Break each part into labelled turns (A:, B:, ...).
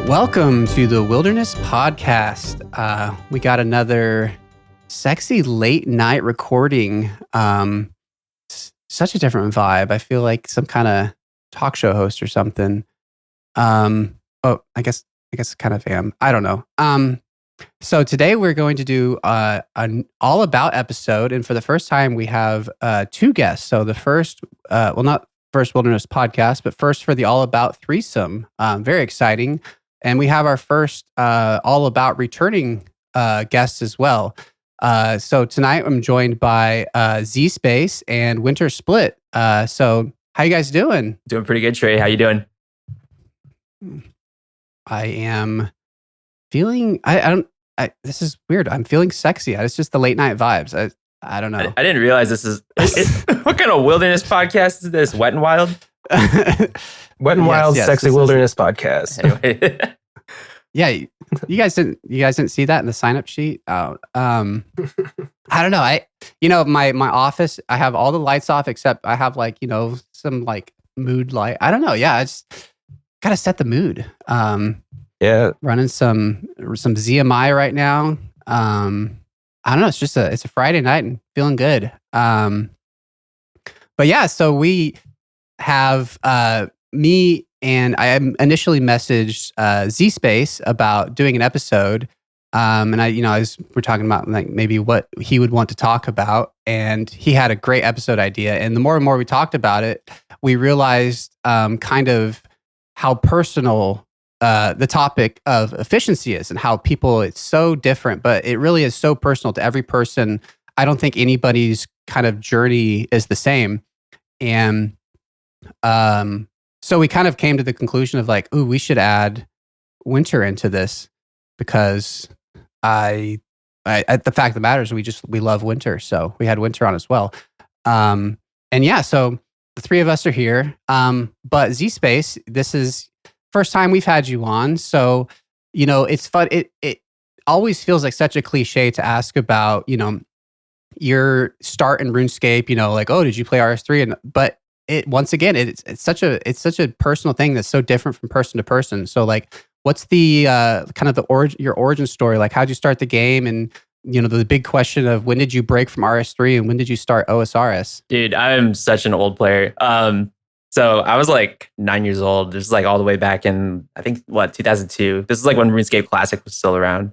A: Welcome to the Wilderness Podcast. We got another sexy late night recording. Such a different vibe. I feel like some kind of talk show host or something. I guess I kind of am. I don't know. So today we're going to do an all about episode, and for the first time we have two guests. So the first, not first Wilderness Podcast, but first for the all about threesome. Very exciting. And we have our first all about returning guests as well. So tonight I'm joined by Z Space and Winter Split. So how you guys doing?
B: Doing pretty good, Trey. How you doing?
A: I am feeling. This is weird. I'm feeling sexy. It's just the late night vibes. I don't know.
B: I didn't realize this is. What kind of wilderness podcast is this? Wet and Wild.
C: Wet and Wild, sexy wilderness podcast.
B: Anyway.
A: Yeah, you guys didn't see that in the sign up sheet. I don't know. My office, I have all the lights off except I have some mood light. I don't know. Yeah, I just gotta set the mood. Running some ZMI right now. I don't know. It's just it's a Friday night and feeling good. But yeah, so we have me. And I initially messaged Z Space about doing an episode, and we're talking about maybe what he would want to talk about, and he had a great episode idea. And the more and more we talked about it, we realized kind of how personal the topic of efficiency is, and how it's so different, but it really is so personal to every person. I don't think anybody's kind of journey is the same, and so we kind of came to the conclusion of we should add Winter into this because the fact of the matter is we love Winter. So we had Winter on as well. So the three of us are here. But Z Space, this is first time we've had you on. So, it's fun. It always feels like such a cliche to ask about, your start in RuneScape, did you play RS3? But it's such a personal thing that's so different from person to person. So what's the kind of your origin story? How'd you start the game? And the big question of when did you break from RS3 and when did you start OSRS?
B: Dude, I'm such an old player. So I was 9 years old. This is all the way back in, I think 2002. This is when RuneScape Classic was still around.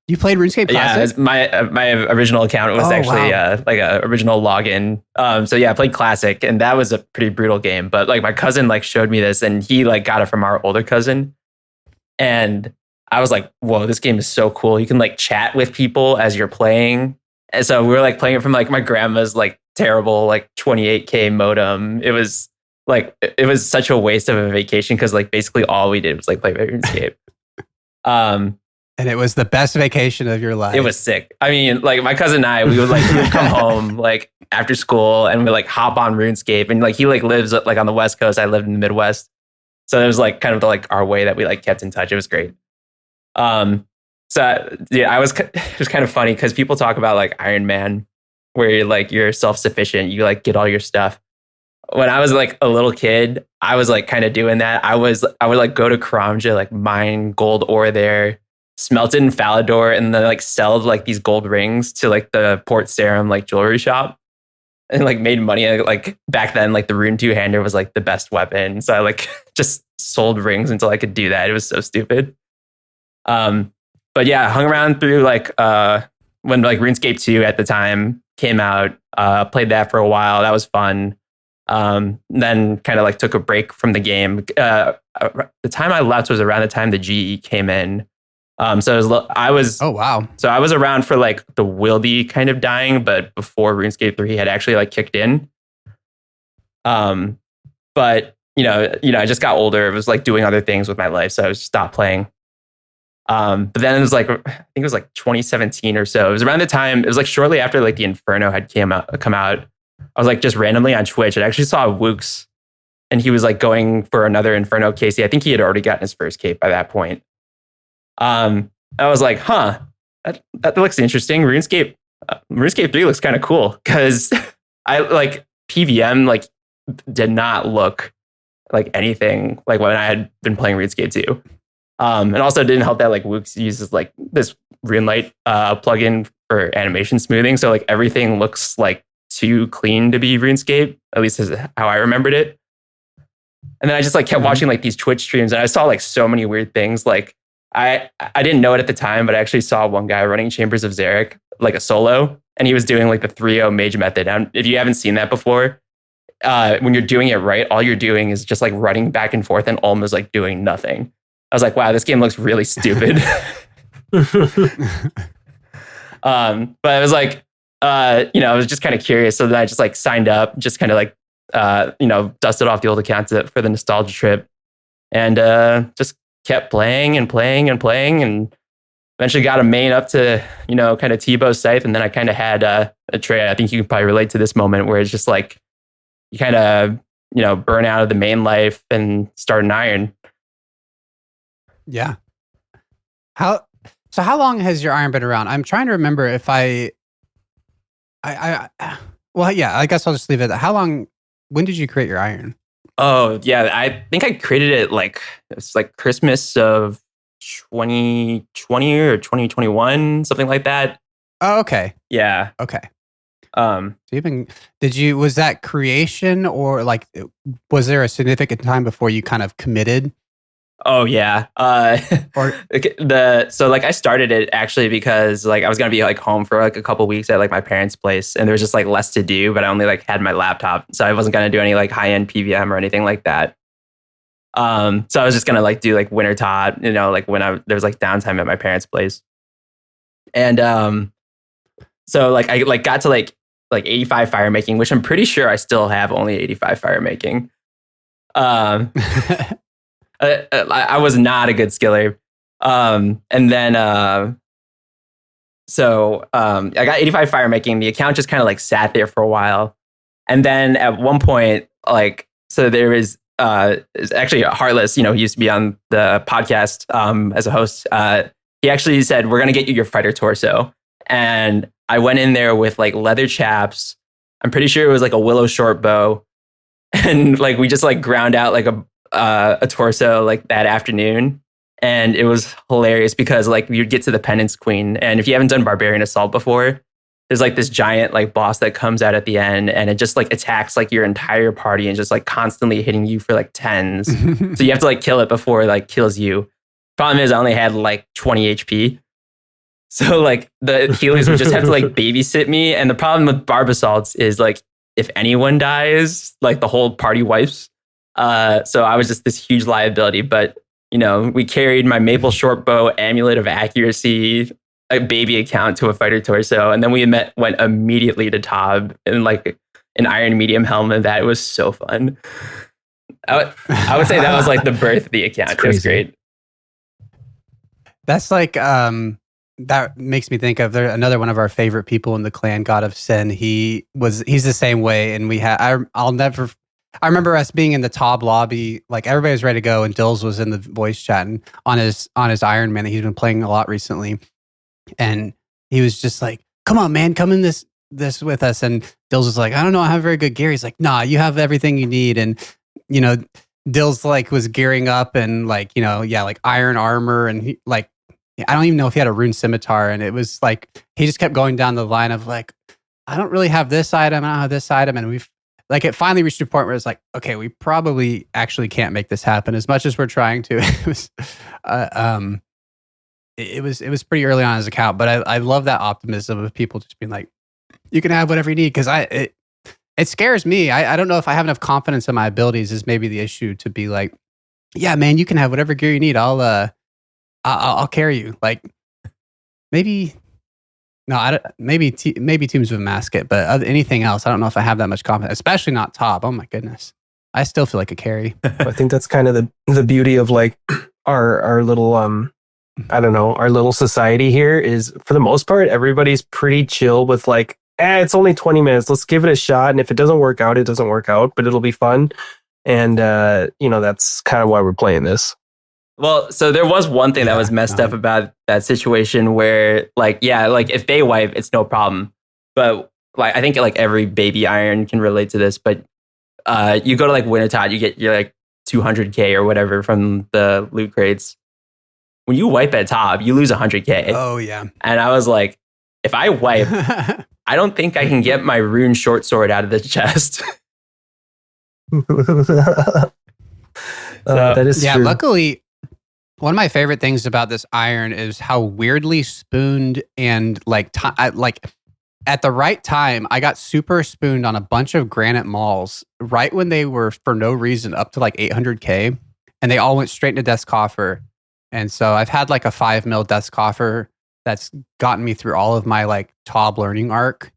A: You played RuneScape Classic?
B: Yeah, my original account was a original login. I played Classic, and that was a pretty brutal game. But my cousin showed me this, and he got it from our older cousin, and I was like, "Whoa, this game is so cool! You can chat with people as you're playing." And so we were playing it from my grandma's terrible 28K modem. It was it was such a waste of a vacation because basically all we did was play RuneScape.
A: And it was the best vacation of your life.
B: It was sick. I mean, my cousin and I, we would come home after school and we hop on RuneScape, and he lives on the West Coast. I lived in the Midwest, so it was kind of our way that we kept in touch. It was great. It was kind of funny because people talk about Iron Man, where you're self-sufficient, you get all your stuff. When I was a little kid, I was kind of doing that. I would go to Karamja, mine gold ore there, smelt it in Falador, and then sell these gold rings to the Port Sarum jewelry shop, and made money. Back then, the Rune two-hander was the best weapon. So I just sold rings until I could do that. It was so stupid. But yeah, hung around through when RuneScape 2 at the time came out. Played that for a while. That was fun. Then kind of took a break from the game. The time I left was around the time the GE came in. I was
A: oh wow.
B: So I was around for the wildy kind of dying, but before RuneScape 3 had actually kicked in. But I just got older. It was doing other things with my life, so I stopped playing. But then it was I think it was 2017 or so. It was around the time. It was shortly after the Inferno had come out. I was just randomly on Twitch. I actually saw Wooks, and he was going for another Inferno KC. I think he had already gotten his first cape by that point. I was that looks interesting. RuneScape 3 looks kind of cool because I PVM did not look like anything like when I had been playing RuneScape too. And also it didn't help that like Woox uses like this RuneLite plugin for animation smoothing. So like everything looks like too clean to be RuneScape, at least is how I remembered it. And then I just like kept watching like these Twitch streams and I saw like so many weird things. Like I didn't know it at the time, but I actually saw one guy running Chambers of Xeric, like a solo, and he was doing like the 3-0 mage method. And if you haven't seen that before, when you're doing it right, all you're doing is just like running back and forth and almost like doing nothing. I was like, wow, this game looks really stupid. But I was like, I was just kind of curious. So then I just like signed up, just kind of like, dusted off the old account for the nostalgia trip and just kept playing and playing and playing and eventually got a main up to, kind of Tebow's scythe. And then I kind of had a Trey. I think you can probably relate to this moment where it's just like, you kind of, burn out of the main life and start an iron.
A: Yeah. How long has your iron been around? I'm trying to remember if well, yeah, I guess I'll just leave it. When did you create your iron?
B: Oh, yeah. I think I created it it's like Christmas of 2020 or 2021, something like that.
A: Oh, okay.
B: Yeah.
A: Okay. Was that creation or like, was there a significant time before you kind of committed?
B: Oh yeah. So like I started it actually because like I was gonna be like home for like a couple weeks at like my parents' place, and there was just like less to do, but I only like had my laptop, so I wasn't gonna do any like high end PVM or anything like that. So I was just gonna like do like winter tot, like when there was like downtime at my parents' place, and so like I like got to like 85 fire making, which I'm pretty sure I still have only 85 fire making. I was not a good skiller. And then, I got 85 fire making. The account just kind of like sat there for a while. And then at one point, so there was, it's actually Heartless, he used to be on the podcast as a host. He actually said, we're going to get you your fighter torso. And I went in there with like leather chaps. I'm pretty sure it was like a willow short bow. And like, we just like ground out like a torso like that afternoon, and it was hilarious because like you'd get to the Penance Queen, and if you haven't done Barbarian Assault before, there's like this giant like boss that comes out at the end, and it just like attacks like your entire party and just like constantly hitting you for like 10s. So you have to like kill it before it like kills you. Problem is I only had like 20 HP. So like the healers would just have to like babysit me. And the problem with Barb Assaults is like if anyone dies, like the whole party wipes. So I was just this huge liability, but we carried my maple short bow, amulet of accuracy, a baby account to a fighter torso, and then we went immediately to Tob in like an iron medium helmet. That was so fun. I would say that was like the birth of the account. It was great.
A: That's like that makes me think of another one of our favorite people in the clan, God of Sin. He's the same way, and I remember us being in the Tob lobby, like everybody was ready to go, and Dills was in the voice chatting on his Iron Man that he's been playing a lot recently, and he was just like, "Come on, man, come in this with us." And Dills was like, "I don't know, I have very good gear." He's like, "Nah, you have everything you need." And Dills like was gearing up and like like iron armor, and he, like I don't even know if he had a rune scimitar, and it was like he just kept going down the line of like, I don't really have this item, I don't have this item, and we've like it finally reached a point where it's like, okay, we probably actually can't make this happen as much as we're trying to. It was pretty early on his account, but I love that optimism of people just being like, you can have whatever you need, because it scares me. I don't know if I have enough confidence in my abilities is maybe the issue to be like, yeah, man, you can have whatever gear you need. I'll carry you. Like maybe. No, I don't, maybe Tombs of a Masket, but anything else, I don't know if I have that much confidence, especially not Tob. Oh my goodness. I still feel like a carry.
C: I think that's kind of the beauty of like our little, I don't know, our little society here is for the most part, everybody's pretty chill with like, it's only 20 minutes. Let's give it a shot. And if it doesn't work out, it doesn't work out, but it'll be fun. And, that's kind of why we're playing this.
B: Well, so there was one thing that was messed up about that situation where, like, yeah, like if they wipe, it's no problem. But like, I think like every baby iron can relate to this. But you go to like Wintertot, you get your like 200k or whatever from the loot crates. When you wipe at top, you lose 100k.
A: Oh yeah.
B: And I was like, if I wipe, I don't think I can get my rune short sword out of the chest.
C: That is true.
A: Luckily, one of my favorite things about this iron is how weirdly spooned and like at the right time, I got super spooned on a bunch of granite malls right when they were for no reason up to like 800k, and they all went straight into Death's Coffer. And so I've had like a 5 mil Death's Coffer that's gotten me through all of my like TOB learning arc,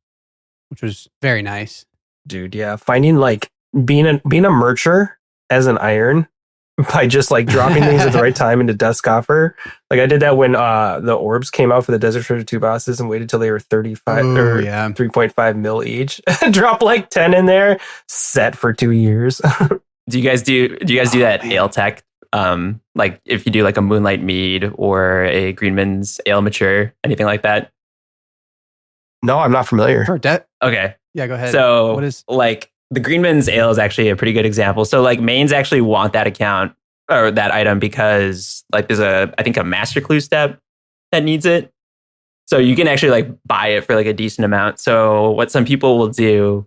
A: which was very nice.
C: Dude, yeah. Finding like being a mercher as an iron by just like dropping things at the right time into Death's Coffer. Like I did that when the orbs came out for the Desert Treasure 2 bosses and waited till they were 35 or 3.5 mil each. Drop like 10 in there, set for 2 years.
B: Do you guys do that ale tech? Like if you do like a Moonlight Mead or a Greenman's Ale Mature, anything like that?
C: No, I'm not familiar.
B: Okay.
A: Yeah, go ahead.
B: So
A: what is
B: like the Greenman's Ale is actually a pretty good example. So like mains actually want that account or that item because like there's I think a master clue step that needs it. So you can actually like buy it for like a decent amount. So what some people will do,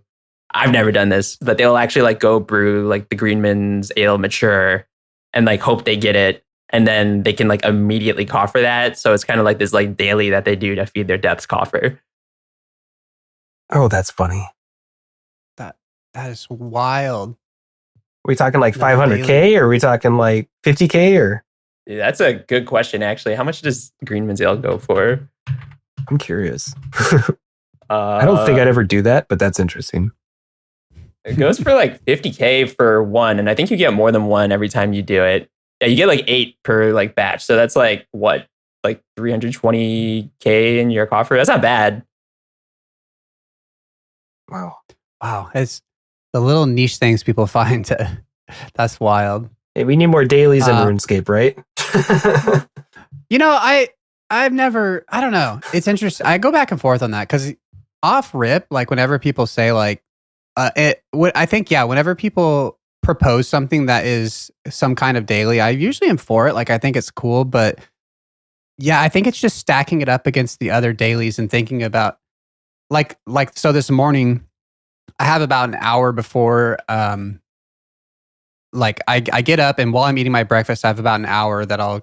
B: I've never done this, but they'll actually like go brew like the Greenman's Ale Mature and like hope they get it. And then they can like immediately coffer that. So it's kind of like this like daily that they do to feed their Depths Coffer.
C: Oh, that's funny.
A: That is wild.
C: Are we talking like 500k or are we talking like 50k or?
B: Yeah, that's a good question, actually. How much does Greenman's Ale go for?
C: I'm curious. I don't think I'd ever do that, but that's interesting.
B: It goes for like 50k for one, and I think you get more than one every time you do it. Yeah, you get like 8 per like batch, so that's like what, like 320k in your coffer. That's not bad.
C: Wow,
A: it's the little niche things people find. That's wild.
C: Hey, we need more dailies in RuneScape, right?
A: You know, I've never, I don't know. It's interesting. I go back and forth on that because off rip, like whenever people say like, I think, whenever people propose something that is some kind of daily, I usually am for it. Like, I think it's cool, but yeah, I think it's just stacking it up against the other dailies and thinking about like, so this morning I have about an hour before, like I get up and while I'm eating my breakfast, I have about an hour that I'll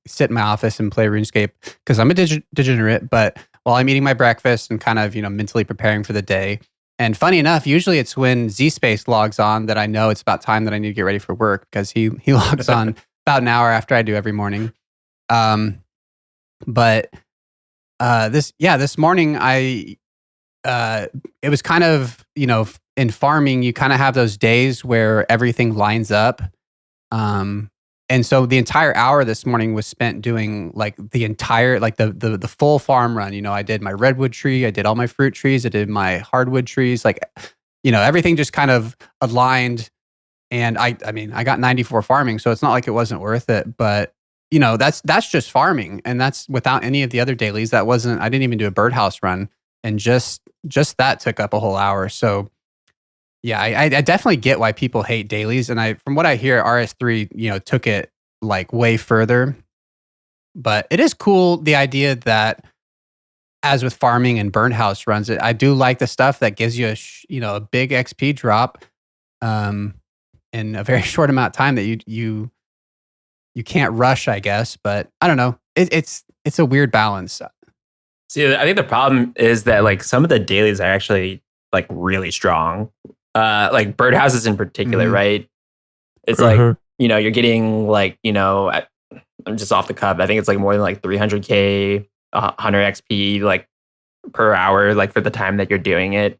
A: sit in my office and play RuneScape because I'm a degenerate. But while I'm eating my breakfast and kind of, mentally preparing for the day. And funny enough, usually it's when Z-Space logs on that I know it's about time that I need to get ready for work because he logs on about an hour after I do every morning. But this morning it was kind of, in farming, you kind of have those days where everything lines up. And so the entire hour this morning was spent doing like the entire, like the full farm run. I did my redwood tree, I did all my fruit trees, I did my hardwood trees, like, everything just kind of aligned. And I got 94 farming, so it's not like it wasn't worth it, but that's just farming. And that's without any of the other dailies. I didn't even do a birdhouse run. And just that took up a whole hour. So yeah, I definitely get why people hate dailies. And from what I hear, RS3, took it like way further. But it is cool, the idea that as with farming and burn house runs, I do like the stuff that gives you a big XP drop in a very short amount of time that you can't rush, I guess. But I don't know. It's a weird balance.
B: See, I think the problem is that like some of the dailies are actually like really strong. Like birdhouses in particular, right? It's like, you're getting like, I'm just off the cuff. I think it's like more than like 300k, 100 XP like per hour, like for the time that you're doing it.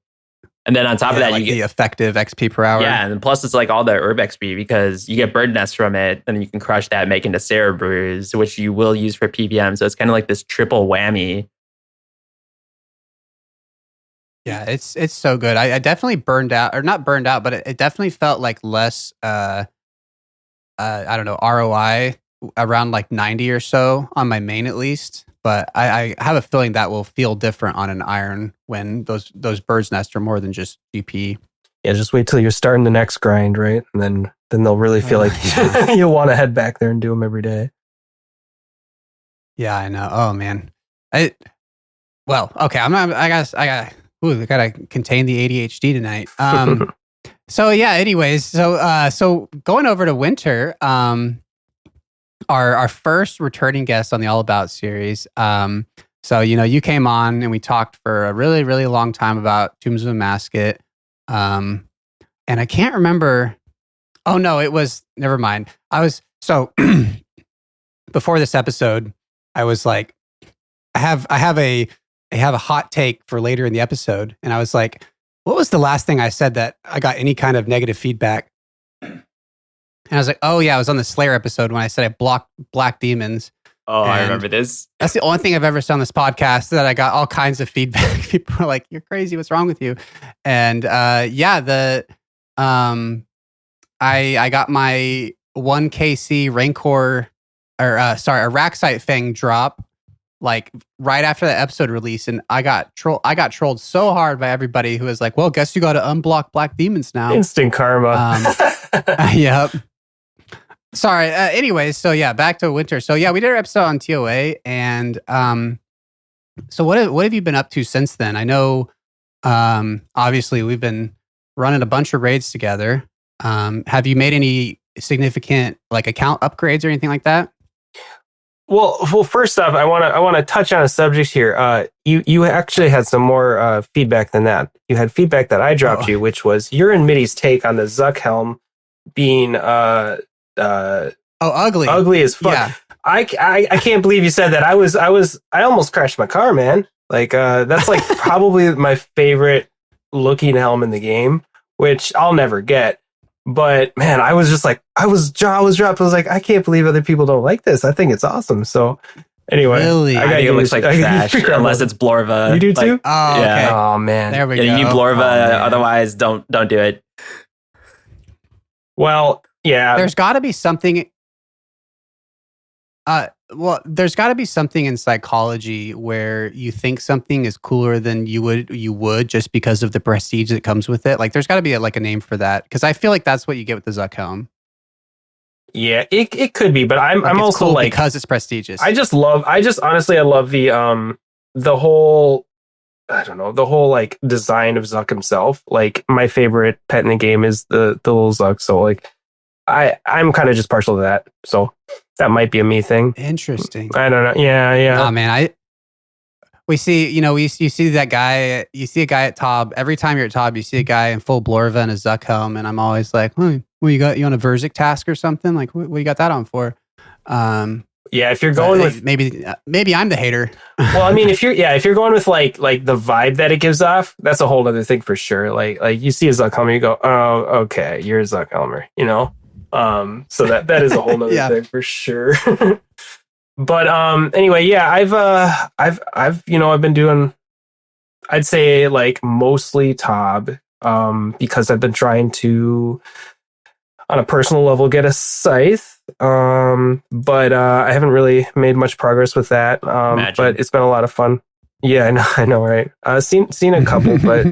B: And then on top of that,
A: like
B: you get
A: the effective XP per hour.
B: Yeah, and plus it's like all the herb XP because you get bird nests from it, and you can crush that, make into Sarah brews, which you will use for PVM. So it's kind of like this triple whammy.
A: Yeah, it's so good. I definitely burned out, or not burned out, but it definitely felt like less, I don't know, ROI around like 90 or so on my main at least. But I have a feeling that will feel different on an iron when those bird's nests are more than just GP.
C: Yeah, just wait till you're starting the next grind, right? And then they'll really feel like you'll want to head back there and do them every day.
A: Yeah, I know. Oh man. Well, okay. I gotta contain the ADHD tonight. So yeah, anyways, so going over to Winter, our first returning guest on the All About series. So you came on and we talked for a really, really long time about Tombs of a Mascot. And I can't remember. Oh no, it was, never mind. Before this episode, I was like, I have a hot take for later in the episode. And I was like, what was the last thing I said that I got any kind of negative feedback? And I was like, oh yeah, I was on the Slayer episode when I said I blocked black demons.
B: Oh,
A: And
B: I remember this.
A: That's the only thing I've ever said on this podcast, that I got all kinds of feedback. People are like, you're crazy. What's wrong with you? And I got my 1KC Rancor, a Raxite Fang drop like right after the episode release, and I got trolled so hard by everybody who was like, well, guess you got to unblock black demons now.
C: Instant karma.
A: Yep. Sorry. Anyways, so yeah, back to Winter. So yeah, we did our episode on TOA, and so what have you been up to since then? I know, obviously we've been running a bunch of raids together. Have you made any significant like account upgrades or anything like that?
C: Well, first off, I want to touch on a subject here. You actually had some more feedback than that. You had feedback that I dropped you, which was your and Mitty's take on the Zuck helm being ugly as fuck. Yeah. I can't believe you said that. I almost crashed my car, man. Like that's like probably my favorite looking helm in the game, which I'll never get. But man, I was just like, jaw was dropped. I was like, I can't believe other people don't like this. I think it's awesome. So anyway,
A: really?
B: I think it looks like trash unless it's Blorva.
C: You do too?
A: Oh,
C: yeah.
A: Okay.
C: Oh man.
A: There we go.
B: You need Blorva, otherwise don't do it.
C: Well, yeah.
A: There's got to be something. There's got to be something in psychology where you think something is cooler than you would just because of the prestige that comes with it. Like, there's got to be a name for that, because I feel like that's what you get with the Zuck helm.
C: Yeah, it could be, but I'm also
A: cool
C: like,
A: because it's prestigious.
C: I honestly love the whole, I don't know, the whole like design of Zuck himself. Like, my favorite pet in the game is the little Zuck. So like, I'm kind of just partial to that. So that might be a me thing.
A: Interesting.
C: I don't know. Yeah.
A: Oh man, you see that guy. You see a guy at Tob. Every time you're at Tob, you see a guy in full Blorva and a Zuck helm, and I'm always like, what you got? You on a Verzik task or something? Like, what you got that on for?
C: Yeah, if you're going with
A: maybe I'm the hater.
C: Well, I mean, if you're going with like the vibe that it gives off, that's a whole other thing for sure. Like you see a Zuck helmer, you go, oh, okay, you're a Zuck helmer, you know. So that is a whole other thing for sure. But anyway, yeah, I've been doing, I'd say like mostly Tob, because I've been trying to, on a personal level, get a scythe. But I haven't really made much progress with that. But it's been a lot of fun. Yeah, I know, right? Seen a couple, but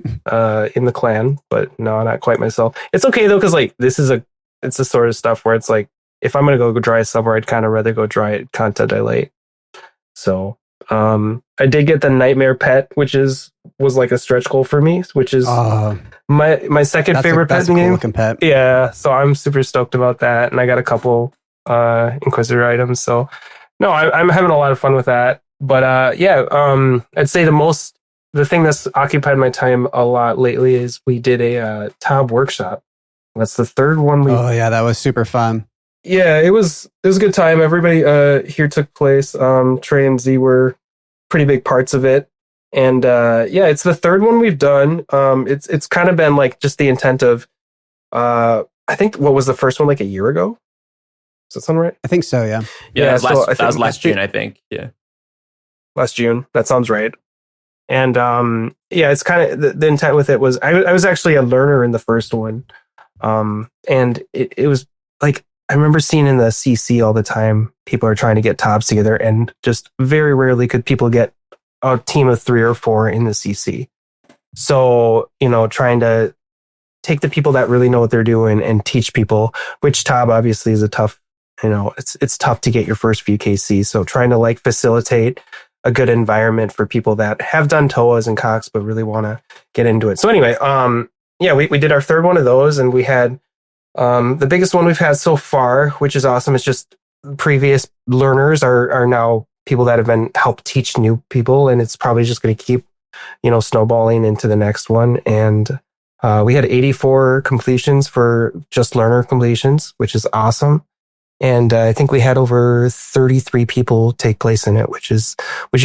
C: in the clan, but no, not quite myself. It's okay though, because like it's the sort of stuff where it's like, if I'm gonna go dry it somewhere, I'd kind of rather go dry it content I late. So I did get the Nightmare pet, which was like a stretch goal for me, which is my second favorite pet in the game.
A: Looking pet.
C: Yeah, so I'm super stoked about that, and I got a couple Inquisitor items. So no, I'm having a lot of fun with that. But I'd say the thing that's occupied my time a lot lately is we did a Tob workshop. That's the third one.
A: Oh yeah, that was super fun.
C: Yeah, it was a good time. Everybody here took place. Trey and Z were pretty big parts of it. And it's the third one we've done. It's kind of been like just the intent of I think, what was the first one, like a year ago? Does that sound right?
A: I think so, yeah.
B: Yeah, that was last June, I think. Yeah.
C: Last June. That sounds right. And it's kind of the intent with it was I was actually a learner in the first one. And it was like, I remember seeing in the CC all the time, people are trying to get Tobs together, and just very rarely could people get a team of 3 or 4 in the CC. So, trying to take the people that really know what they're doing and teach people, which TOB obviously is a tough, it's tough to get your first few KC. So trying to like facilitate a good environment for people that have done TOAs and COCs, but really want to get into it. So anyway, we did our third one of those, and we had the biggest one we've had so far, which is awesome. It's just previous learners are now people that have been helped teach new people, and it's probably just going to keep, snowballing into the next one. And we had 84 completions for just learner completions, which is awesome. And I think we had over 33 people take place in it, which is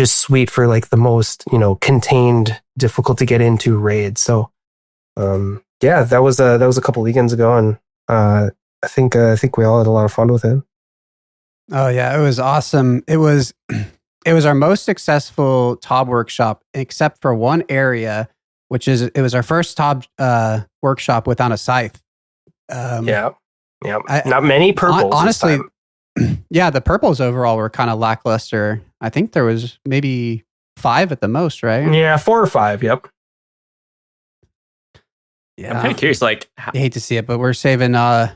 C: sweet for like the most, contained, difficult to get into raid. So, that was a couple weekends ago, and I think we all had a lot of fun with it.
A: Oh yeah, it was awesome. It was our most successful TOB workshop, except for one area, which is it was our first TOB workshop without a scythe.
C: Not many purples.
A: Honestly, yeah, the purples overall were kind of lackluster. I think there was maybe 5 at the most, right?
C: Yeah, 4 or 5. Yep.
B: Yeah, I'm kind of curious. Like,
A: I hate to see it, but we're saving. Go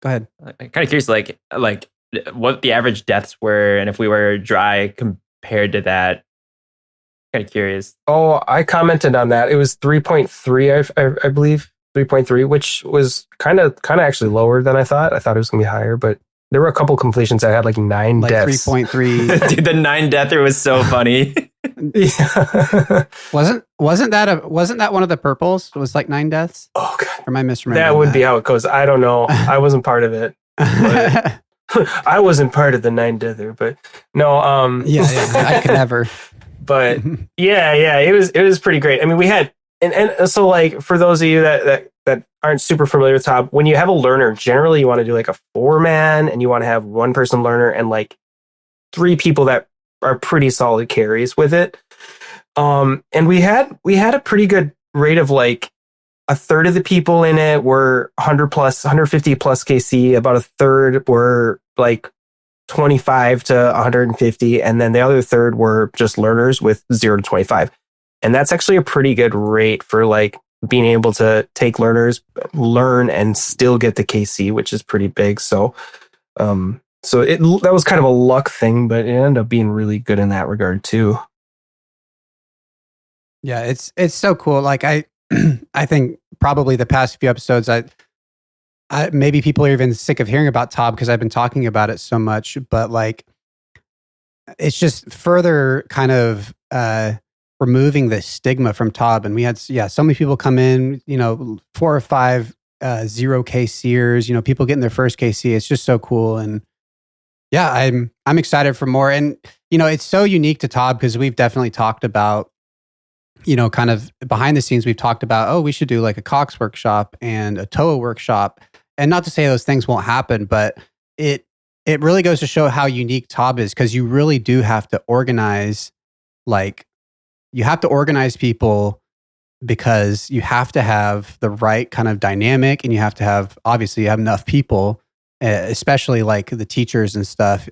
A: ahead.
B: I'm kind of curious, like what the average deaths were, and if we were dry compared to that. Kind of curious.
C: Oh, I commented on that. It was 3.3, I believe. 3.3, which was kind of actually lower than I thought. I thought it was going to be higher, but there were a couple completions that had like 9 deaths.
A: 3.3.
B: Dude, the 9 deather was so funny.
C: Yeah.
A: wasn't that one of the purples? It was like 9 deaths?
C: Oh god.
A: Or am I misremembering?
C: That would be how it goes. I don't know. I wasn't part of it. I wasn't part of the 9 deather, but no,
A: yeah, I could never.
C: But yeah, it was pretty great. I mean, we had and so like for those of you that aren't super familiar with TOB, when you have a learner, generally you want to do like a 4-man, and you want to have 1 person learner and like 3 people that are pretty solid carries with it. And we had a pretty good rate of like a third of the people in it were 150 plus KC, about a third were like 25 to 150, and then the other third were just learners with 0 to 25. And that's actually a pretty good rate for like being able to take learners, learn, and still get the KC, which is pretty big. So, that was kind of a luck thing, but it ended up being really good in that regard too.
A: Yeah, it's so cool. Like I think probably the past few episodes, I maybe people are even sick of hearing about TOB because I've been talking about it so much, but like it's just further kind of removing the stigma from TOB. And we had so many people come in, 4 or 5 0 KCers, people getting their first KC. It's just so cool. And yeah, I'm excited for more. And it's so unique to TOB because we've definitely talked about, kind of behind the scenes, we've talked about, we should do like a Cox workshop and a TOA workshop. And not to say those things won't happen, but it really goes to show how unique TOB is, because you really do have to organize, you have to organize people, because you have to have the right kind of dynamic, and you have to have, obviously, you have enough people, especially like the teachers and stuff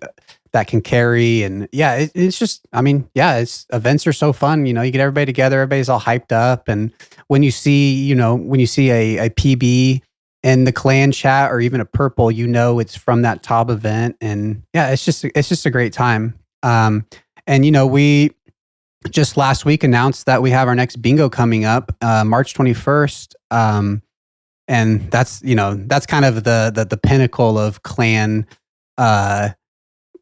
A: that can carry. And yeah, it's just, events are so fun. You get everybody together, everybody's all hyped up. And when you see, a PB in the clan chat or even a purple, it's from that TOB event. And yeah, it's just a great time. And we just last week announced that we have our next bingo coming up, March 21st. And that's kind of the pinnacle of clan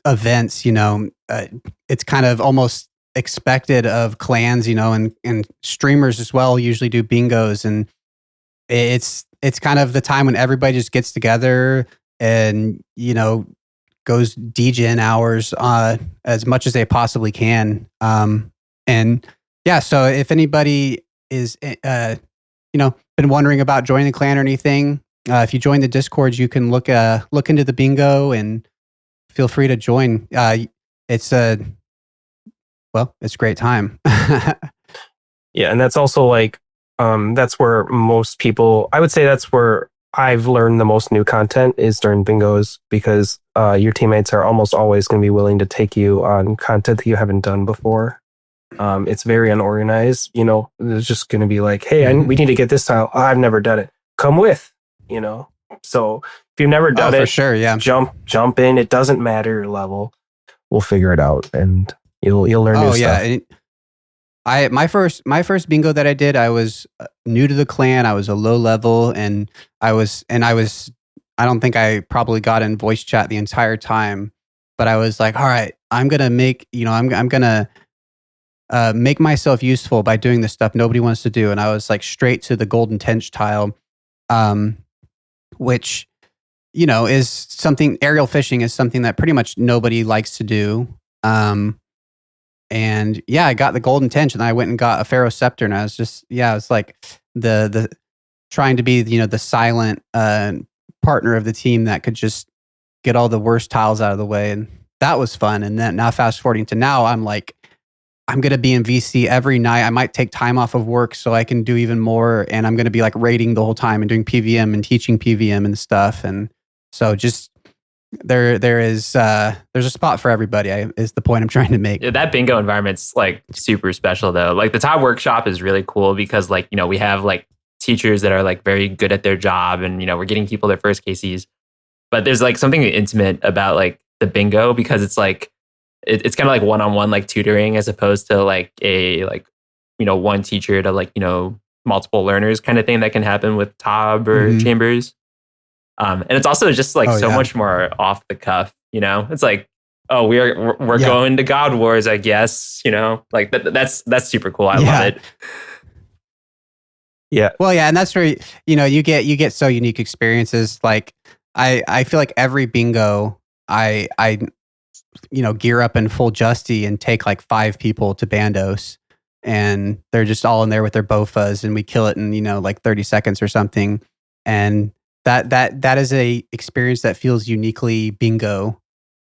A: events. It's kind of almost expected of clans, and streamers as well usually do bingos, and it's kind of the time when everybody just gets together and goes DJing hours as much as they possibly can. And yeah, so if anybody is been wondering about joining the clan or anything, if you join the Discord, you can look into the bingo and feel free to join. It's a great time.
C: Yeah, and that's also like that's where most people, I would say that's where I've learned the most new content is during bingos, because your teammates are almost always going to be willing to take you on content that you haven't done before. It's very unorganized. It's just going to be like, hey, we need to get this tile. Oh, I've never done it. Come with, So if you've never done it,
A: for sure, yeah.
C: Jump in. It doesn't matter your level. We'll figure it out, and you'll learn new stuff.
A: Yeah. My first bingo that I did, I was new to the clan. I was a low level, and I don't think I probably got in voice chat the entire time, but I was like, all right, I'm gonna make I'm gonna make myself useful by doing this stuff nobody wants to do, and I was like straight to the golden tench tile, which is something. Aerial fishing is something that pretty much nobody likes to do. And yeah, I got the golden tench, and I went and got a pharaoh scepter, and I was just it's like the trying to be the silent partner of the team that could just get all the worst tiles out of the way, and that was fun. And then now fast forwarding to now, I'm like, I'm gonna be in VC every night. I might take time off of work so I can do even more, and I'm gonna be like raiding the whole time and doing PVM and teaching PVM and stuff. And so just there's a spot for everybody is the point I'm trying to make.
B: Yeah, that bingo environment's like super special though. Like the Tile Workshop is really cool because like, we have like teachers that are like very good at their job, and we're getting people their first KCs. But there's like something intimate about like the bingo because it's like it's kind of like one-on-one like tutoring as opposed to like a one teacher to like multiple learners kind of thing that can happen with Tob or Chambers. And it's also just like much more off the cuff, It's like, oh, we're going to God Wars, I guess, Like that's super cool. I love it.
C: Yeah.
A: Well, yeah, and that's where you get so unique experiences. Like I feel like every bingo I gear up in full Justy and take like 5 people to Bandos, and they're just all in there with their bofas, and we kill it in like 30 seconds or something. And that is a experience that feels uniquely bingo.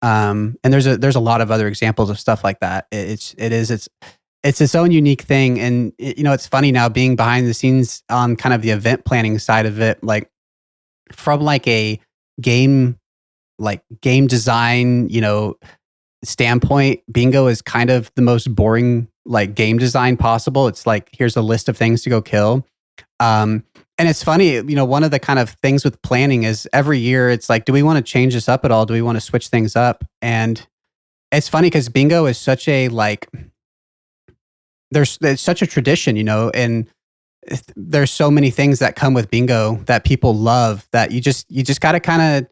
A: And there's a lot of other examples of stuff like that. It's its own unique thing. And it's funny now being behind the scenes on kind of the event planning side of it, like from like a game design, standpoint, bingo is kind of the most boring like game design possible. It's like, here's a list of things to go kill. And it's funny, one of the kind of things with planning is every year it's like, do we want to change this up at all? Do we want to switch things up? And it's funny because bingo is such a like, there's such a tradition, and there's so many things that come with bingo that people love that you just got to kind of,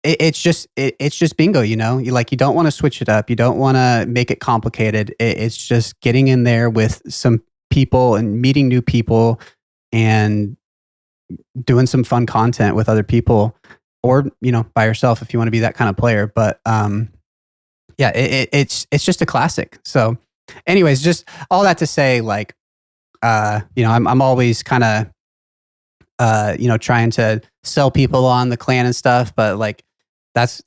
A: it's just bingo, you don't want to switch it up. You don't want to make it complicated. It's just getting in there with some people and meeting new people and doing some fun content with other people, or by yourself if you want to be that kind of player. But it's just a classic. So anyways, just all that to say, like I'm always kind of trying to sell people on the clan and stuff, but like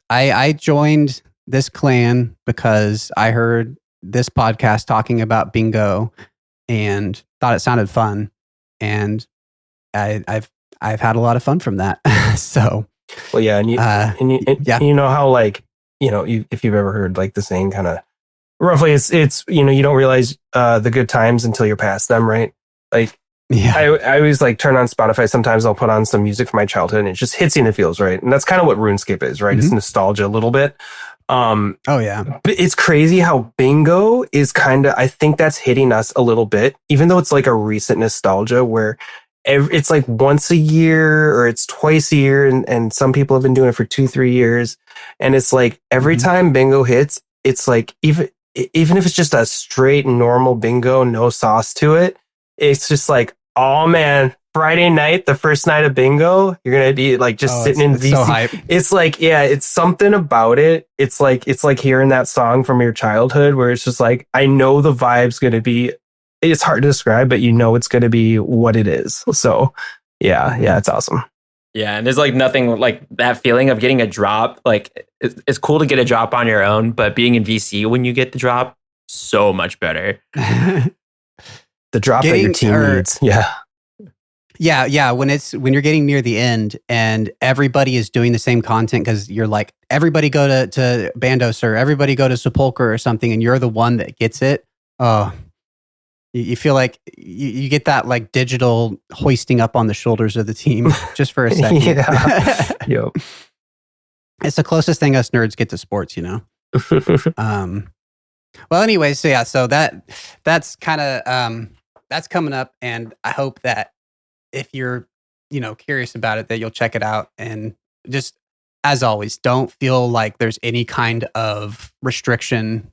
A: I joined this clan because I heard this podcast talking about bingo and thought it sounded fun. And I've had a lot of fun from that. So,
C: well, yeah, and you know how like if you've ever heard like the saying, kind of roughly, it's you don't realize the good times until you're past them, right? Like, yeah, I always like turn on Spotify. Sometimes I'll put on some music from my childhood, and it just hits you in the feels, right? And that's kind of what RuneScape is, right? It's nostalgia a little bit.
A: Oh yeah,
C: but it's crazy how bingo is kind of, I think that's hitting us a little bit, even though it's like a recent nostalgia where it's like once a year or it's twice a year. And some people have been doing it for 2-3 years. And it's like every time bingo hits, it's like, even if it's just a straight normal bingo, no sauce to it, it's just like, oh man, Friday night, the first night of bingo, you're gonna be like just sitting in VC.
A: So hype.
C: It's like, yeah, it's something about it. It's like hearing that song from your childhood where it's just like, I know the vibe's gonna be. It's hard to describe, but it's gonna be what it is. So, yeah, it's awesome.
B: Yeah, and there's like nothing like that feeling of getting a drop. Like it's cool to get a drop on your own, but being in VC when you get the drop, so much better.
C: The drop that your team needs. Yeah.
A: Yeah. When you're getting near the end and everybody is doing the same content because you're like, everybody go to Bandos or everybody go to Sepulchre or something, and you're the one that gets it. Oh, you feel like you get that like digital hoisting up on the shoulders of the team just for a second.
C: Yeah. Yep.
A: It's the closest thing us nerds get to sports, you know? Well, anyways, so yeah, so that's kind of that's coming up, and I hope that if you're curious about it, that you'll check it out. And just as always, don't feel like there's any kind of restriction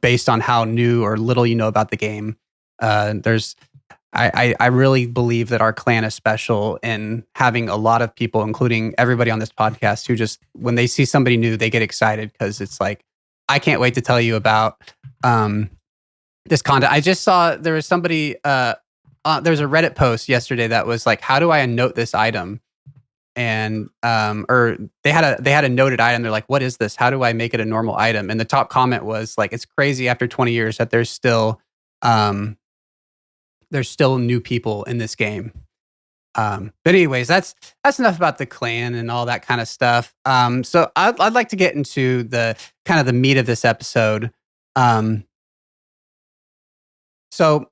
A: based on how new or little you know about the game. There's I really believe that our clan is special in having a lot of people, including everybody on this podcast, who just when they see somebody new, they get excited because it's like, I can't wait to tell you about this content. I just saw there was somebody, there's a Reddit post yesterday that was like, how do I note this item? And or they had a noted item. They're like, what is this? How do I make it a normal item? And the top comment was like, it's crazy after 20 years that there's still new people in this game. But anyways, that's enough about the clan and all that kind of stuff. So I'd like to get into the kind of the meat of this episode. So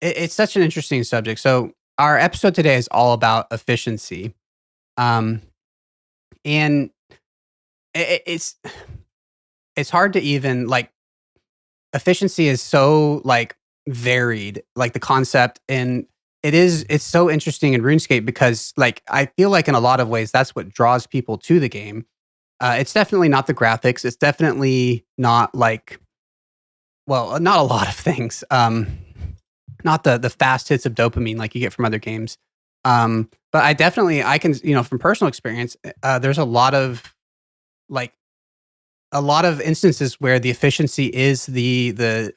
A: it's such an interesting subject. So our episode today is all about efficiency. And it's hard to even like, efficiency is so like varied, like the concept, and it's so interesting in RuneScape because like I feel like in a lot of ways that's what draws people to the game. It's definitely not the graphics. It's definitely not like, well, not a lot of things. Not the fast hits of dopamine like you get from other games. But I can, from personal experience, there's a lot of instances where the efficiency is the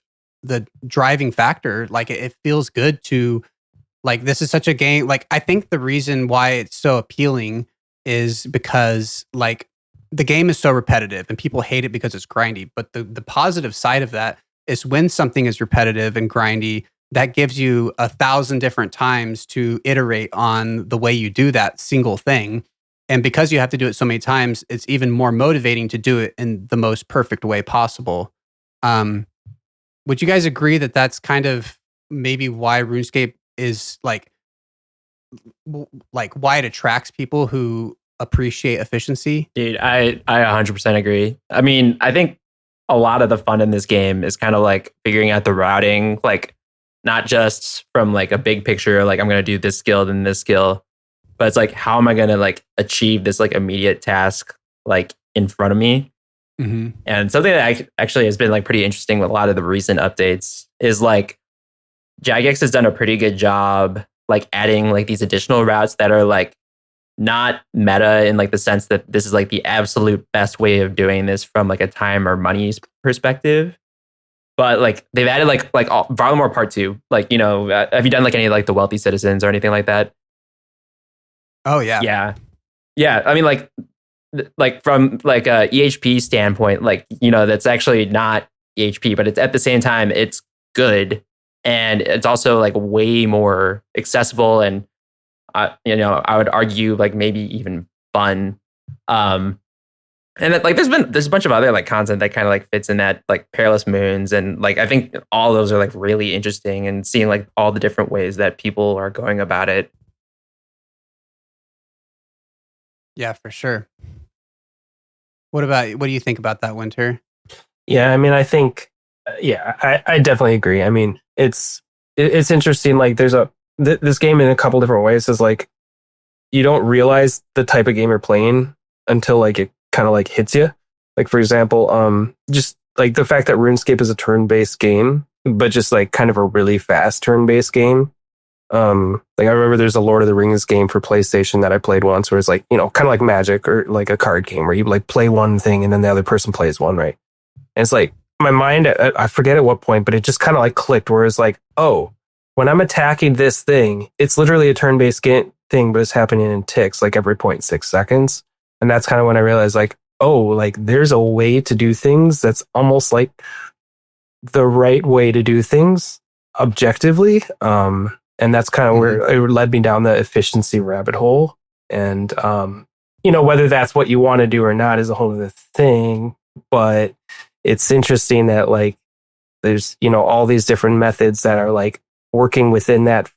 A: driving factor. Like it feels good to, like, this is such a game. Like, I think the reason why it's so appealing is because like the game is so repetitive and people hate it because it's grindy. But the positive side of that is when something is repetitive and grindy, that gives you 1,000 different times to iterate on the way you do that single thing. And because you have to do it so many times, it's even more motivating to do it in the most perfect way possible. Would you guys agree that that's kind of maybe why RuneScape is like why it attracts people who appreciate efficiency?
B: Dude, I 100% agree. I mean, I think a lot of the fun in this game is kind of like figuring out the routing, like not just from like a big picture, like I'm going to do this skill, then this skill, but it's like, how am I going to like achieve this like immediate task like in front of me?
A: Mm-hmm.
B: And something that actually has been like pretty interesting with a lot of the recent updates is like Jagex has done a pretty good job like adding like these additional routes that are like not meta in like the sense that this is like the absolute best way of doing this from like a time or money perspective. But like they've added like Varlamore Part 2. Like, have you done like any like the Wealthy Citizens or anything like that?
A: Oh yeah.
B: Yeah. I mean, like from like a EHP standpoint, like, that's actually not EHP, but it's at the same time, it's good. And it's also like way more accessible. And, I would argue like maybe even fun. And that, like, there's a bunch of other like content that kind of like fits in that, like Perilous Moons, and like I think all those are like really interesting, and seeing like all the different ways that people are going about it.
A: Yeah, for sure. What do you think about that, Winter?
C: Yeah, I mean, I think, I definitely agree. I mean, it's interesting. Like, there's this game in a couple different ways is like, you don't realize the type of game you're playing until like it kind of like hits you. Like, for example, just like the fact that RuneScape is a turn-based game, but just like kind of a really fast turn-based game. Like I remember there's a Lord of the Rings game for PlayStation that I played once where it's like, kind of like Magic or like a card game where you like play one thing and then the other person plays one, right? And it's like my mind, I forget at what point, but it just kind of like clicked where it's like, oh, when I'm attacking this thing, it's literally a turn-based thing, but it's happening in ticks like every 0.6 seconds. And that's kind of when I realized like, oh, like there's a way to do things that's almost like the right way to do things objectively. And that's kind of where it led me down the efficiency rabbit hole. And, whether that's what you want to do or not is a whole other thing. But it's interesting that like There's, all these different methods that are like working within that,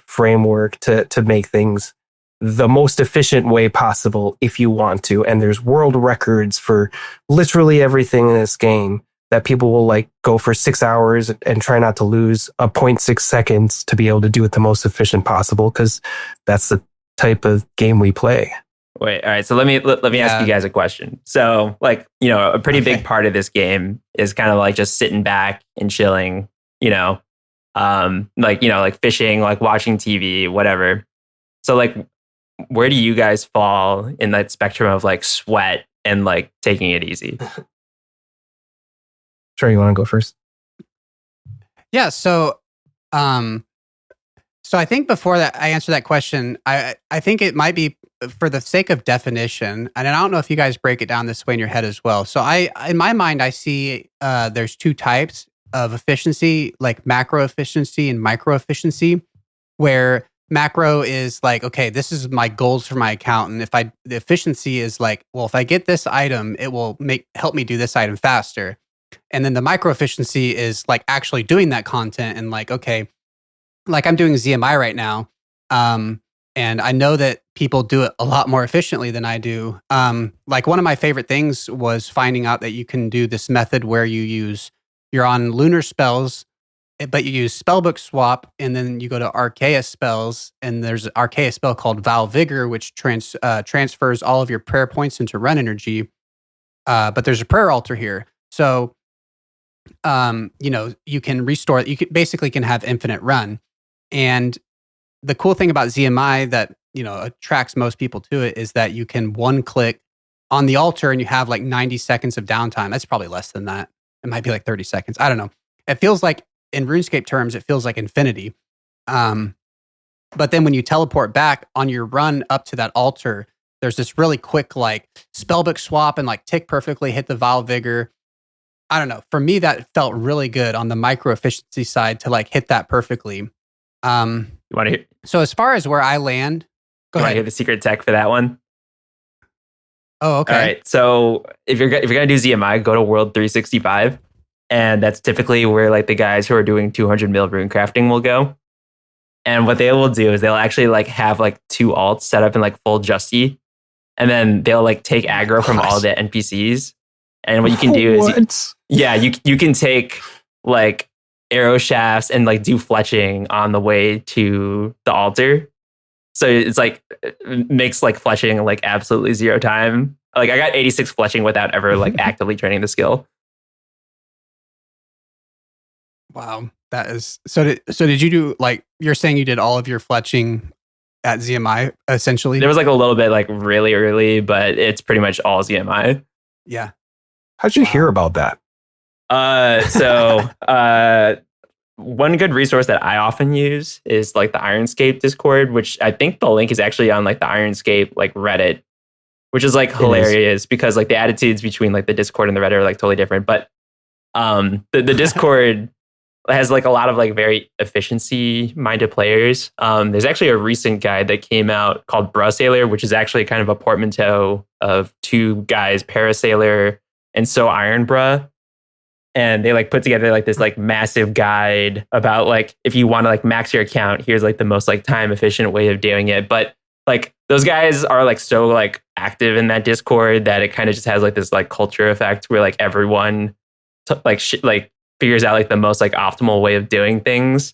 C: framework to make things the most efficient way possible if you want to. And there's world records for literally everything in this game that people will like go for 6 hours and try not to lose a 0.6 seconds to be able to do it the most efficient possible, because that's the type of game we play.
B: Wait, all right. So let me ask you guys a question. So, like, a pretty big part of this game is kind of like just sitting back and chilling, like fishing, like watching TV, whatever. So, like, where do you guys fall in that spectrum of like sweat and like taking it easy?
C: Trey, you want to go first?
A: Yeah. So I think before that I answer that question, I think it might be for the sake of definition, and I don't know if you guys break it down this way in your head as well. So in my mind, I see there's two types of efficiency, like macro efficiency and micro efficiency, where macro is like, okay, this is my goals for my account. And the efficiency is like, well, if I get this item, it will help me do this item faster. And then the micro efficiency is like actually doing that content and like, okay, like I'm doing ZMI right now. And I know that people do it a lot more efficiently than I do. Like one of my favorite things was finding out that you can do this method where you're on lunar spells, but you use spellbook swap, and then you go to Archaea spells, and there's an Archaea spell called Val Vigor, which transfers all of your prayer points into run energy. But there's a prayer altar here. So, you can restore, basically can have infinite run. And the cool thing about ZMI that, attracts most people to it is that you can one click on the altar and you have like 90 seconds of downtime. That's probably less than that. It might be like 30 seconds. I don't know. It feels like, in RuneScape terms, it feels like infinity. But then when you teleport back on your run up to that altar, there's this really quick like spellbook swap and like tick perfectly, hit the Vile Vigor. I don't know. For me, that felt really good on the micro efficiency side to like hit that perfectly.
B: You want to hear?
A: So as far as where I land, go ahead.
B: Want to hear the secret tech for that one?
A: Oh, okay.
B: All right. So if you're gonna do ZMI, go to World 365, and that's typically where like the guys who are doing 200 mil rune crafting will go. And what they will do is they'll actually like have like two alts set up in like full Justy, and then they'll like take aggro from all the NPCs. And what you can do is, you can take like arrow shafts and like do fletching on the way to the altar. So it's like, it makes like fletching like absolutely zero time. Like I got 86 fletching without ever like actively training the skill.
A: Wow. That is, so did you do like, you're saying you did all of your fletching at ZMI essentially?
B: There was like a little bit like really early, but it's pretty much all ZMI.
A: Yeah.
C: How'd you hear about that?
B: One good resource that I often use is like the Ironscape Discord, which I think the link is actually on like the Ironscape like Reddit, which is like hilarious because like the attitudes between like the Discord and the Reddit are like totally different. But the Discord has like a lot of like very efficiency minded players. There's actually a recent guide that came out called Brusailor, which is actually kind of a portmanteau of two guys, Parasailor and So Iron Bruh. And they like put together like this like massive guide about like, if you want to like max your account, here's like the most like time efficient way of doing it. But like those guys are like so like active in that Discord that it kind of just has like this like culture effect where like everyone like figures out like the most like optimal way of doing things.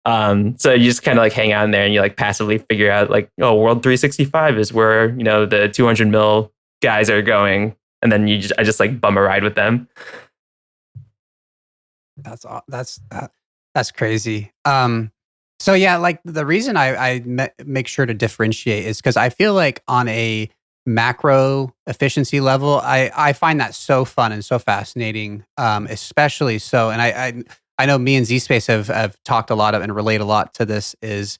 B: So you just kind of like hang out in there and you like passively figure out like, oh, World 365 is where, the 200 mil guys are going. And then I just like bum a ride with them.
A: That's crazy. So yeah, like the reason I make sure to differentiate is because I feel like on a macro efficiency level, I find that so fun and so fascinating. Especially so, and I know me and ZSpace have talked a lot of and relate a lot to this, is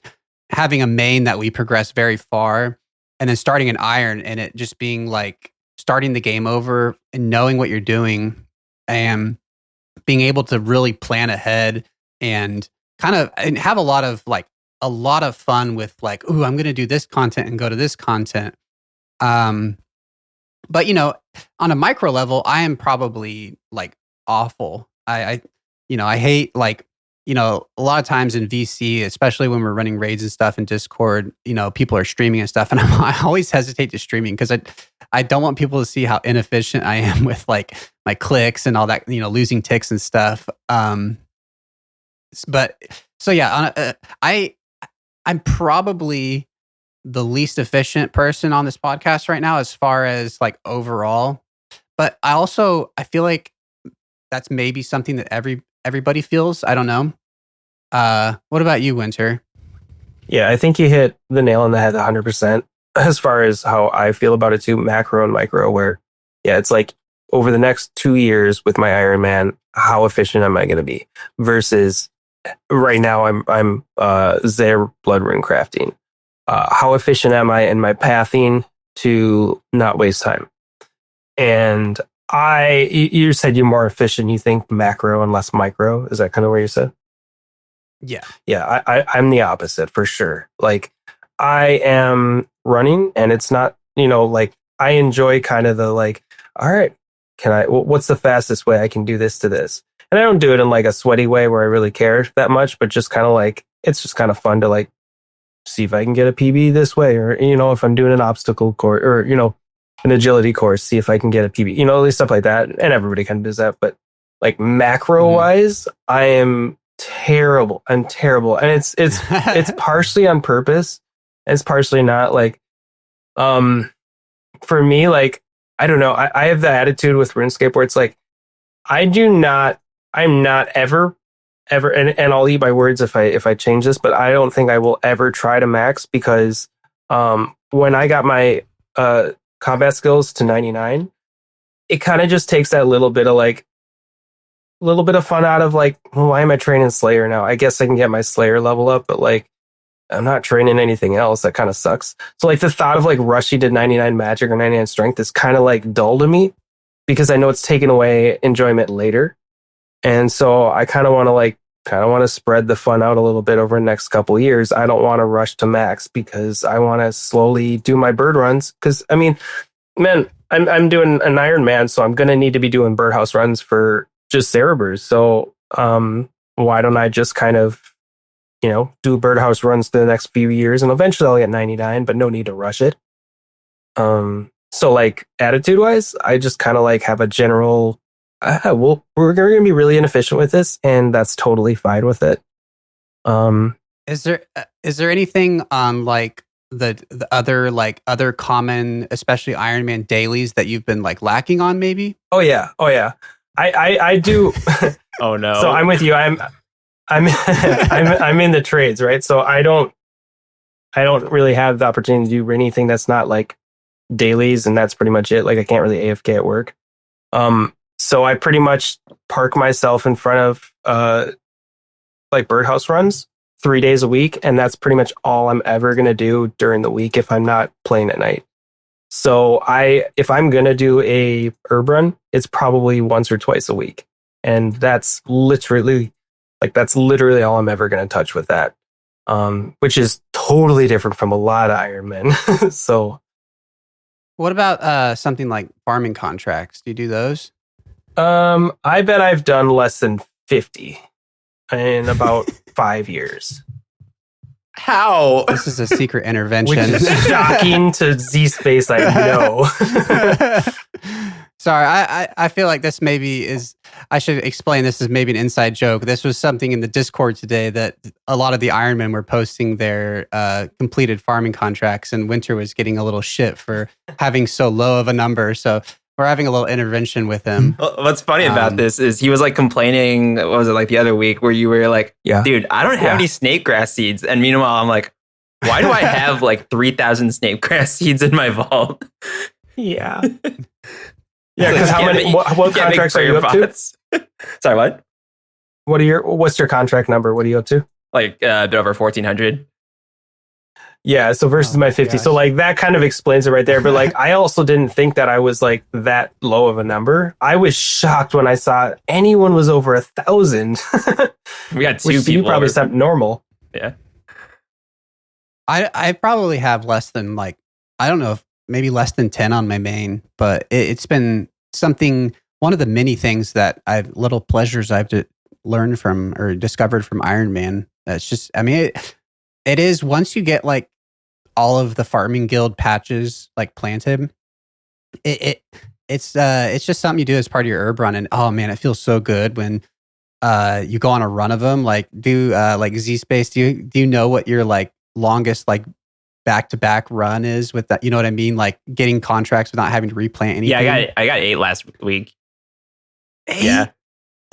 A: having a main that we progress very far, and then starting an iron and it just being like starting the game over and knowing what you're doing and being able to really plan ahead and kind of and have a lot of fun with like, ooh, I'm going to do this content and go to this content. But on a micro level, I am probably like awful. I I hate like, a lot of times in VC, especially when we're running raids and stuff in Discord, people are streaming and stuff. And I always hesitate to streaming because I don't want people to see how inefficient I am with like my clicks and all that, losing ticks and stuff. But so yeah, I'm probably the least efficient person on this podcast right now as far as like overall. But I feel like that's maybe something that everybody feels. I don't know. What about you, Winter?
C: Yeah, I think you hit the nail on the head 100% as far as how I feel about it too, macro and micro, where, yeah, it's like over the next 2 years with my Iron Man, how efficient am I going to be? Versus right now, I'm Zare Blood Rune crafting. How efficient am I in my pathing to not waste time? And you said you're more efficient. You think macro and less micro. Is that kind of where you said?
A: Yeah.
C: Yeah, I'm the opposite for sure. Like I am running and it's not, like I enjoy kind of the like, all right, what's the fastest way I can do this to this? And I don't do it in like a sweaty way where I really care that much, but just kind of like, it's just kind of fun to like see if I can get a PB this way. Or, if I'm doing an obstacle course or, an agility course, see if I can get a PB, at least stuff like that. And everybody kind of does that. But like macro wise, I am terrible. I'm terrible. And it's partially on purpose. And it's partially not. Like, for me, like, I don't know. I have the attitude with RuneScape where it's like, I'm not ever, and I'll eat my words if I change this, but I don't think I will ever try to max because, when I got my, combat skills to 99, it kind of just takes that little bit of fun out of like, well, why am I training Slayer now? I guess I can get my Slayer level up, but like, I'm not training anything else. That kind of sucks. So like the thought of like rushing to 99 magic or 99 strength is kind of like dull to me because I know it's taking away enjoyment later. And so I kind of want to spread the fun out a little bit over the next couple of years. I don't want to rush to max because I want to slowly do my bird runs. Because I mean, man, I'm doing an Iron Man, so I'm gonna need to be doing birdhouse runs for just Cerebrers. So why don't I just kind of, do birdhouse runs for the next few years, and eventually I'll get 99, but no need to rush it. So like attitude wise, I just kind of like have a general. Well, we're going to be really inefficient with this, and that's totally fine with it.
A: Is there anything on like the other common, especially Iron Man dailies that you've been like lacking on? Maybe.
C: Oh yeah. I do.
B: Oh no.
C: So I'm with you. I'm in the trades, right? So I don't really have the opportunity to do anything that's not like dailies, and that's pretty much it. Like I can't really AFK at work. So I pretty much park myself in front of like birdhouse runs 3 days a week, and that's pretty much all I'm ever gonna do during the week if I'm not playing at night. So if I'm gonna do a herb run, it's probably once or twice a week, and that's literally all I'm ever gonna touch with that, which is totally different from a lot of Iron Men. So,
A: what about something like farming contracts? Do you do those?
C: I bet I've done less than 50 in about 5 years.
B: How?
A: This is a secret intervention.
C: Which is shocking to Z-Space, I know.
A: Sorry, I feel like this maybe is... I should explain this as maybe an inside joke. This was something in the Discord today that a lot of the Ironmen were posting their completed farming contracts, and Winter was getting a little shit for having so low of a number. So we're having a little intervention with him.
B: What's funny about this is he was like complaining, what was it, like the other week, where you were like,
C: yeah,
B: dude, I don't have any snake grass seeds. And meanwhile, I'm like, why do I have like 3,000 snake grass seeds in my vault?
C: Yeah. Yeah, because how many? What contracts are you up to?
B: Sorry, what?
C: What's your contract number? What are you up to?
B: Like a bit over 1,400.
C: Yeah, so versus my 50. Gosh. So like that kind of explains it right there. But like I also didn't think that I was like that low of a number. I was shocked when I saw anyone was over 1,000.
B: We got two people.
C: You probably sound normal.
B: Yeah.
A: I probably have less than like, I don't know, if maybe less than 10 on my main, but it's been something, one of the many things that little pleasures I've learned from or discovered from Iron Man. That's just, I mean, it is once you get like all of the farming guild patches like planted, it's just something you do as part of your herb run, and oh man, it feels so good when you go on a run of them. Like like Z Space, do you know what your like longest like back to back run is with that? You know what I mean? Like getting contracts without having to replant anything.
B: Yeah, I got 8 last week.
A: 8?
B: Yeah.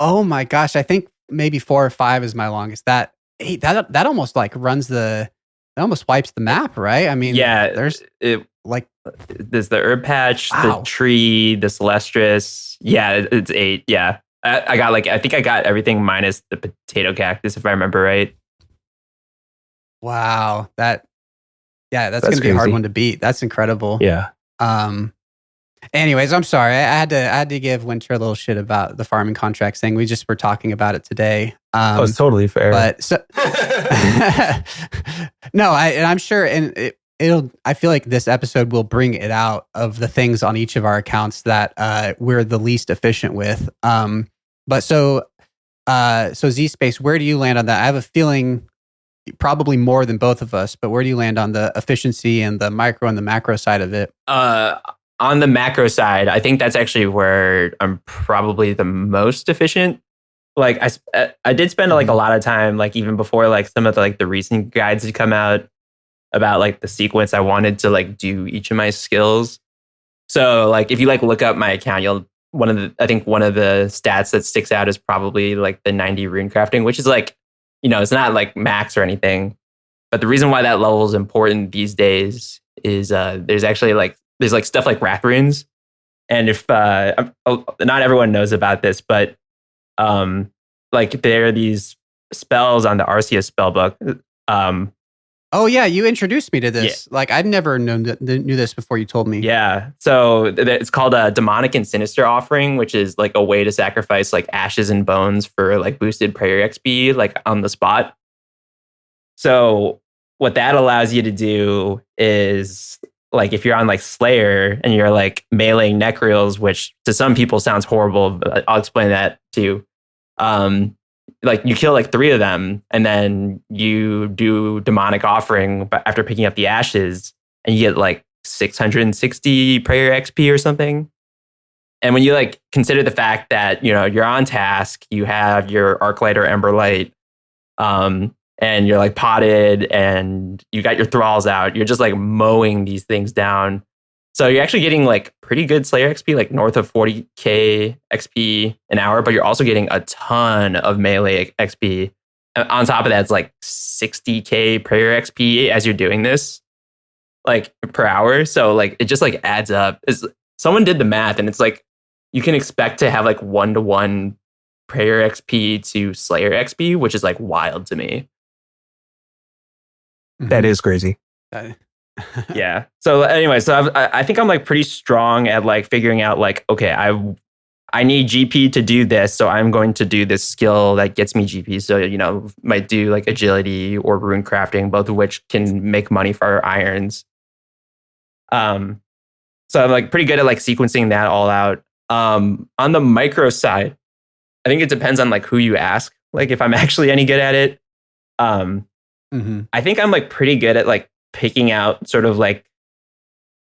A: Oh my gosh, I think maybe 4 or 5 is my longest. That 8, that almost like that almost wipes the map, right? I mean,
B: yeah,
A: there's
B: the herb patch,
A: wow.
B: the tree, the Celestris. Yeah, it's 8. Yeah. I got I think I got everything minus the potato cactus, if I remember right.
A: Wow. That's going to be a hard one to beat. That's incredible.
C: Yeah.
A: Anyways, I'm sorry. I had to give Winter a little shit about the farming contracts thing. We just were talking about it today.
C: It's totally fair.
A: But so, no, I'm sure, and I feel like this episode will bring it out of the things on each of our accounts that we're the least efficient with. But so Z Space, where do you land on that? I have a feeling probably more than both of us, but where do you land on the efficiency and the micro and the macro side of it?
B: On the macro side, I think that's actually where I'm probably the most efficient. Like I did spend like a lot of time, like even before like some of the like the recent guides had come out about like the sequence I wanted to like do each of my skills. So like if you like look up my account, I think one of the stats that sticks out is probably like the 90 rune crafting, which is like, you know, it's not like max or anything. But the reason why that level is important these days is there's actually like stuff like wrap runes. And if not everyone knows about this, but like there are these spells on the Arceus spellbook.
A: Oh yeah, you introduced me to this. Yeah. Like I'd never knew this before you told me.
B: Yeah, so it's called a demonic and sinister offering, which is like a way to sacrifice like ashes and bones for like boosted prayer XP, like on the spot. So what that allows you to do is like if you're on like Slayer and you're like meleeing Necreals, which to some people sounds horrible, but I'll explain that to you. Like you kill like 3 of them and then you do demonic offering after picking up the ashes and you get like 660 prayer XP or something. And when you like consider the fact that, you know, you're on task, you have your Arclight or Emberlight, and you're like potted and you got your thralls out, you're just like mowing these things down. So you're actually getting like pretty good Slayer XP, like north of 40k XP an hour, but you're also getting a ton of melee XP. And on top of that, it's like 60k prayer XP as you're doing this, like per hour. So like it just like adds up. Someone did the math and it's like you can expect to have like 1-to-1 prayer XP to Slayer XP, which is like wild to me.
C: That is crazy.
B: Yeah. So anyway, so I think I'm like pretty strong at like figuring out like, okay, I need GP to do this, so I'm going to do this skill that gets me GP. So, you know, might do like agility or rune crafting, both of which can make money for our irons. So I'm like pretty good at like sequencing that all out. On the micro side, I think it depends on like who you ask, like if I'm actually any good at it. I think I'm like pretty good at like picking out sort of like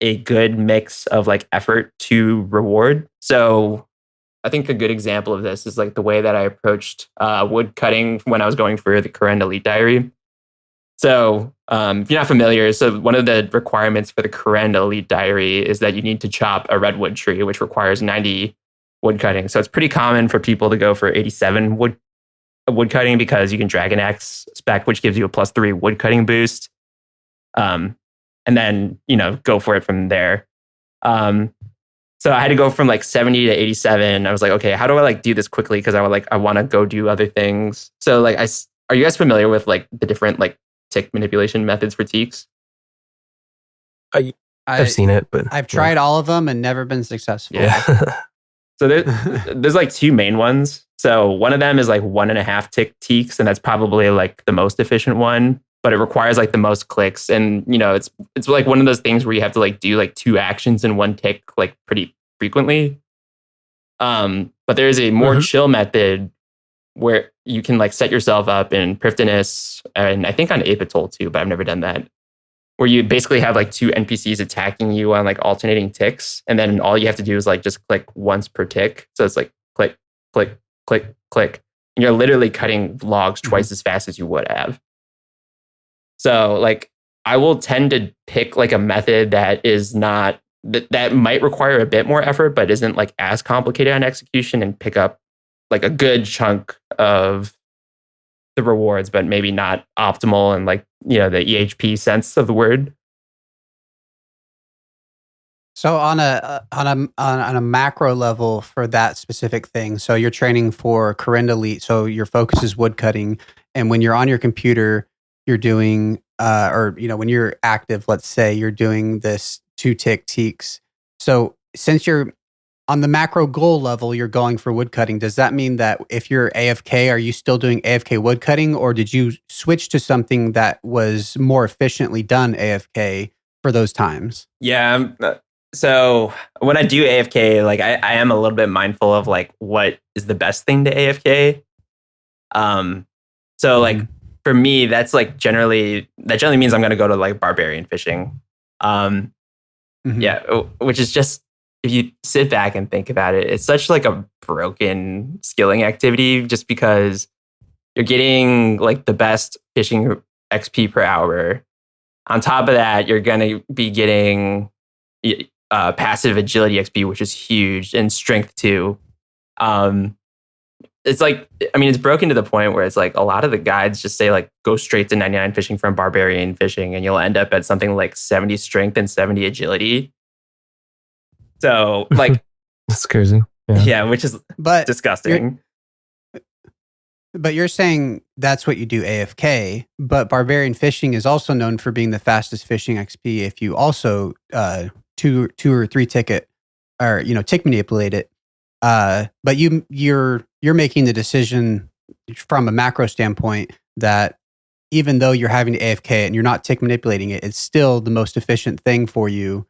B: a good mix of like effort to reward. So I think a good example of this is like the way that I approached wood cutting when I was going for the Karen Elite Diary. So if you're not familiar, so one of the requirements for the Karen Elite Diary is that you need to chop a redwood tree, which requires 90 wood cutting. So it's pretty common for people to go for 87 wood cutting because you can Dragon Axe spec, which gives you a +3 wood cutting boost. And then, you know, go for it from there. So I had to go from like 70 to 87. I was like, okay, how do I like do this quickly? Because I want to go do other things. So like, are you guys familiar with like the different like tick manipulation methods for teaks?
C: I've seen it, but
A: I've tried all of them and never been successful.
C: Yeah.
B: So there's like 2 main ones. So one of them is like 1.5 tick teaks, and that's probably like the most efficient one, but it requires like the most clicks. And, you know, it's like one of those things where you have to like do like 2 actions in 1 tick like pretty frequently. But there's a more chill method where you can like set yourself up in Prifddinas and I think on Apatol too, but I've never done that. Where you basically have like two NPCs attacking you on like alternating ticks, and then all you have to do is like just click once per tick. So it's like click, click, click, click, and you're literally cutting logs twice as fast as you would have. So like I will tend to pick like a method that is not that might require a bit more effort, but isn't like as complicated on execution, and pick up like a good chunk of the rewards, but maybe not optimal and like, you know, the EHP sense of the word.
A: So on a macro level for that specific thing, so you're training for Corinne Elite, so your focus is woodcutting, and when you're on your computer, you're doing or you know, when you're active, let's say you're doing this 2-tick teaks. So since you're on the macro goal level, you're going for woodcutting. Does that mean that if you're AFK, are you still doing AFK woodcutting, or did you switch to something that was more efficiently done AFK for those times?
B: Yeah. So when I do AFK, like I am a little bit mindful of like what is the best thing to AFK. So like for me, that's like generally means I'm going to go to like barbarian fishing. Yeah, which is just, if you sit back and think about it, it's such like a broken skilling activity, just because you're getting like the best fishing XP per hour. On top of that, you're going to be getting passive agility XP, which is huge, and strength too. It's like, I mean, it's broken to the point where it's like a lot of the guides just say like go straight to 99 fishing from barbarian fishing, and you'll end up at something like 70 strength and 70 agility. So like
C: that's crazy.
B: Yeah, which is disgusting.
A: But you're saying that's what you do AFK, but barbarian fishing is also known for being the fastest fishing XP if you also 2 or 3 ticket, or you know, tick manipulate it. But you're making the decision from a macro standpoint that even though you're having to AFK and you're not tick manipulating it, it's still the most efficient thing for you,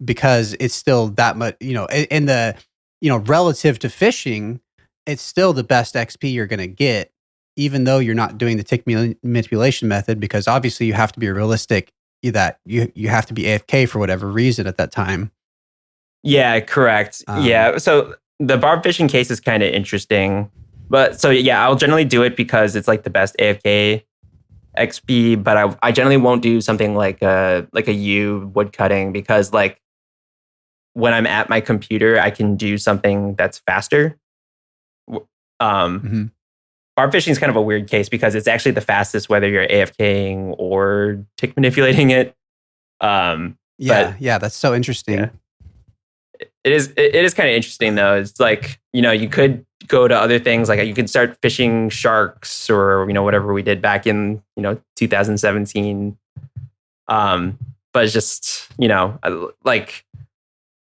A: because it's still that much, you know, in the, you know, relative to fishing, it's still the best XP you're going to get, even though you're not doing the tick manipulation method, because obviously you have to be realistic that you have to be AFK for whatever reason at that time.
B: Yeah, correct. Yeah. So the barb fishing case is kind of interesting, but so yeah, I'll generally do it because it's like the best AFK XP, but I generally won't do something like a U wood cutting, because like when I'm at my computer, I can do something that's faster. Barb fishing is kind of a weird case because it's actually the fastest whether you're AFKing or tick manipulating it.
A: Yeah, that's so interesting.
B: Yeah. It is kind of interesting though. It's like, you know, you could go to other things, like you could start fishing sharks or, you know, whatever we did back in, you know, 2017. But it's just, you know, like,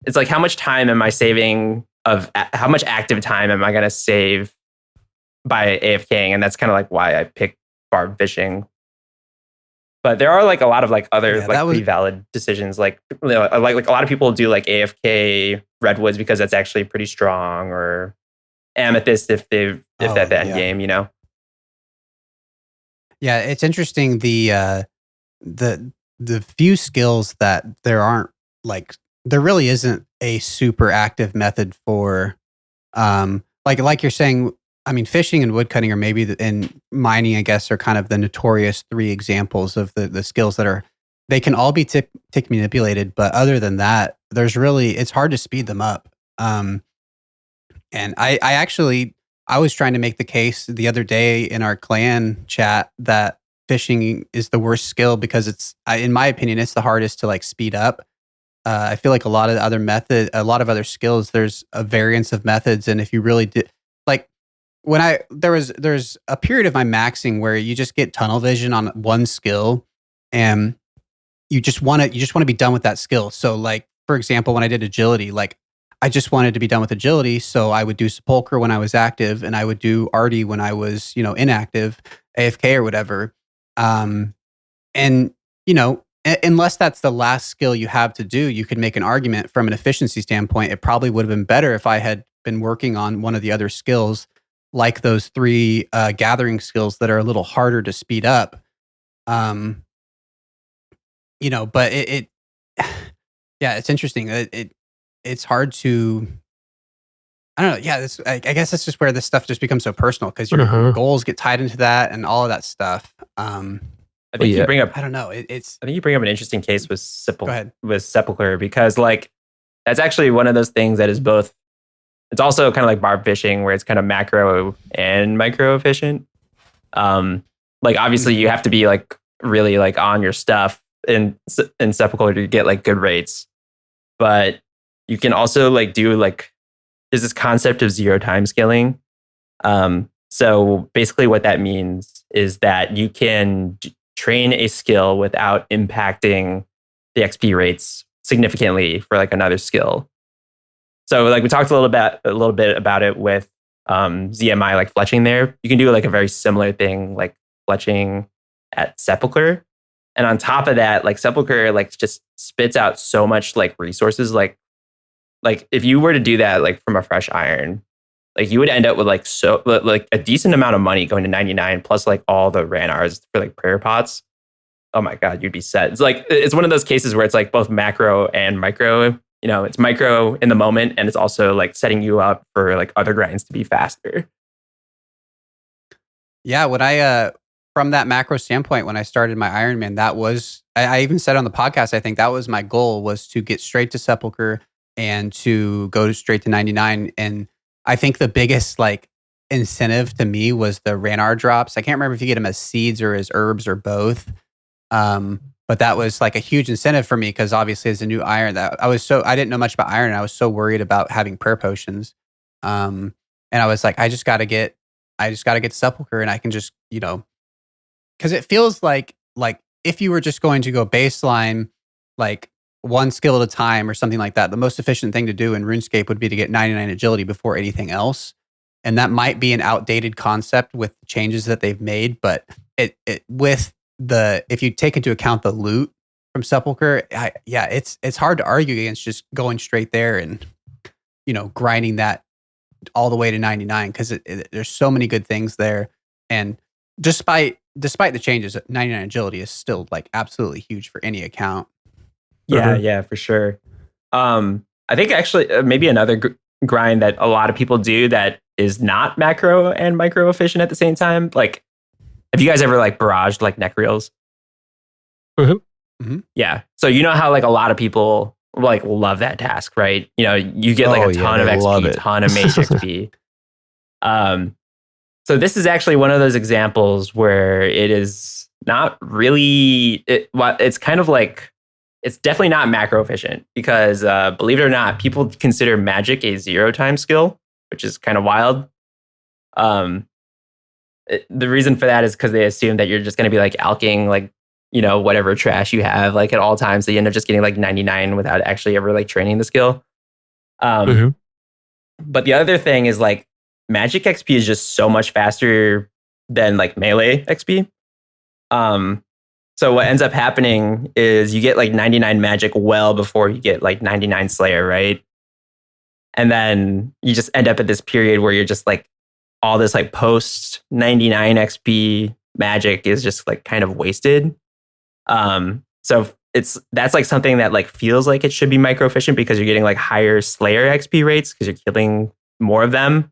B: it's like, how much time am I saving how much active time am I going to save by AFKing? And that's kind of like why I picked barb fishing. But there are like a lot of like other pretty valid decisions. Like, you know, like a lot of people do like AFK redwoods because that's actually pretty strong, or amethyst if that's the end game, you know?
A: Yeah, it's interesting the few skills that there aren't, like, there really isn't a super active method for, like you're saying. I mean, fishing and woodcutting are maybe, and mining, I guess, are kind of the notorious 3 examples of the skills that are, they can all be tick manipulated, but other than that, it's hard to speed them up. And I was trying to make the case the other day in our clan chat that fishing is the worst skill because in my opinion, it's the hardest to like speed up. I feel like a lot of other skills, there's a variance of methods, and if you really did, like, there's a period of my maxing where you just get tunnel vision on one skill, and you just want to be done with that skill. So like, for example, when I did agility, like I just wanted to be done with agility. So I would do sepulcher when I was active, and I would do arty when I was, you know, inactive, AFK or whatever. And you know, unless that's the last skill you have to do, you could make an argument from an efficiency standpoint. It probably would have been better if I had been working on one of the other skills. like those 3 gathering skills that are a little harder to speed up. But it yeah, it's interesting. It's hard to. I don't know. Yeah, I guess that's just where this stuff just becomes so personal because your goals get tied into that and all of that stuff.
B: I think you bring up.
A: I don't know. It's.
B: I think you bring up an interesting case with
A: Go ahead.
B: Sepulcher because like that's actually one of those things that is both. It's also kind of like barb fishing where it's kind of macro and micro efficient. Like obviously you have to be like really like on your stuff in Sepulcher to get like good rates, but you can also like do like there's this concept of zero time scaling. So basically what that means is that you can train a skill without impacting the XP rates significantly for like another skill. So like we talked a little bit about it with ZMI, like fletching there. You can do like a very similar thing like fletching at Sepulcher. And on top of that, like Sepulcher like just spits out so much like resources. Like if you were to do that like from a fresh iron, like you would end up with like a decent amount of money going to 99 plus like all the RANRs for like prayer pots. Oh my God, you'd be set. It's like it's one of those cases where it's like both macro and micro. It's micro in the moment and it's also like setting you up for like other grinds to be faster.
A: Yeah, when I from that macro standpoint, when I started my Ironman, that was I even said on the podcast, I think that was my goal was to get straight to Sepulcher and to go straight to 99. And I think the biggest like incentive to me was the RANR drops. I can't remember if you get them as seeds or as herbs or both. But that was like a huge incentive for me because obviously as a new iron that I didn't know much about iron. And I was so worried about having prayer potions. And I was like, I just got to get Sepulcher and I can just, because it feels like if you were just going to go baseline, like one skill at a time or something like that, the most efficient thing to do in RuneScape would be to get 99 agility before anything else. And that might be an outdated concept with the changes that they've made, but if you take into account the loot from Sepulcher, it's hard to argue against just going straight there and, grinding that all the way to 99 because there's so many good things there. And despite the changes, 99 agility is still like absolutely huge for any account.
B: Yeah, for sure. I think actually maybe another grind that a lot of people do that is not macro and micro efficient at the same time. Like, have you guys ever like barraged like neck reels?
C: Mm-hmm.
B: Yeah. So you know how like a lot of people like love that task, right? You get like a ton of XP, a ton of mage XP. So this is actually one of those examples where it is not really. It's kind of like it's definitely not macro efficient because believe it or not, people consider magic a zero time skill, which is kind of wild. The reason for that is because they assume that you're just going to be like alking like whatever trash you have like at all times. So you end up just getting like 99 without actually ever like training the skill. But the other thing is like magic XP is just so much faster than like melee XP. So what ends up happening is you get like 99 magic well before you get like 99 Slayer, right? And then you just end up at this period where you're just like all this like post 99 XP magic is just like kind of wasted. So that's like something that like feels like it should be micro efficient because you're getting like higher Slayer XP rates because you're killing more of them,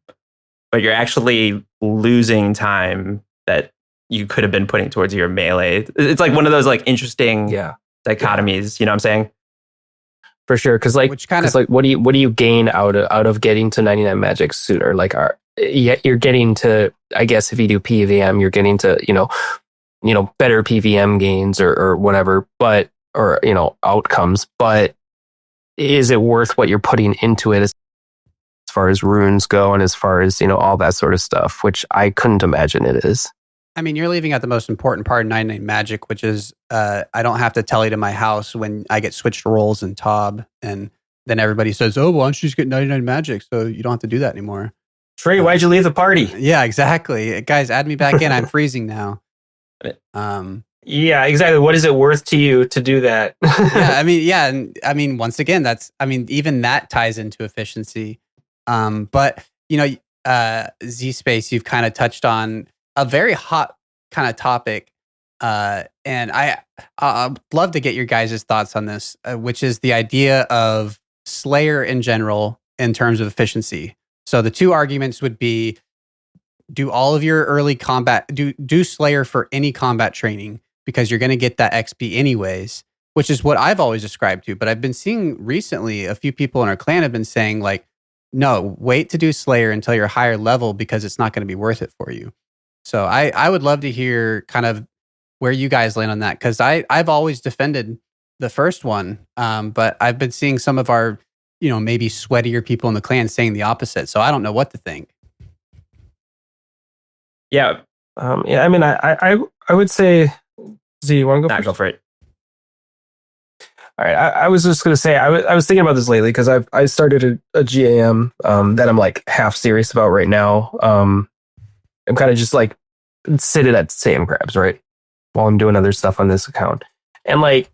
B: but you're actually losing time that you could have been putting towards your melee. It's like one of those like interesting dichotomies. You know what I'm saying?
C: For sure, because like, what do you gain out of getting to 99 magic sooner? Like, you're getting to, I guess, if you do PVM, you're getting to better PVM gains or whatever, but outcomes. But is it worth what you're putting into it as far as runes go and as far as all that sort of stuff? Which I couldn't imagine it is.
A: I mean, you're leaving out the most important part of 99 Magic, which is I don't have to tell you to my house when I get switched roles in Tob. And then everybody says, oh, why don't you just get 99 Magic so you don't have to do that anymore?
C: Trey, why'd you leave the party?
A: Yeah, exactly. Guys, add me back in. I'm freezing now.
C: Yeah, exactly. What is it worth to you to do that?
A: And once again, even that ties into efficiency. But Z Space, you've kind of touched on a very hot kind of topic. And I'd love to get your guys' thoughts on this, which is the idea of Slayer in general in terms of efficiency. So the two arguments would be, do all of your early combat, do Slayer for any combat training because you're going to get that XP anyways, which is what I've always described to. But I've been seeing recently a few people in our clan have been saying like, no, wait to do Slayer until you're higher level because it's not going to be worth it for you. So I would love to hear kind of where you guys land on that, because I've always defended the first one, but I've been seeing some of our, maybe sweatier people in the clan saying the opposite. So I don't know what to think.
B: Yeah.
C: I mean, I would say, Z, you want to go first?
B: Go for it.
C: All right. I was just going to say, I was thinking about this lately because I started a GAM that I'm like half serious about right now. I'm kind of just like sitting at sand crabs, right? While I'm doing other stuff on this account. And like,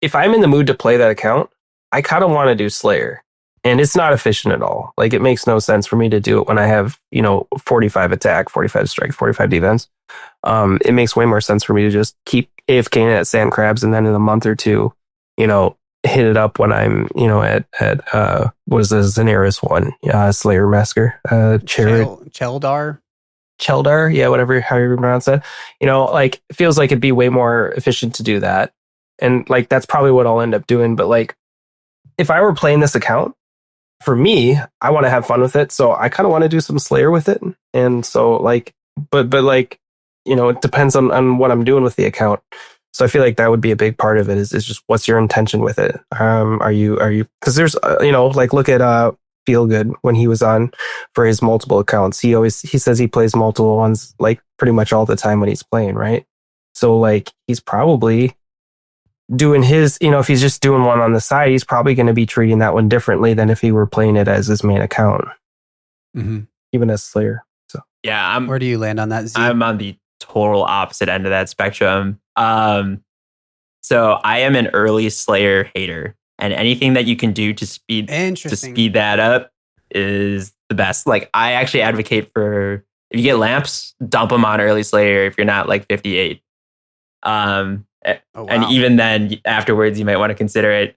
C: if I'm in the mood to play that account, I kind of want to do Slayer. And it's not efficient at all. Like, it makes no sense for me to do it when I have, 45 attack, 45 strike, 45 defense. It makes way more sense for me to just keep AFKing at sand crabs, and then in a month or two, hit it up when I'm, at what is this, Xanaris one? Slayer Massacre.
A: Cheldar?
C: Cheldar, yeah, whatever, however you pronounce it. Like, it feels like it'd be way more efficient to do that. And like, that's probably what I'll end up doing. But like, if I were playing this account, for me, I want to have fun with it. So I kind of want to do some Slayer with it. And so like, but like, it depends on what I'm doing with the account. So I feel like that would be a big part of it is just what's your intention with it? Are you, because there's, like look at, Feel Good when he was on for his multiple accounts. He says he plays multiple ones like pretty much all the time when he's playing, right? So like he's probably doing his, if he's just doing one on the side, he's probably going to be treating that one differently than if he were playing it as his main account, even as Slayer. So
B: yeah,
A: where do you land on that, Z?
B: I'm on the total opposite end of that spectrum. So I am an early Slayer hater. And anything that you can do to speed that up is the best. Like, I actually advocate for, if you get lamps, dump them on early Slayer if you're not like 58. And even then, afterwards, you might want to consider it.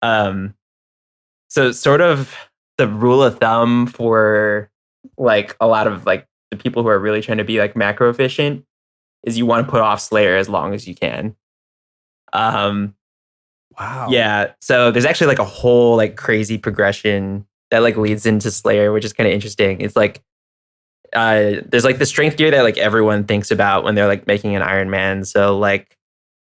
B: So sort of the rule of thumb for like a lot of like the people who are really trying to be like macro efficient is you want to put off Slayer as long as you can.
A: Wow.
B: Yeah. So there's actually like a whole like crazy progression that like leads into Slayer, which is kind of interesting. It's like there's like the strength gear that like everyone thinks about when they're like making an Iron Man. So like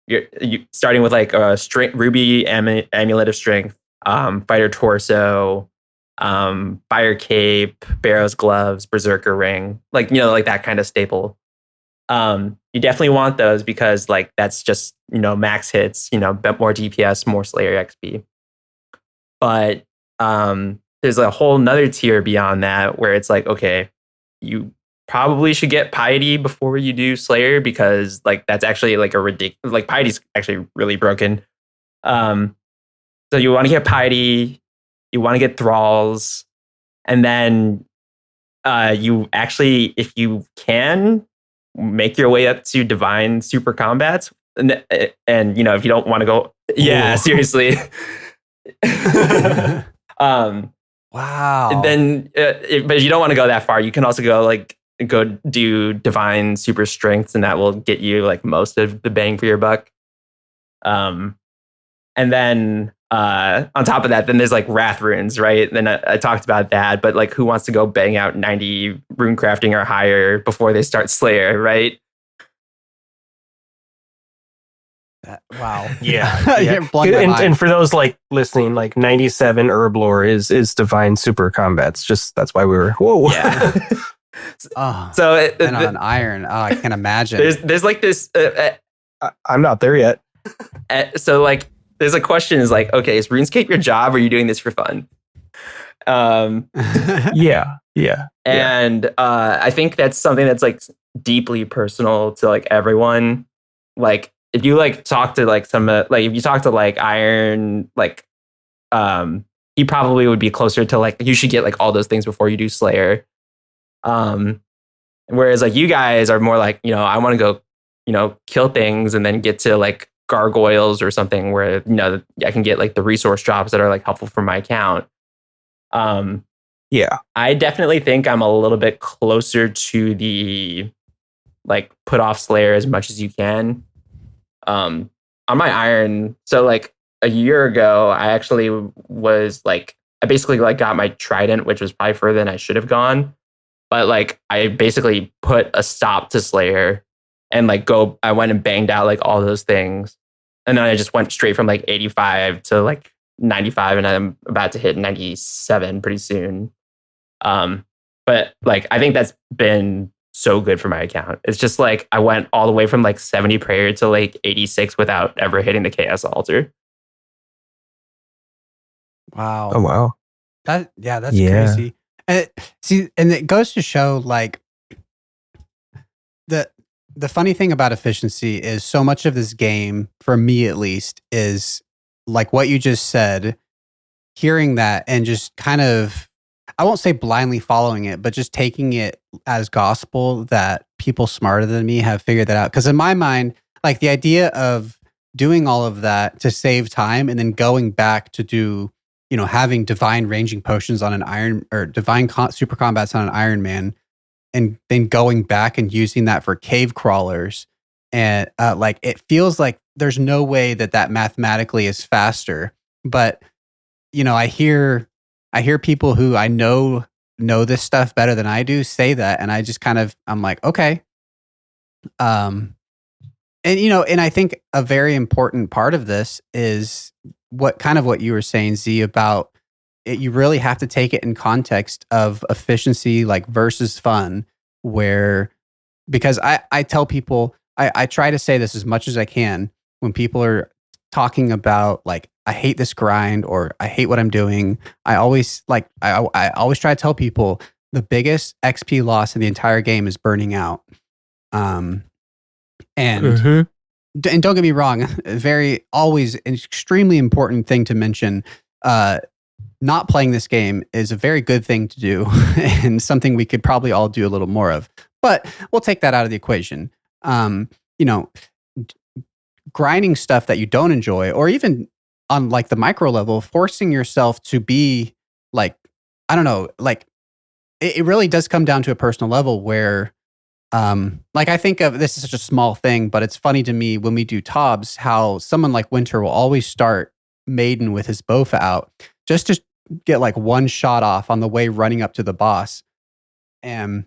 B: you starting with like a Ruby Amulet of Strength, Fighter Torso, Fire Cape, Barrow's Gloves, Berserker Ring, like like that kind of staple. You definitely want those because like that's just max hits, more DPS, more Slayer XP. But there's a whole nother tier beyond that where it's like, okay, you probably should get Piety before you do Slayer because like that's actually like a ridiculous, like Piety's actually really broken. So you want to get Piety, you want to get Thralls, and then you actually, if you can, make your way up to Divine Super Combats, and if you don't want to go, seriously.
A: Wow.
B: Then, but if you don't want to go that far, you can also go do Divine Super Strengths, and that will get you like most of the bang for your buck. And then on top of that, then there's like Wrath runes, right? Then I talked about that, but like who wants to go bang out 90 rune crafting or higher before they start Slayer, right?
A: Wow.
C: Yeah.
A: Yeah.
C: And for those like listening, like 97 herb lore is Divine Super Combats. Just that's why we were
B: Yeah.
A: So and on Iron, I can't imagine.
B: There's like this.
C: I'm not there yet.
B: So like, there's a question is like, okay, is RuneScape your job or are you doing this for fun?
C: Yeah.
B: And I think that's something that's like deeply personal to like everyone. Like if you like talk to like some like if you talk to like Iron like he probably would be closer to like, you should get like all those things before you do Slayer. Whereas like you guys are more like, you know, I want to go, you know, kill things and then get to like gargoyles or something where, you know, I can get like the resource drops that are like helpful for my account.
C: Yeah.
B: I definitely think I'm a little bit closer to the like put off Slayer as much as you can. On my iron, so like a year ago, I actually was like, I basically like got my trident, which was probably further than I should have gone. But like I basically put a stop to Slayer and like I went and banged out like all those things. And then I just went straight from like 85 to like 95, and I'm about to hit 97 pretty soon. But like I think that's been so good for my account. It's just like I went all the way from like 70 prayer to like 86 without ever hitting the chaos altar.
A: Wow.
C: Oh wow.
A: That's crazy. See, and it goes to show like the funny thing about efficiency is so much of this game, for me at least, is like what you just said, hearing that and just kind of, I won't say blindly following it, but just taking it as gospel that people smarter than me have figured that out. Because in my mind, like the idea of doing all of that to save time and then going back to do, you know, having divine ranging potions on an iron, or divine super combats on an Iron Man, and then going back and using that for cave crawlers. And like, it feels like there's no way that mathematically is faster. But, you know, I hear people who I know this stuff better than I do say that. And I just kind of, I'm like, okay. And, you know, and I think a very important part of this is what you were saying, Z, about it. You really have to take it in context of efficiency, like versus fun, because I tell people, I try to say this as much as I can when people are talking about like, I hate this grind or I hate what I'm doing. I always I always try to tell people the biggest XP loss in the entire game is burning out. And don't get me wrong, always an extremely important thing to mention. Not playing this game is a very good thing to do and something we could probably all do a little more of, but we'll take that out of the equation. You know, grinding stuff that you don't enjoy, or even on like the micro level, forcing yourself to be like, I don't know, like it really does come down to a personal level where, like I think of this as such a small thing, but it's funny to me when we do TOBs, how someone like Winter will always start Maiden with his Bofa out just to get like one shot off on the way running up to the boss. And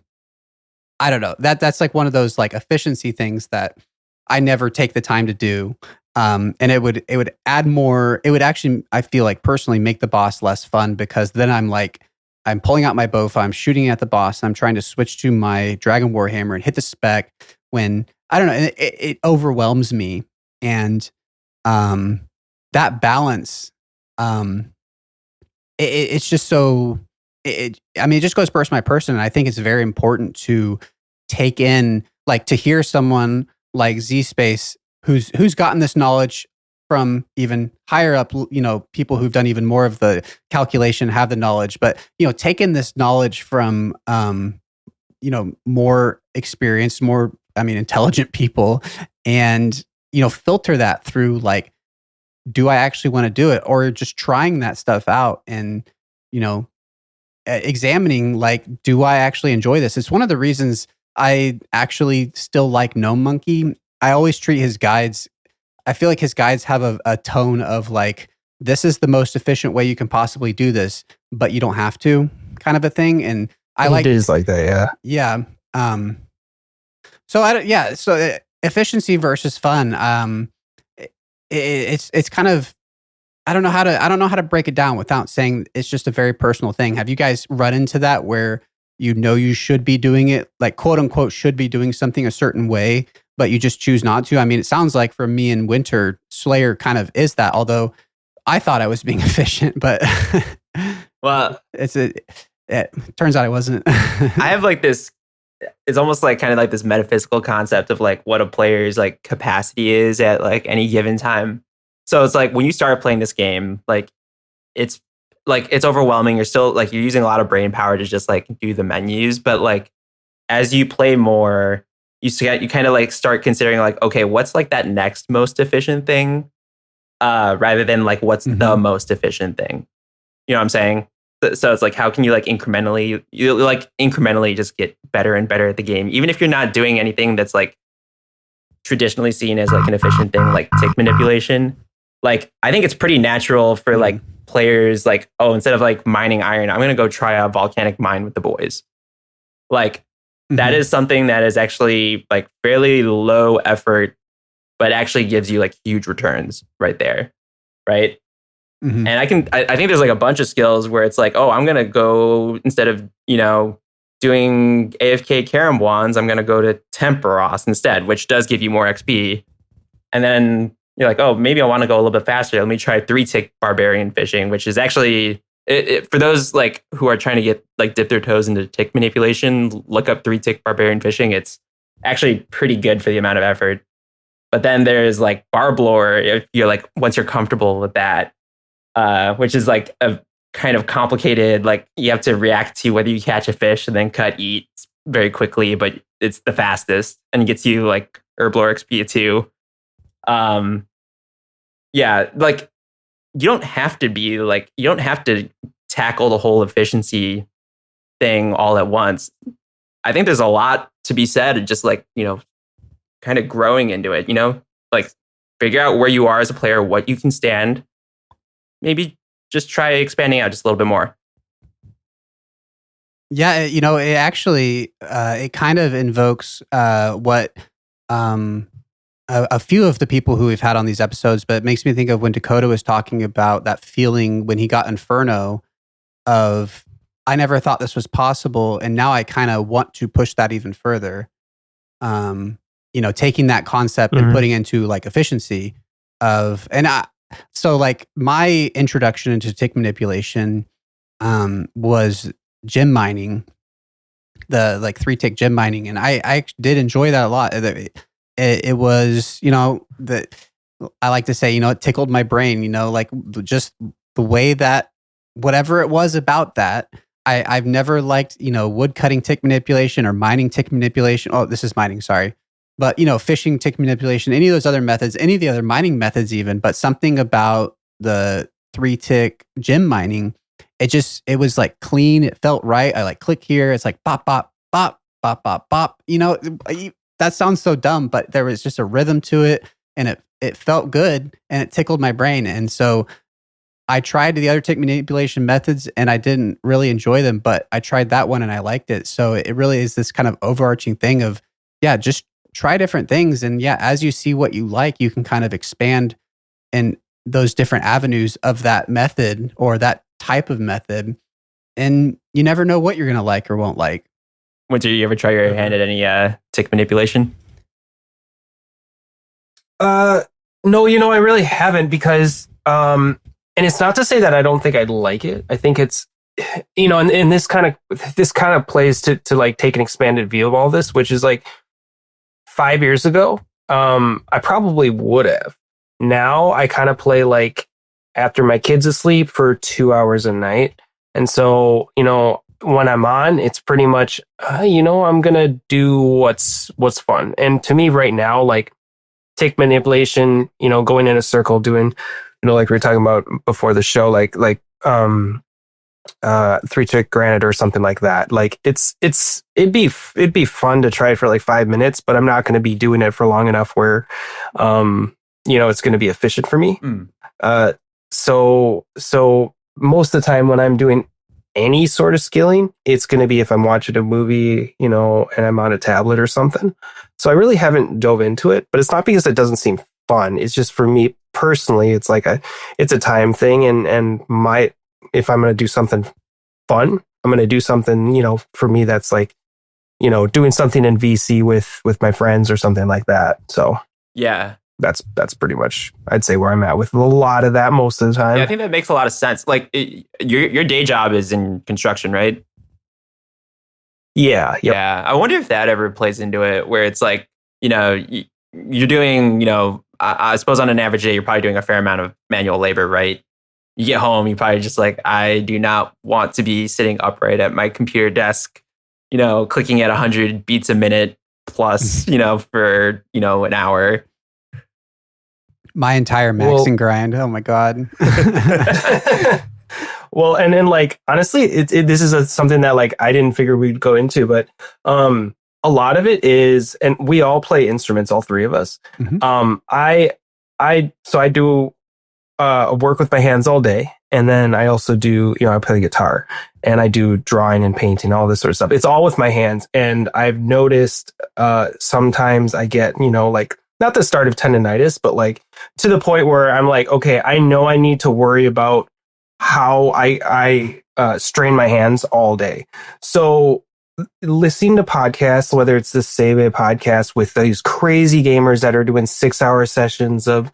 A: I don't know, that's like one of those like efficiency things that I never take the time to do. And it would add more, it would actually, I feel like personally make the boss less fun, because then I'm pulling out my Bofa, I'm shooting at the boss, I'm trying to switch to my Dragon Warhammer and hit the spec when, I don't know, it overwhelms me. And that balance, it's just so, it just goes person by person. And I think it's very important to take in, like to hear someone like Z Space who's gotten this knowledge from even higher up, you know, people who've done even more of the calculation, have the knowledge, but, you know, taking this knowledge from, you know, more experienced, intelligent people, and, you know, filter that through like, do I actually want to do it, or just trying that stuff out and, you know, examining like, do I actually enjoy this? It's one of the reasons I actually still like Gnome Monkey. I always treat his guides, I feel like his guides have a tone of like, this is the most efficient way you can possibly do this, but you don't have to, kind of a thing. And it
C: is like that. Yeah.
A: Yeah. So efficiency versus fun. It's kind of, I don't know how to break it down without saying it's just a very personal thing. Have you guys run into that where you know you should be doing it, like quote unquote should be doing something a certain way, but you just choose not to? I mean, it sounds like for me and Winter, Slayer kind of is that, although I thought I was being efficient, but
B: well,
A: it turns out I wasn't.
B: I have like this, it's almost like kind of like this metaphysical concept of like what a player's like capacity is at like any given time. So it's like when you start playing this game, like it's like it's overwhelming. You're still like you're using a lot of brain power to just like do the menus, but like as you play more, you kind of like start considering like, okay, what's like that next most efficient thing, rather than like what's the most efficient thing. You know what I'm saying? So it's like, how can you like incrementally just get better and better at the game, even if you're not doing anything that's like traditionally seen as like an efficient thing, like tick manipulation. Like, I think it's pretty natural for like players, like, oh, instead of like mining iron, I'm gonna go try a volcanic mine with the boys. Like, that is something that is actually like fairly low effort, but actually gives you like huge returns right there, right? And I think there's like a bunch of skills where it's like, oh, I'm gonna go, instead of doing AFK carom wands, I'm gonna go to Temperos instead, which does give you more XP. And then you're like, oh, maybe I want to go a little bit faster. Let me try 3-tick barbarian fishing, which is actually for those like who are trying to get like dip their toes into tick manipulation. Look up 3-tick barbarian fishing. It's actually pretty good for the amount of effort. But then there's like barb lore, if you're like, once you're comfortable with that, which is like a kind of complicated, like you have to react to whether you catch a fish and then eat very quickly, but it's the fastest and gets you like herb lore XP too. Yeah, like you don't have to tackle the whole efficiency thing all at once. I think there's a lot to be said of just like, kind of growing into it, like figure out where you are as a player, what you can stand. Maybe just try expanding out just a little bit more.
A: Yeah, it actually it kind of invokes what a few of the people who we've had on these episodes, but it makes me think of when Dakota was talking about that feeling when he got Inferno of, I never thought this was possible, and now I kind of want to push that even further. Taking that concept and putting into like efficiency of, so like my introduction into tick manipulation was gem mining, the like 3-tick gem mining, and I did enjoy that a lot. It was, that I like to say, it tickled my brain, like just the way that whatever it was about that, I've never liked, wood cutting tick manipulation or mining tick manipulation. Oh, this is mining, sorry. But, fishing tick manipulation, any of those other methods, any of the other mining methods even, but something about the 3-tick gem mining, it was like clean. It felt right. I like click here. It's like bop, bop, bop, bop, bop, bop. That sounds so dumb, but there was just a rhythm to it, and it felt good, and it tickled my brain. And so I tried the other tick manipulation methods, and I didn't really enjoy them, but I tried that one and I liked it. So it really is this kind of overarching thing of, just try different things. And as you see what you like, you can kind of expand in those different avenues of that method or that type of method. And you never know what you're going to like or won't like.
B: Did you ever try your hand at any tick manipulation?
C: No, I really haven't, because, and it's not to say that I don't think I'd like it. I think it's, and this kind of plays to like take an expanded view of all this, which is like 5 years ago, I probably would have. Now I kind of play like after my kid's asleep for 2 hours a night. And so, when I'm on, it's pretty much, I'm going to do what's fun. And to me right now, like tick manipulation, going in a circle, doing, like we were talking about before the show, like 3-tick granite or something like that. Like it'd be fun to try it for like 5 minutes, but I'm not going to be doing it for long enough where, it's going to be efficient for me. So most of the time when I'm doing any sort of skilling, it's going to be if I'm watching a movie, and I'm on a tablet or something. So I really haven't dove into it, but it's not because it doesn't seem fun. It's just for me personally, it's like it's a time thing. And if I'm going to do something fun, I'm going to do something, for me, that's like, doing something in VC with my friends or something like that. So
B: yeah,
C: that's pretty much, I'd say, where I'm at with a lot of that most of the time.
B: Yeah, I think that makes a lot of sense. Like your day job is in construction, right?
C: Yeah. Yep.
B: Yeah. I wonder if that ever plays into it, where it's like, you're doing, I suppose on an average day, you're probably doing a fair amount of manual labor, right? you get home, you probably just like, I do not want to be sitting upright at my computer desk, clicking at 100 beats a minute plus, for, an hour.
A: My entire maxing grind. Oh my God.
C: Well, and then like, honestly, this is something that like, I didn't figure we'd go into, but a lot of it is, and we all play instruments, all three of us.
A: Mhm.
C: So I do work with my hands all day. And then I also do, I play the guitar and I do drawing and painting, all this sort of stuff. It's all with my hands. And I've noticed sometimes I get, like, not the start of tendonitis, but like to the point where I'm like, okay, I know I need to worry about how I strain my hands all day. So listening to podcasts, whether it's the Save podcast with these crazy gamers that are doing 6-hour sessions of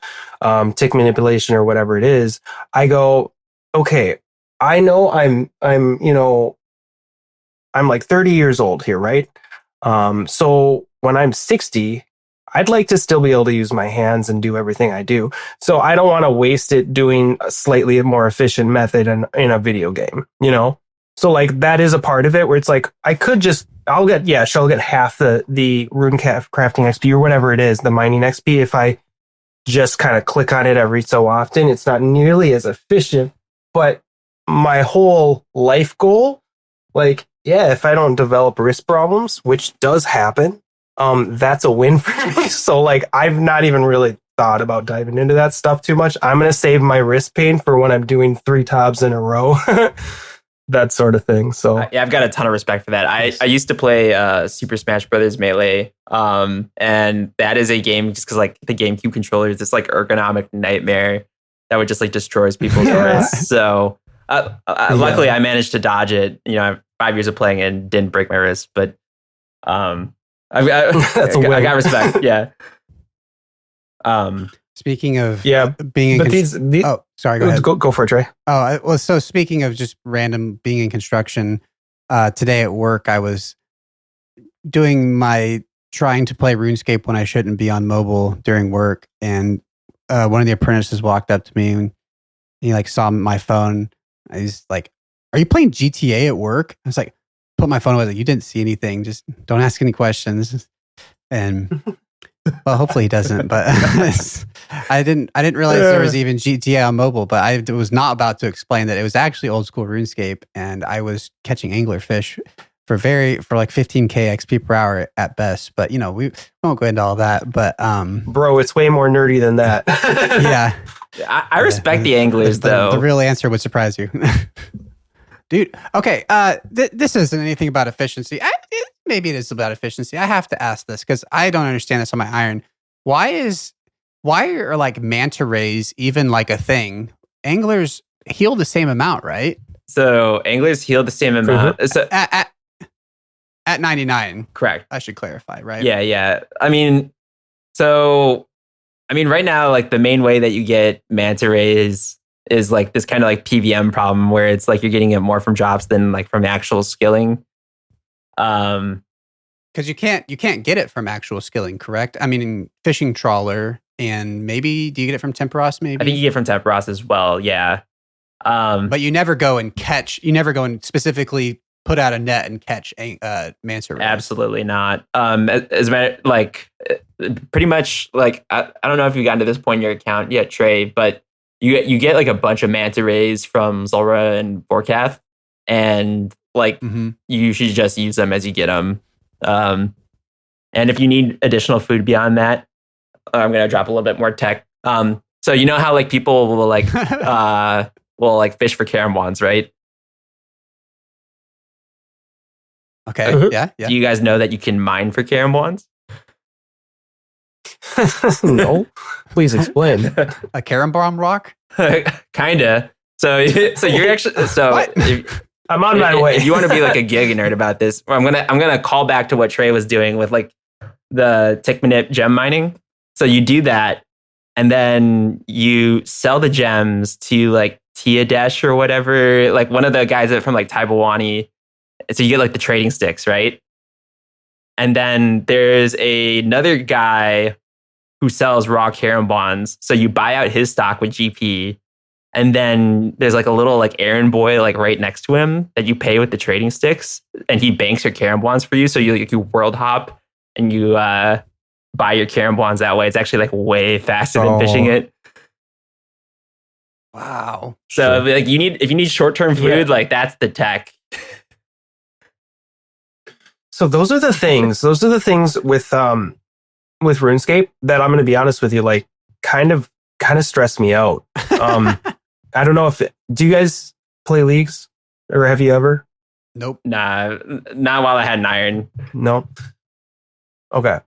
C: tick manipulation or whatever it is, I go, okay, I know I'm like 30 years old here, right? So when I'm 60, I'd like to still be able to use my hands and do everything I do. So I don't want to waste it doing a slightly more efficient method in a video game, So like that is a part of it where it's like, she'll get half the rune crafting XP or whatever it is, the mining XP. If I just kind of click on it every so often, it's not nearly as efficient, but my whole life goal, like, yeah, if I don't develop wrist problems, which does happen, that's a win for me. So like, I've not even really thought about diving into that stuff too much. I'm going to save my wrist pain for when I'm doing 3 tabs in a row, that sort of thing. So
B: yeah, I've got a ton of respect for that. I used to play Super Smash Brothers Melee. And that is a game just because like the GameCube controller is this like ergonomic nightmare that would just like destroys people's wrists. So luckily I managed to dodge it. I have 5 years of playing and didn't break my wrist, but I got respect. Yeah.
A: Speaking of
C: being in
A: oh, sorry, go ahead.
C: Go for it, Trey.
A: Oh, well, so speaking of just random being in construction, today at work, I was trying to play RuneScape when I shouldn't be on mobile during work. And one of the apprentices walked up to me and he like saw my phone. He's like, "Are you playing GTA at work?" I was like, put my phone away. Like, you didn't see anything. Just don't ask any questions. And well, hopefully he doesn't. But I didn't realize there was even GTA on mobile. But I was not about to explain that it was actually old school RuneScape, and I was catching anglerfish for like 15k XP per hour at best. But we won't go into all that. But
C: bro, it's way more nerdy than that.
A: Yeah,
B: I respect the anglers though.
A: The real answer would surprise you. Dude, okay, this isn't anything about efficiency. Maybe it is about efficiency. I have to ask this because I don't understand this on my iron. Why are like manta rays even like a thing? Anglers heal the same amount, right?
B: So anglers heal the same amount.
A: Mm-hmm.
B: So,
A: at 99.
B: Correct.
A: I should clarify, right?
B: Yeah. I mean, right now, like the main way that you get manta rays is like this kind of like PVM problem where it's like you're getting it more from drops than like from actual skilling.
A: Because you can't get it from actual skilling, correct? I mean, fishing trawler, and maybe do you get it from Temperos? Maybe
B: I think you get from Temperos as well. Yeah,
A: but you never go and catch. You never go and specifically put out a net and catch manta rays.
B: Absolutely not. As a matter, like pretty much like I don't know if you've gotten to this point in your account yet, Trey, but you get like a bunch of manta rays from Zulrah and Vorkath, and like you should just use them as you get them. And if you need additional food beyond that, I'm gonna drop a little bit more tech. So you know how like people will like fish for caramwans, right?
A: Okay. Yeah.
B: Do you guys know that you can mine for caramwans?
C: No, please explain.
A: A carom rock?
B: Kinda. So you're actually
C: I'm on my way.
B: If you want to be like a gig nerd about this, I'm gonna call back to what Trey was doing with like the tick manip gem mining. So you do that, and then you sell the gems to like Tia Dash or whatever, like one of the guys that from like Taibawani. So you get like the trading sticks, right? And then there's another guy who sells raw carom bonds. So you buy out his stock with GP, And then there's like a little like errand boy like right next to him that you pay with the trading sticks, and he banks your carom bonds for you. So you world hop and you buy your carom bonds that way. It's actually like way faster than fishing it.
A: Wow.
B: So like if you need short-term food, like that's the tech.
C: So those are the things. Those are the things with RuneScape that I'm going to be honest with you, like kind of stress me out. I don't know do you guys play leagues, or have you ever?
A: Nope.
B: Nah, not while I had an iron.
C: No. Okay.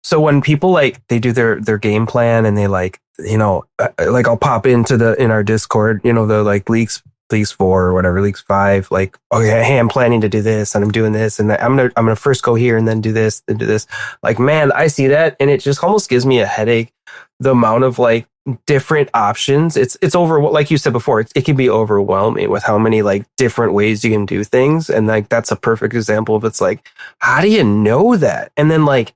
C: So when people like they do their game plan and they like, like I'll pop in our Discord, the like leagues 4 or whatever, leagues 5, like, okay, hey, I'm planning to do this and I'm doing this and that. I'm gonna first go here and then do this and do this. Like, man, I see that and it just almost gives me a headache. The amount of like different options, it's over. Like you said before, it can be overwhelming with how many like different ways you can do things. And like that's a perfect example of, it's like, how do you know that? And then like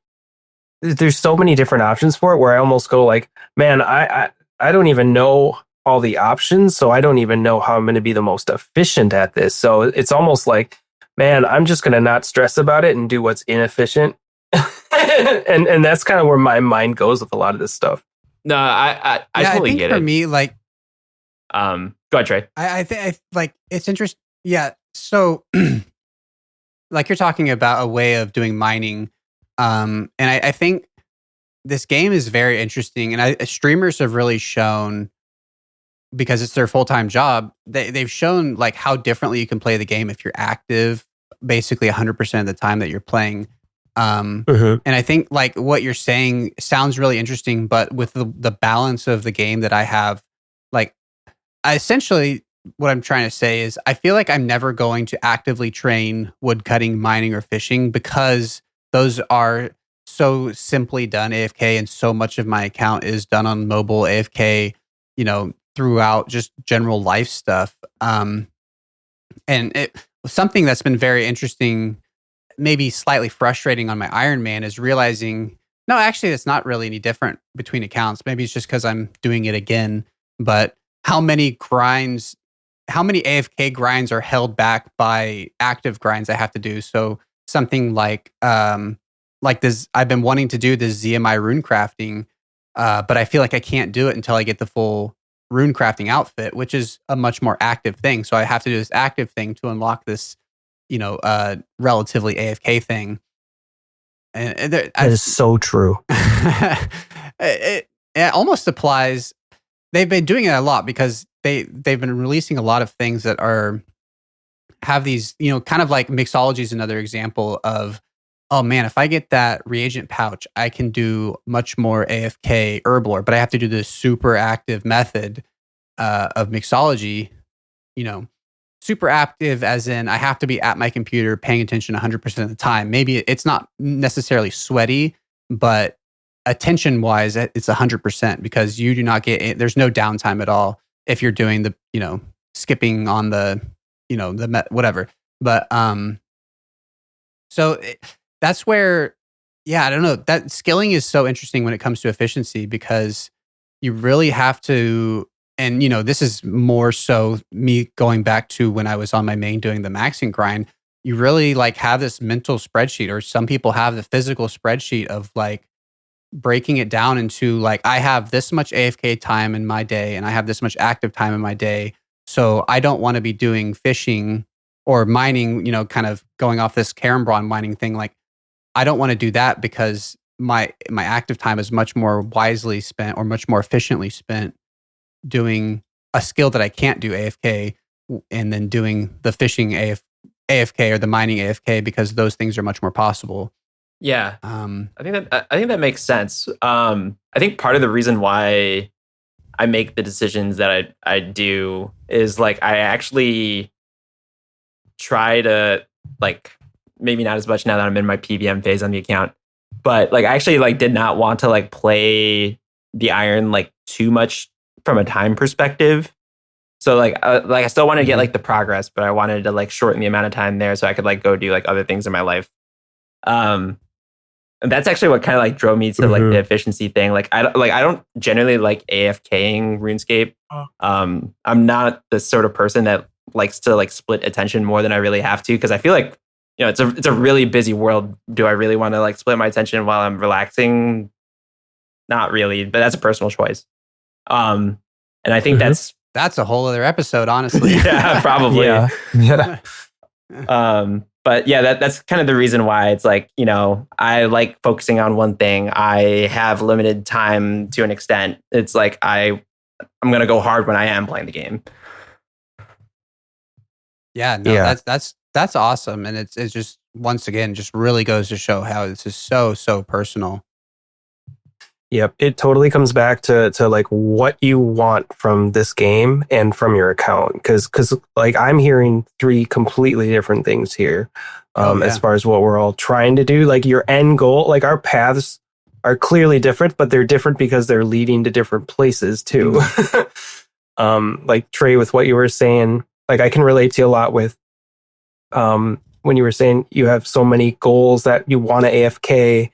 C: there's so many different options for it where I almost go like, man, I don't even know all the options, so I don't even know how I'm going to be the most efficient at this. So it's almost like, man, I'm just going to not stress about it and do what's inefficient. and that's kind of where my mind goes with a lot of this stuff.
B: No, I totally get it.
A: For me, like,
B: go ahead, Trey.
A: I think like it's interesting. Yeah. So like you're talking about a way of doing mining. And I think this game is very interesting, and streamers have really shown, because it's their full-time job, they've shown like how differently you can play the game if you're active basically 100% of the time that you're playing. And I think like what you're saying sounds really interesting, but with the balance of the game that I have, like essentially what I'm trying to say is I feel like I'm never going to actively train woodcutting, mining, or fishing, because those are so simply done AFK, and so much of my account is done on mobile AFK, throughout just general life stuff. And something that's been very interesting, maybe slightly frustrating on my Iron Man, is realizing, no, actually, it's not really any different between accounts. Maybe it's just because I'm doing it again, but how many AFK grinds are held back by active grinds I have to do. So something like this, I've been wanting to do this ZMI rune crafting, but I feel like I can't do it until I get the full rune crafting outfit, which is a much more active thing. So I have to do this active thing to unlock this, relatively AFK thing. And
C: that is so true.
A: It almost applies. They've been doing it a lot because they've been releasing a lot of things that have these, kind of like mixology is another example of, oh man, if I get that reagent pouch, I can do much more AFK herblore, but I have to do this super active method of mixology, super active as in I have to be at my computer paying attention 100% of the time. Maybe it's not necessarily sweaty, but attention wise, it's 100%, because you do not there's no downtime at all if you're doing the, skipping on the, whatever. But, that's where, I don't know, that skilling is so interesting when it comes to efficiency, because you really have to, and this is more so me going back to when I was on my main doing the maxing grind, you really like have this mental spreadsheet, or some people have the physical spreadsheet of like breaking it down into like, I have this much AFK time in my day and I have this much active time in my day. So I don't want to be doing fishing or mining, kind of going off this Karambron mining thing. Like, I don't want to do that because my active time is much more wisely spent or much more efficiently spent doing a skill that I can't do AFK, and then doing the fishing AFK or the mining AFK, because those things are much more possible.
B: Yeah. I think that makes sense. I think part of the reason why I make the decisions that I do is like, I actually try to, like, maybe not as much now that I'm in my PVM phase on the account, but like I actually like did not want to like play the iron like too much from a time perspective. So like I still wanted to get like the progress, but I wanted to like shorten the amount of time there so I could like go do like other things in my life. And that's actually what kind of like drove me to like the efficiency thing. Like I don't generally like AFKing RuneScape. I'm not the sort of person that likes to like split attention more than I really have to, because I feel like, you know, it's a really busy world. Do I really want to like split my attention while I'm relaxing? Not really, but that's a personal choice. And I think that's
A: a whole other episode, honestly.
B: Yeah, probably.
C: Yeah.
B: But yeah, that's kind of the reason why it's like, you know, I like focusing on one thing. I have limited time to an extent. It's like I'm going to go hard when I am playing the game.
A: Yeah, no, that's awesome. And it's just, once again, just really goes to show how this is so personal.
C: Yep, it totally comes back to like what you want from this game and from your account, because like I'm hearing three completely different things here, as far as what we're all trying to do. Like your end goal, like our paths are clearly different, but they're different because they're leading to different places too. Like Trey, with what you were saying, like I can relate to you a lot with, when you were saying you have so many goals that you want to AFK.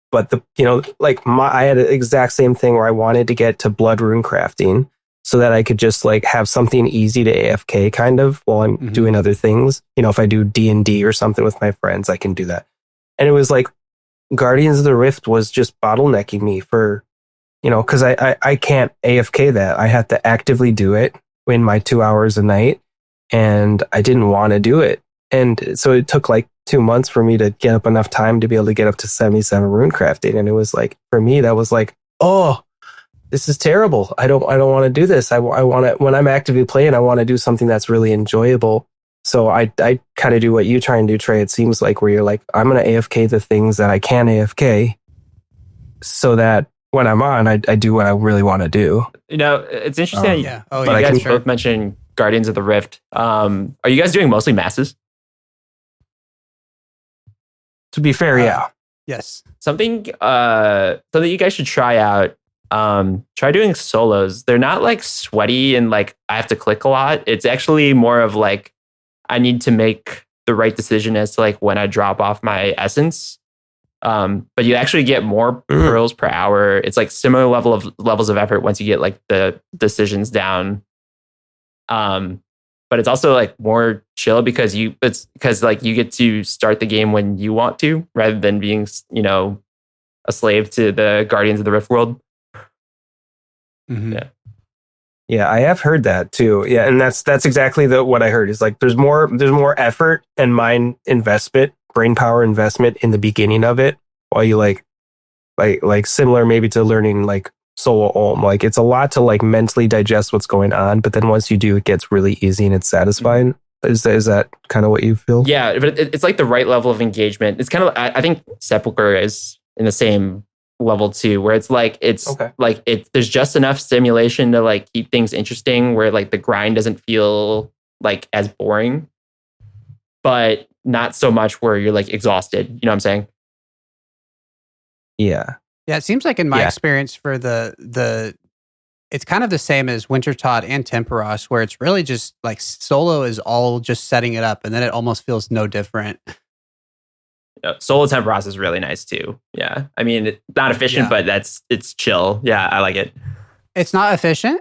C: But I had the exact same thing where I wanted to get to blood rune crafting so that I could just like have something easy to AFK kind of while I'm doing other things. You know, if I do D&D or something with my friends, I can do that. And it was like Guardians of the Rift was just bottlenecking me for, you know, because I can't AFK that. I have to actively do it in my 2 hours a night, and I didn't want to do it. And so it took like 2 months for me to get up enough time to be able to get up to 77 rune crafting. And it was like, for me, that was like, oh, this is terrible. I don't want to do this. I want to, when I'm actively playing, I want to do something that's really enjoyable. So I kind of do what you try and do, Trey. It seems like where you're like, I'm going to AFK the things that I can AFK so that when I'm on, I do what I really want to do.
B: You know, it's interesting.
A: You
B: guys both mentioned Guardians of the Rift. Are you guys doing mostly masses?
C: To be fair, yeah.
A: Yes.
B: Something that you guys should try out. Try doing solos. They're not like sweaty and like I have to click a lot. It's actually more of like I need to make the right decision as to like when I drop off my essence. But you actually get more pearls per hour. It's like similar levels of effort once you get like the decisions down. But it's also like more chill because you get to start the game when you want to, rather than being, you know, a slave to the Guardians of the Rift world.
C: Yeah, I have heard that too. Yeah, and that's exactly what I heard. Is like there's more effort and brain power investment in the beginning of it, while you like similar maybe to learning like solo Olm. Like it's a lot to like mentally digest what's going on, but then once you do, it gets really easy and it's satisfying. Is that kind of what you feel?
B: Yeah, but it's like the right level of engagement. It's kind of, I think Sepulchre is in the same level too, where it's like there's just enough stimulation to like keep things interesting, where like the grind doesn't feel like as boring, but not so much where you're like exhausted. You know what I'm saying?
C: Yeah.
A: Yeah, it seems like in my experience for the it's kind of the same as Wintertot and Temperos, where it's really just like solo is all just setting it up, and then it almost feels no different.
B: Solo Temperos is really nice too. Yeah, I mean, it's not efficient, but it's chill. Yeah, I like it.
A: It's not efficient.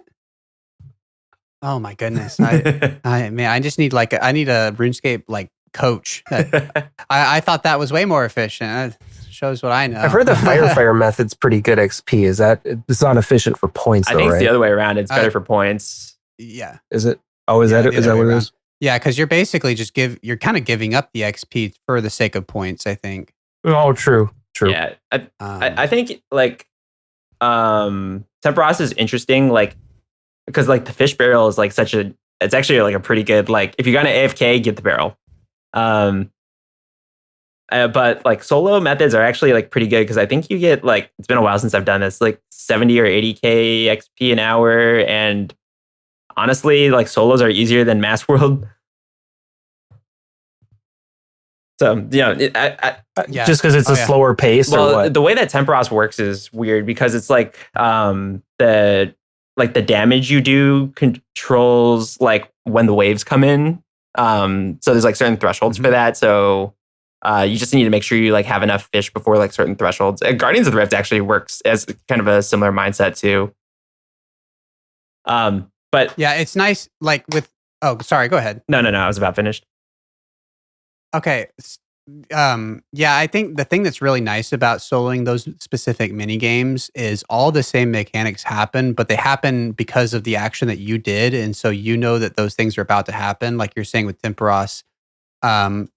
A: Oh my goodness! I just need I need a RuneScape like coach. I thought that was way more efficient. Shows what I know.
C: I've heard the fire method's pretty good XP. Is that it's not efficient for points?
B: I think it's the other way around. It's better for points.
A: Yeah.
C: Is it? Oh, is that it? Is that what it is?
A: Yeah, because you're basically you're kind of giving up the XP for the sake of points, I think.
C: Oh, true.
B: Yeah, I think like Temperos is interesting, like because like the fish barrel is like it's actually like a pretty good, like if you're gonna AFK, get the barrel. But like solo methods are actually like pretty good because I think you get like, it's been a while since I've done this, like 70 or 80k XP an hour, and honestly, like solos are easier than Mass World. So just
C: because it's a slower pace.
B: Well,
C: or what?
B: The way that Temperos works is weird because it's like the damage you do controls like when the waves come in. So there's like certain thresholds for that. So You just need to make sure you like have enough fish before like certain thresholds. Guardians of the Rift actually works as kind of a similar mindset too. But
A: yeah, it's nice. Like with sorry, go ahead.
B: No, I was about finished.
A: Okay. Yeah, I think the thing that's really nice about soloing those specific mini games is all the same mechanics happen, but they happen because of the action that you did, and so you know that those things are about to happen. Like you're saying with Temperos,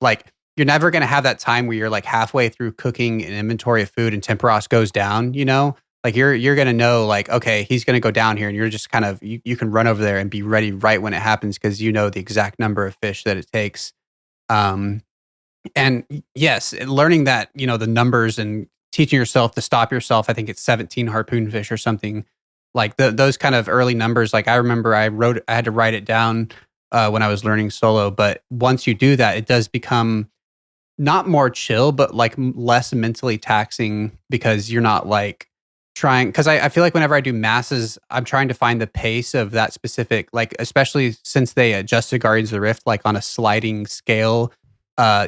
A: like you're never going to have that time where you're like halfway through cooking an inventory of food and Temperos goes down. You know, like you're going to know like, okay, he's going to go down here, and you're just kind of you can run over there and be ready right when it happens because you know the exact number of fish that it takes. And yes, learning that, you know, the numbers and teaching yourself to stop yourself. I think it's 17 harpoon fish or something like those kind of early numbers. Like I remember I had to write it down when I was learning solo. But once you do that, it does become not more chill, but like less mentally taxing because you're not like trying. Because I feel like whenever I do masses, I'm trying to find the pace of that specific, like, especially since they adjusted Guardians of the Rift, like on a sliding scale.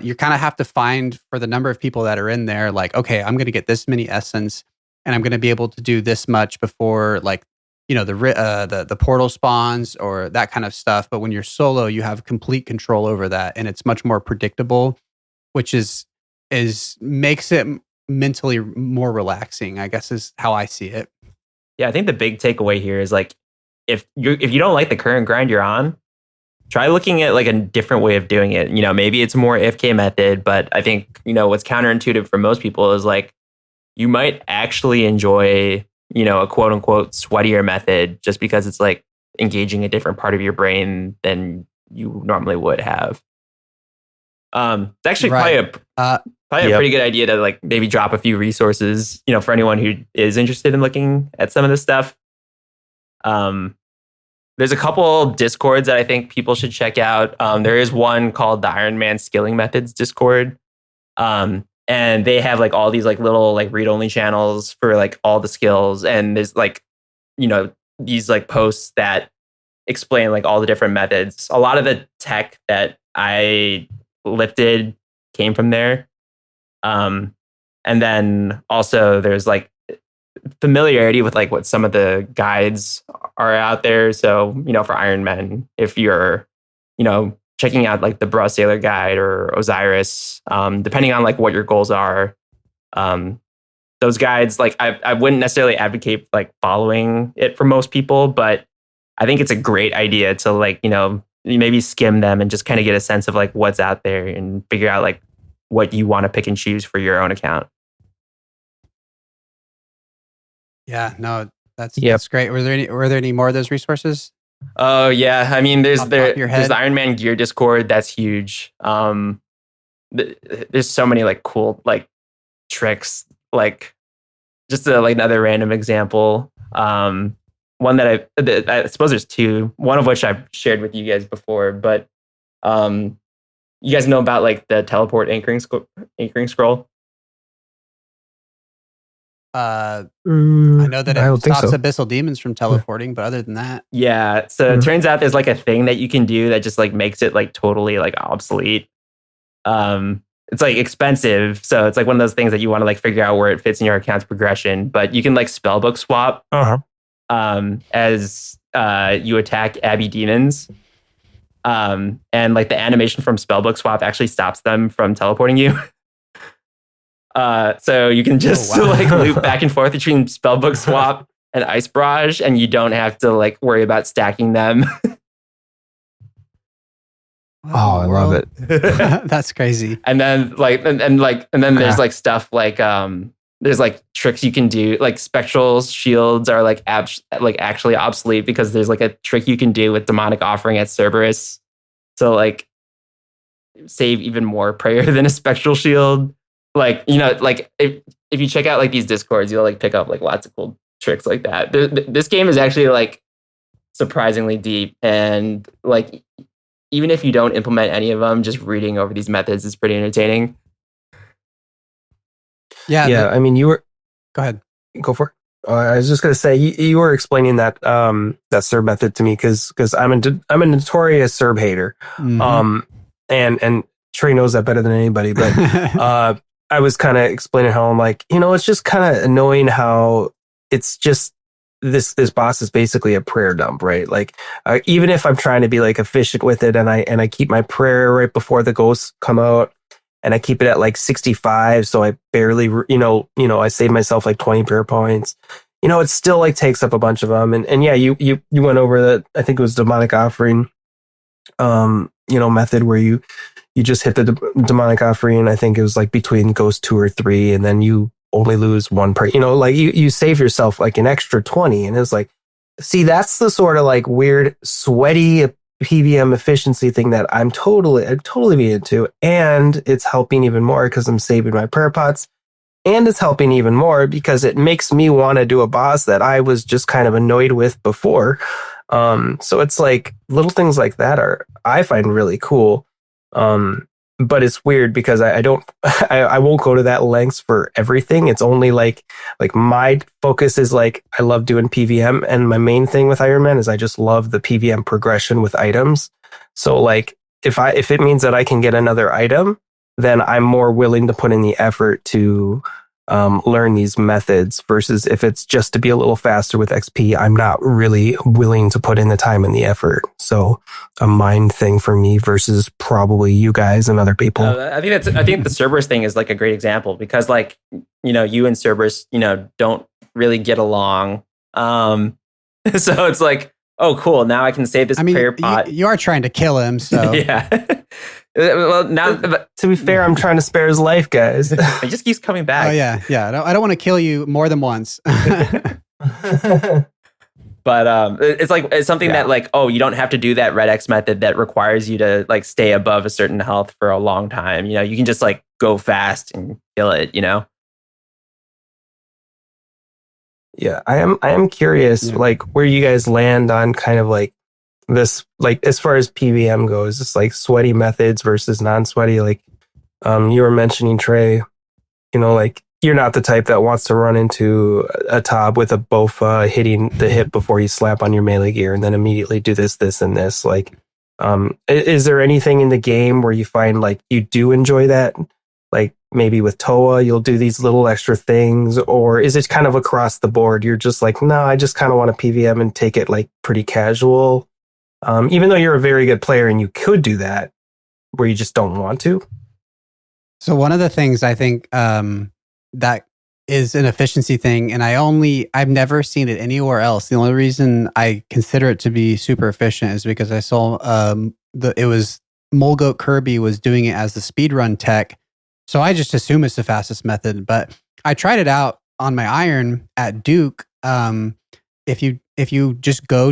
A: You kind of have to find for the number of people that are in there, like, okay, I'm going to get this many essence and I'm going to be able to do this much before like, you know, the portal spawns or that kind of stuff. But when you're solo, you have complete control over that and it's much more predictable, which is makes it mentally more relaxing, I guess is how I see it.
B: Yeah, I think the big takeaway here is like if you don't like the current grind you're on, try looking at like a different way of doing it. You know, maybe it's more FK method, but I think, you know, what's counterintuitive for most people is like you might actually enjoy, you know, a quote unquote sweatier method just because it's like engaging a different part of your brain than you normally would have. It's actually
A: right.
B: probably a pretty good idea to like maybe drop a few resources, you know, for anyone who is interested in looking at some of this stuff. There's a couple Discords that I think people should check out. There is one called the Iron Man Skilling Methods Discord. And they have like all these like little like read-only channels for like all the skills. And there's like, you know, these like posts that explain like all the different methods. A lot of the tech that I lifted came from there. And then also there's like familiarity with like what some of the guides are out there. So, you know, for Iron Man, if you're, you know, checking out like the Bra Sailor guide or Osiris, depending on like what your goals are, those guides, like I wouldn't necessarily advocate like following it for most people, but I think it's a great idea to like, you know, maybe skim them and just kind of get a sense of like what's out there and figure out like what you want to pick and choose for your own account.
A: Yeah, no, that's great. Were there any more of those resources?
B: Oh yeah, I mean, there's the Iron Man gear Discord. That's huge. There's so many like cool like tricks. Like just like another random example. One that I suppose there's two. One of which I've shared with you guys before, but you guys know about like the teleport anchoring scroll.
A: I know that it stops
C: so.
A: abyssal demons from teleporting, but other than that,
B: yeah. So it turns out there's like a thing that you can do that just like makes it like totally like obsolete. It's like expensive, so it's like one of those things that you want to like figure out where it fits in your account's progression. But you can like spellbook swap as you attack Abbey demons, and like the animation from spellbook swap actually stops them from teleporting you. So you can just like loop back and forth between spellbook swap and ice barrage, and you don't have to like worry about stacking them.
C: Oh, I love it.
A: That's crazy.
B: And then like and then there's like stuff like there's like tricks you can do, like spectral shields are like actually obsolete because there's like a trick you can do with demonic offering at Cerberus to like save even more prayer than a spectral shield. Like, you know, like if you check out like these Discords, you'll like pick up like lots of cool tricks like that. This game is actually like surprisingly deep, and like even if you don't implement any of them, just reading over these methods is pretty entertaining.
C: Yeah. I mean, you were.
A: Go ahead.
C: Go for it. I was just gonna say you were explaining that that Serb method to me because I'm a notorious Serb hater. Mm-hmm. And Trey knows that better than anybody, but I was kind of explaining how I'm like, it's just kind of annoying how it's just this boss is basically a prayer dump, right? Like, even if I'm trying to be like efficient with it, and I keep my prayer right before the ghosts come out, and I keep it at like 65, so I barely, I save myself like 20 prayer points. It still like takes up a bunch of them, and yeah, you went over that. I think it was demonic offering, method where you just hit the demonic offering. I think it was like between ghost 2 or 3, and then you only lose one per, like you save yourself like an extra 20. And it's like, see, that's the sort of like weird, sweaty PVM efficiency thing that I'd totally be into. And it's helping even more because I'm saving my prayer pots. And it's helping even more because it makes me want to do a boss that I was just kind of annoyed with before. So it's like little things like that I find really cool. But it's weird because I won't go to that lengths for everything. It's only like my focus is like, I love doing PVM, and my main thing with Iron Man is I just love the PVM progression with items. So like if it means that I can get another item, then I'm more willing to put in the effort to learn these methods, versus if it's just to be a little faster with XP, I'm not really willing to put in the time and the effort. So a mind thing for me versus probably you guys and other people.
B: I think the Cerberus thing is like a great example because like, you and Cerberus, don't really get along. So it's like, oh, cool. Now I can save this prayer pot.
A: You are trying to kill him. So
B: yeah. Well, now
C: to be fair, I'm trying to spare his life, guys.
B: It just keeps coming back.
A: Oh yeah. I don't want to kill you more than once.
B: But it's something that like, oh, you don't have to do that red X method that requires you to like stay above a certain health for a long time. You can just like go fast and kill it.
C: Yeah, I am curious, like where you guys land on kind of like this, like as far as PVM goes, it's like sweaty methods versus non-sweaty. Like you were mentioning, Trey, like you're not the type that wants to run into a Tob with a Bofa hitting the hip before you slap on your melee gear and then immediately do this, and this. Like, is there anything in the game where you find like you do enjoy that? Like maybe with Toa, you'll do these little extra things, or is it kind of across the board? You're just like, no, I just kind of want to PVM and take it like pretty casual. Even though you're a very good player and you could do that, where you just don't want to.
A: So one of the things I think that is an efficiency thing, and I've never seen it anywhere else. The only reason I consider it to be super efficient is because I saw it was Mulgoat Kirby was doing it as the speedrun tech. So I just assume it's the fastest method, but I tried it out on my iron at Duke. If you just go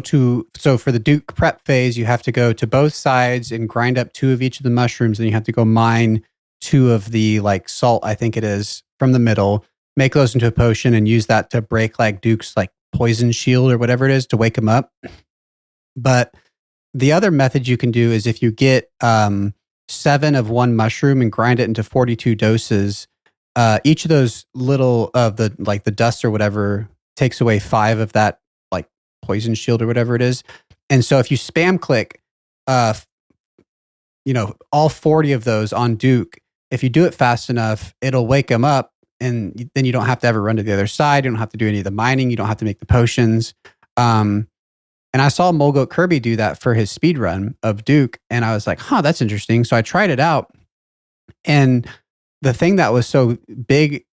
A: so for the Duke prep phase, you have to go to both sides and grind up 2 of each of the mushrooms, and you have to go mine 2 of the like salt, I think it is, from the middle, make those into a potion and use that to break like Duke's like poison shield or whatever it is to wake him up. But the other method you can do is if you get 7 of one mushroom and grind it into 42 doses, each of those little of the like the dust or whatever takes away 5 of that like poison shield or whatever it is. And so if you spam click all 40 of those on Duke, if you do it fast enough, it'll wake him up, and then you don't have to ever run to the other side. You don't have to do any of the mining. You don't have to make the potions. And I saw Mulgoat Kirby do that for his speed run of Duke, and I was like, that's interesting. So I tried it out. And the thing that was so big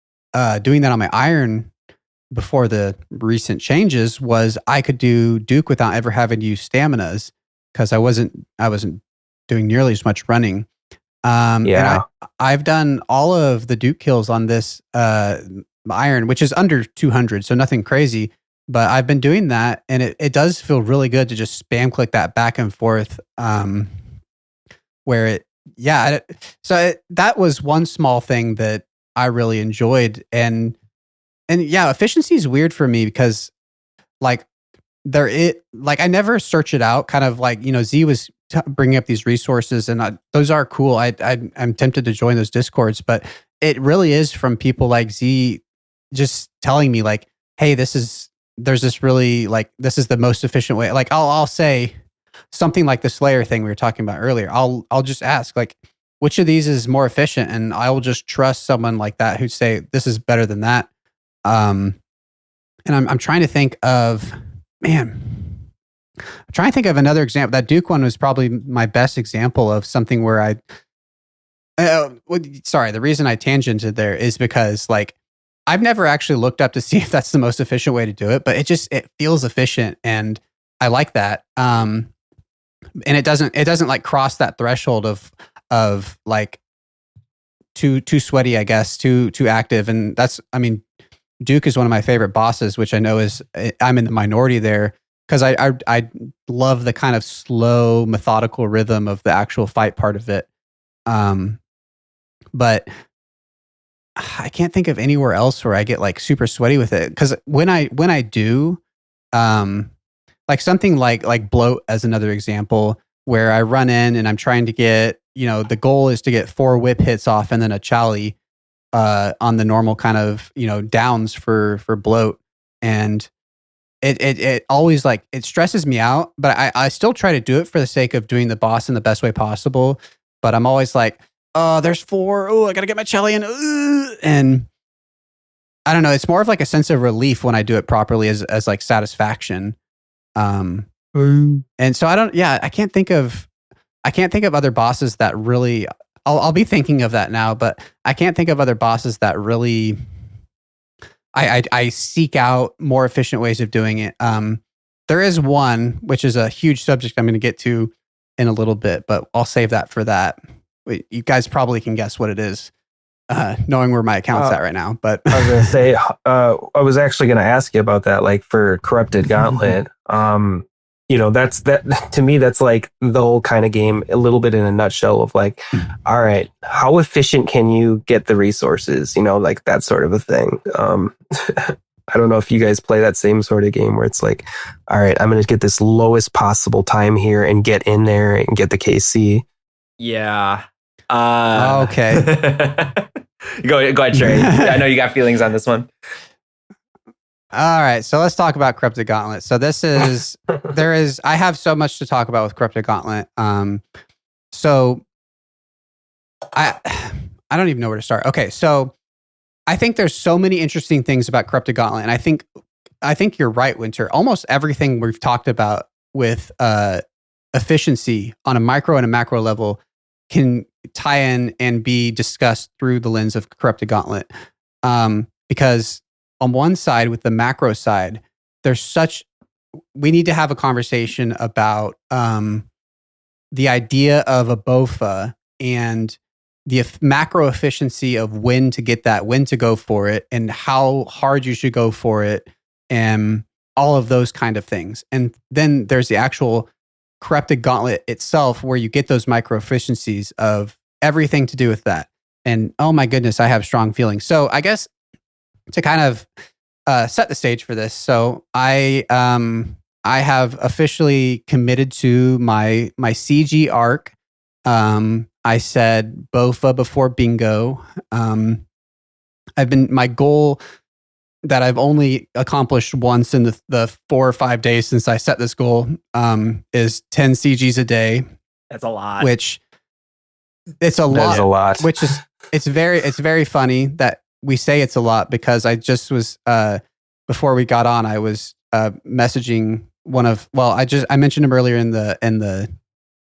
A: doing that on my iron before the recent changes was I could do Duke without ever having to use staminas because I wasn't doing nearly as much running. And I've done all of the Duke kills on this iron, which is under 200, so nothing crazy. But I've been doing that, and it does feel really good to just spam click that back and forth. That was one small thing that I really enjoyed, and efficiency is weird for me because like I never search it out. Kind of like Z was bringing up these resources, and those are cool. I'm tempted to join those discords, but it really is from people like Z just telling me like, hey, there's this really like this is the most efficient way. Like I'll say something like the Slayer thing we were talking about earlier. I'll just ask like, which of these is more efficient, and I will just trust someone like that who'd say this is better than that. And I'm trying to think of, man, I'm trying to think of another example. That Duke one was probably my best example of something where sorry, the reason I tangented there is because like I've never actually looked up to see if that's the most efficient way to do it, but it feels efficient and I like that. And it doesn't like cross that threshold of like too sweaty, I guess, too active. And that's, I mean, Duke is one of my favorite bosses, which I know is I'm in the minority there because I love the kind of slow, methodical rhythm of the actual fight part of it. But I can't think of anywhere else where I get like super sweaty with it. Because when I do, like something like bloat as another example, where I run in and I'm trying to get, the goal is to get 4 whip hits off and then a chally on the normal kind of downs for bloat, and it always like it stresses me out, but I still try to do it for the sake of doing the boss in the best way possible. But I'm always like, oh, there's 4. Oh, I gotta get my chally in, and I don't know. It's more of like a sense of relief when I do it properly, as like satisfaction. And so I can't think of other bosses that really. I'll be thinking of that now, but I can't think of other bosses that really I seek out more efficient ways of doing it. There is one, which is a huge subject I'm going to get to in a little bit, but I'll save that for that. You guys probably can guess what it is, knowing where my account's at right now. But
C: I was going to say, I was actually going to ask you about that, like for Corrupted Gauntlet. That's that to me, that's like the whole kind of game a little bit in a nutshell of like, all right, how efficient can you get the resources, like that sort of a thing. I don't know if you guys play that same sort of game where it's like, all right, I'm going to get this lowest possible time here and get in there and get the KC.
B: Yeah.
A: Okay.
B: Go ahead, Trey. I know you got feelings on this one.
A: All right, so let's talk about Corrupted Gauntlet. So I have so much to talk about with Corrupted Gauntlet. So I don't even know where to start. Okay, so I think there's so many interesting things about Corrupted Gauntlet, and I think you're right, Winter. Almost everything we've talked about with efficiency on a micro and a macro level can tie in and be discussed through the lens of Corrupted Gauntlet, because on one side, with the macro side, we need to have a conversation about the idea of a BOFA and the macro efficiency of when to get that, when to go for it, and how hard you should go for it, and all of those kind of things. And then there's the actual Corrupted Gauntlet itself, where you get those micro efficiencies of everything to do with that. And oh my goodness, I have strong feelings. So I guess to kind of set the stage for this, so I have officially committed to my CG arc. I said BOFA before bingo. My goal that I've only accomplished once in the 4 or 5 days since I set this goal is 10 CGs a day.
B: That's a lot.
A: Which it's a lot.
C: That is a lot.
A: Which is it's very funny that we say it's a lot, because I just was before we got on, I was messaging I mentioned him earlier in the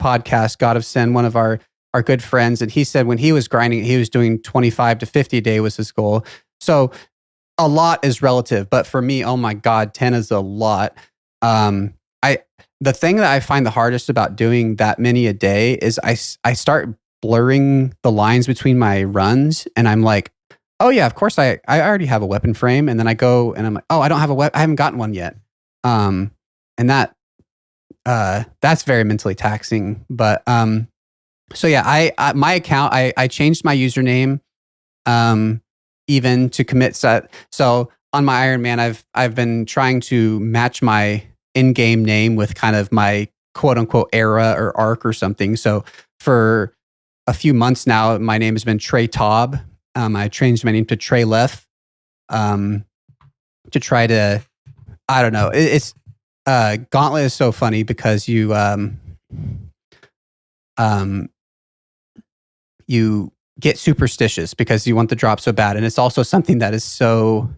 A: podcast, God of Sin, one of our good friends, and he said when he was grinding, he was doing 25 to 50 a day was his goal. So a lot is relative, but for me, oh my God, 10 is a lot. The thing that I find the hardest about doing that many a day is I start blurring the lines between my runs, and I'm like, oh yeah, of course I already have a weapon frame, and then I go and I'm like, oh, I don't have I haven't gotten one yet. And that's very mentally taxing. But so yeah, I my account, I changed my username even to commit set. So on my Iron Man, I've been trying to match my in-game name with kind of my quote unquote era or arc or something. So for a few months now, my name has been Trey Taub. I changed my name to Trey Left to try to, I don't know. It's Gauntlet is so funny because you you get superstitious because you want the drop so bad. And it's also something that is so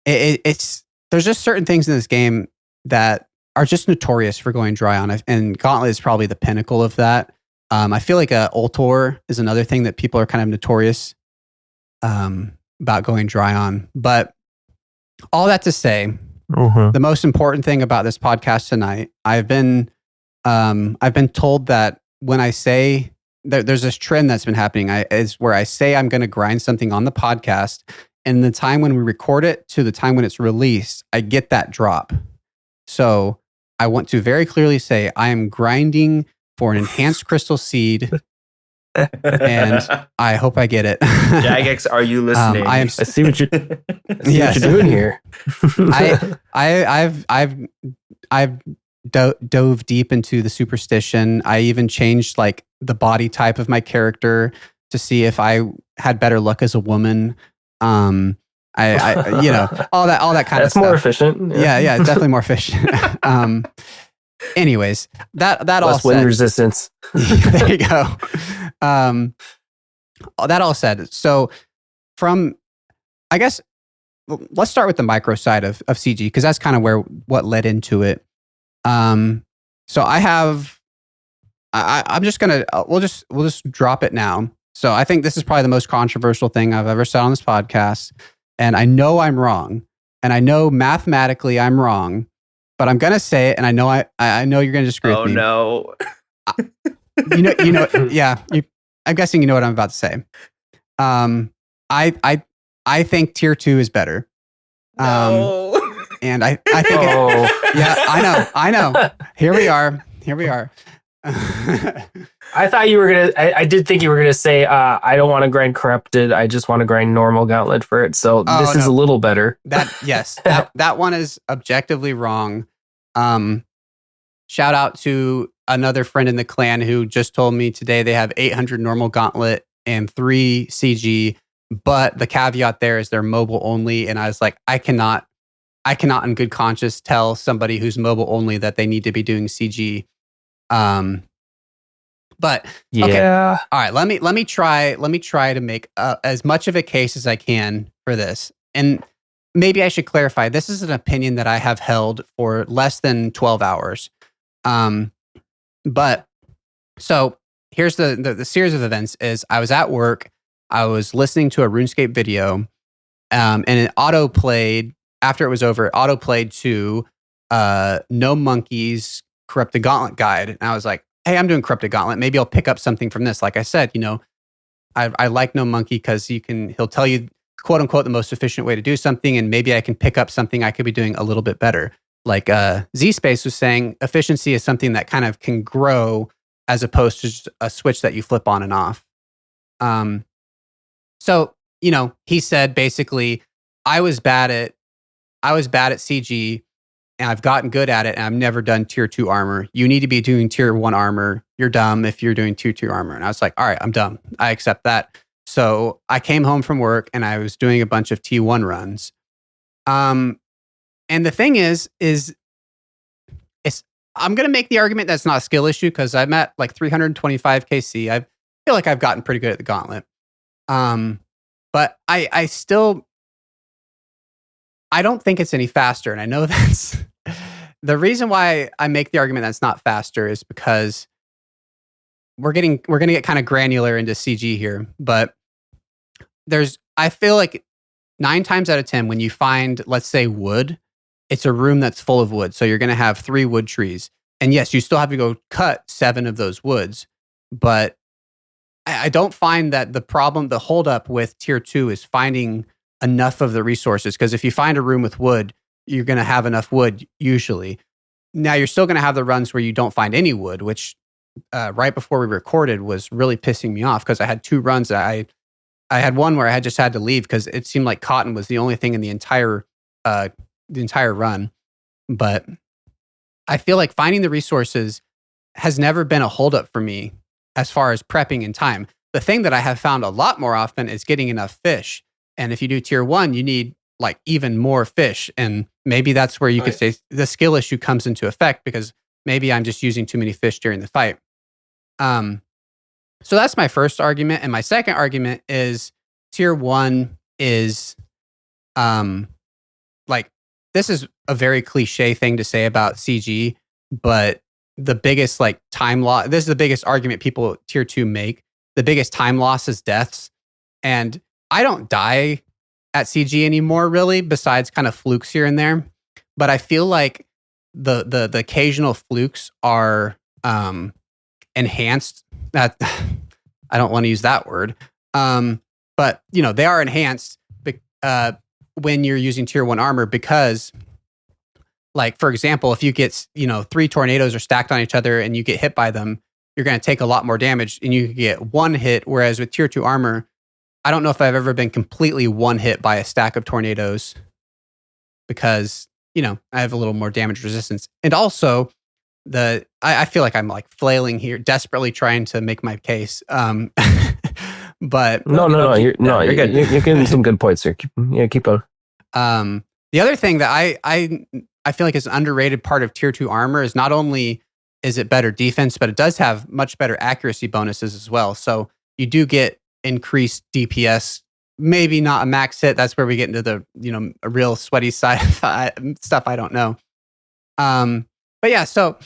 A: it's there's just certain things in this game that are just notorious for going dry on, and Gauntlet is probably the pinnacle of that. I feel like Ultor is another thing that people are kind of notorious about going dry on. But all that to say, the most important thing about this podcast tonight, I've been told that when I say there's this trend that's been happening, is where I say I'm going to grind something on the podcast, and the time when we record it to the time when it's released, I get that drop. So I want to very clearly say I am grinding for an enhanced crystal seed, and I hope I get it.
B: Jagex, are you listening?
C: I see what you're doing here.
A: I've dove deep into the superstition. I even changed like the body type of my character to see if I had better luck as a woman. I you know, all that kind of stuff.
C: That's more efficient.
A: Yeah, definitely more efficient. Anyways, that
C: less
A: all said,
C: wind resistance.
A: there you go. That all said, so I guess let's start with the micro side of CG, because that's kind of what led into it. So I'm just gonna we'll just drop it now. So I think this is probably the most controversial thing I've ever said on this podcast, and I know I'm wrong, and I know mathematically I'm wrong, but I'm gonna say it, and I know I know you're gonna disagree with me.
B: Oh no!
A: You know, yeah. I'm guessing you know what I'm about to say. I think tier 2 is better.
B: No.
A: And I think yeah, I know. Here we are.
C: I thought you were gonna. I did think you were gonna say, "I don't want to grind corrupted. I just want to grind normal gauntlet for it." So this is a little better.
A: That one is objectively wrong. Shout out to another friend in the clan who just told me today they have 800 normal gauntlet and 3 CG, but the caveat there is they're mobile only. And I was like, I cannot in good conscience tell somebody who's mobile only that they need to be doing CG. But
C: yeah.
A: Okay. All right, let me try to make as much of a case as I can for this. And maybe I should clarify, this is an opinion that I have held for less than 12 hours. But so here's the series of events is I was at work, I was listening to a RuneScape video, and it auto played after it was over, it auto played to No Monkey's Corrupted Gauntlet guide. And I was like, hey, I'm doing Corrupted Gauntlet. Maybe I'll pick up something from this. Like I said, you know, I like No Monkey because he'll tell you, quote unquote, the most efficient way to do something. And maybe I can pick up something I could be doing a little bit better. Like Z-Space was saying, efficiency is something that kind of can grow as opposed to just a switch that you flip on and off. So, you know, he said basically, I was bad at CG and I've gotten good at it and I've never done tier 2 armor. You need to be doing tier 1 armor. You're dumb if you're doing tier 2 armor. And I was like, all right, I'm dumb. I accept that. So I came home from work and I was doing a bunch of T1 runs. And the thing is I'm going to make the argument that's not a skill issue because I'm at like 325 KC. I feel like I've gotten pretty good at the gauntlet. But I still, I don't think it's any faster. And I know that's the reason why I make the argument that's not faster is because we're going to get kind of granular into CG here, but I feel like 9 times out of 10, when you find, let's say, wood, it's a room that's full of wood. So you're going to have 3 wood trees. And yes, you still have to go cut 7 of those woods. But I don't find that the holdup with tier 2 is finding enough of the resources. Because if you find a room with wood, you're going to have enough wood usually. Now, you're still going to have the runs where you don't find any wood, which right before we recorded was really pissing me off because I had 2 runs that I had one where I just had to leave because it seemed like cotton was the only thing in the entire run. But I feel like finding the resources has never been a holdup for me as far as prepping in time. The thing that I have found a lot more often is getting enough fish. And if you do tier 1, you need like even more fish. And maybe that's where you could say the skill issue comes into effect because maybe I'm just using too many fish during the fight. So that's my first argument. And my second argument is tier 1 is like, this is a very cliche thing to say about CG, but the biggest like time loss, this is the biggest argument people tier 2 make. The biggest time loss is deaths. And I don't die at CG anymore, really, besides kind of flukes here and there. But I feel like the occasional flukes are enhanced. That I don't want to use that word. But they are enhanced when you're using tier 1 armor, because like, for example, if you get 3 tornadoes are stacked on each other and you get hit by them, you're going to take a lot more damage and you can get one hit. Whereas with tier 2 armor, I don't know if I've ever been completely one hit by a stack of tornadoes, because I have a little more damage resistance. And also I feel like I'm like flailing here, desperately trying to make my case. But
C: no, you're good. You're getting some good points here. Keep going.
A: The other thing that I feel like is an underrated part of tier 2 armor is not only is it better defense, but it does have much better accuracy bonuses as well. So you do get increased DPS, maybe not a max hit. That's where we get into the a real sweaty side stuff I don't know. But yeah, so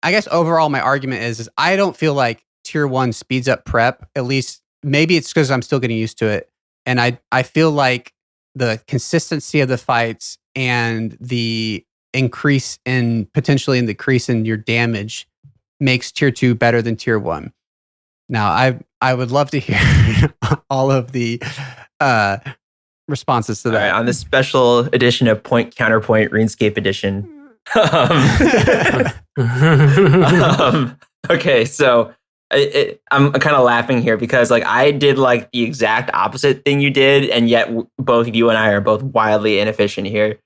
A: I guess overall my argument is I don't feel like tier 1 speeds up prep. At least maybe it's because I'm still getting used to it, and I feel like the consistency of the fights and the potentially decrease in your damage makes tier 2 better than tier 1. Now, I would love to hear all of the responses to that.
B: All right, on this special edition of Point Counterpoint RuneScape Edition. Okay, so I'm kind of laughing here because like I did like the exact opposite thing you did, and yet both you and I are both wildly inefficient here.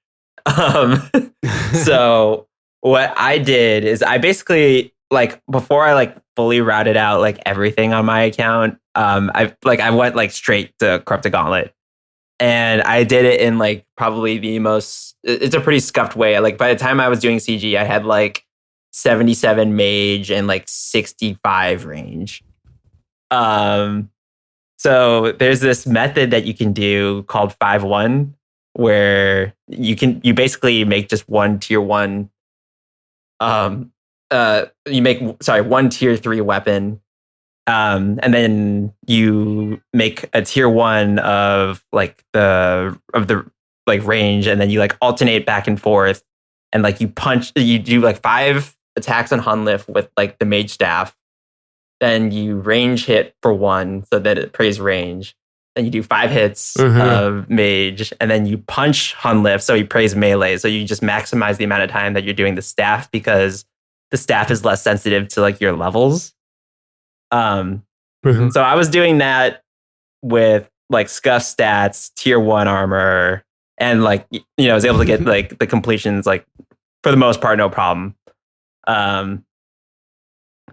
B: So what I did is I basically like before I like fully routed out like everything on my account, I went like straight to Corrupted Gauntlet, and I did it in like probably it's a pretty scuffed way. Like by the time I was doing CG, I had like 77 mage and like 65 range. So there's this method that you can do called 5-1, where you basically make just one tier 1 one tier 3 weapon, and then you make a tier 1 of the range, and then you like alternate back and forth, and like you do like 5 attacks on Hunlift with like the mage staff, then you range hit for 1 so that it prays range. Then you do 5 hits of mage, and then you punch Hunlift so he prays melee. So you just maximize the amount of time that you're doing the staff, because the staff is less sensitive to like your levels. So I was doing that with like scuff stats, tier 1 armor, and like I was able to get like the completions like for the most part no problem.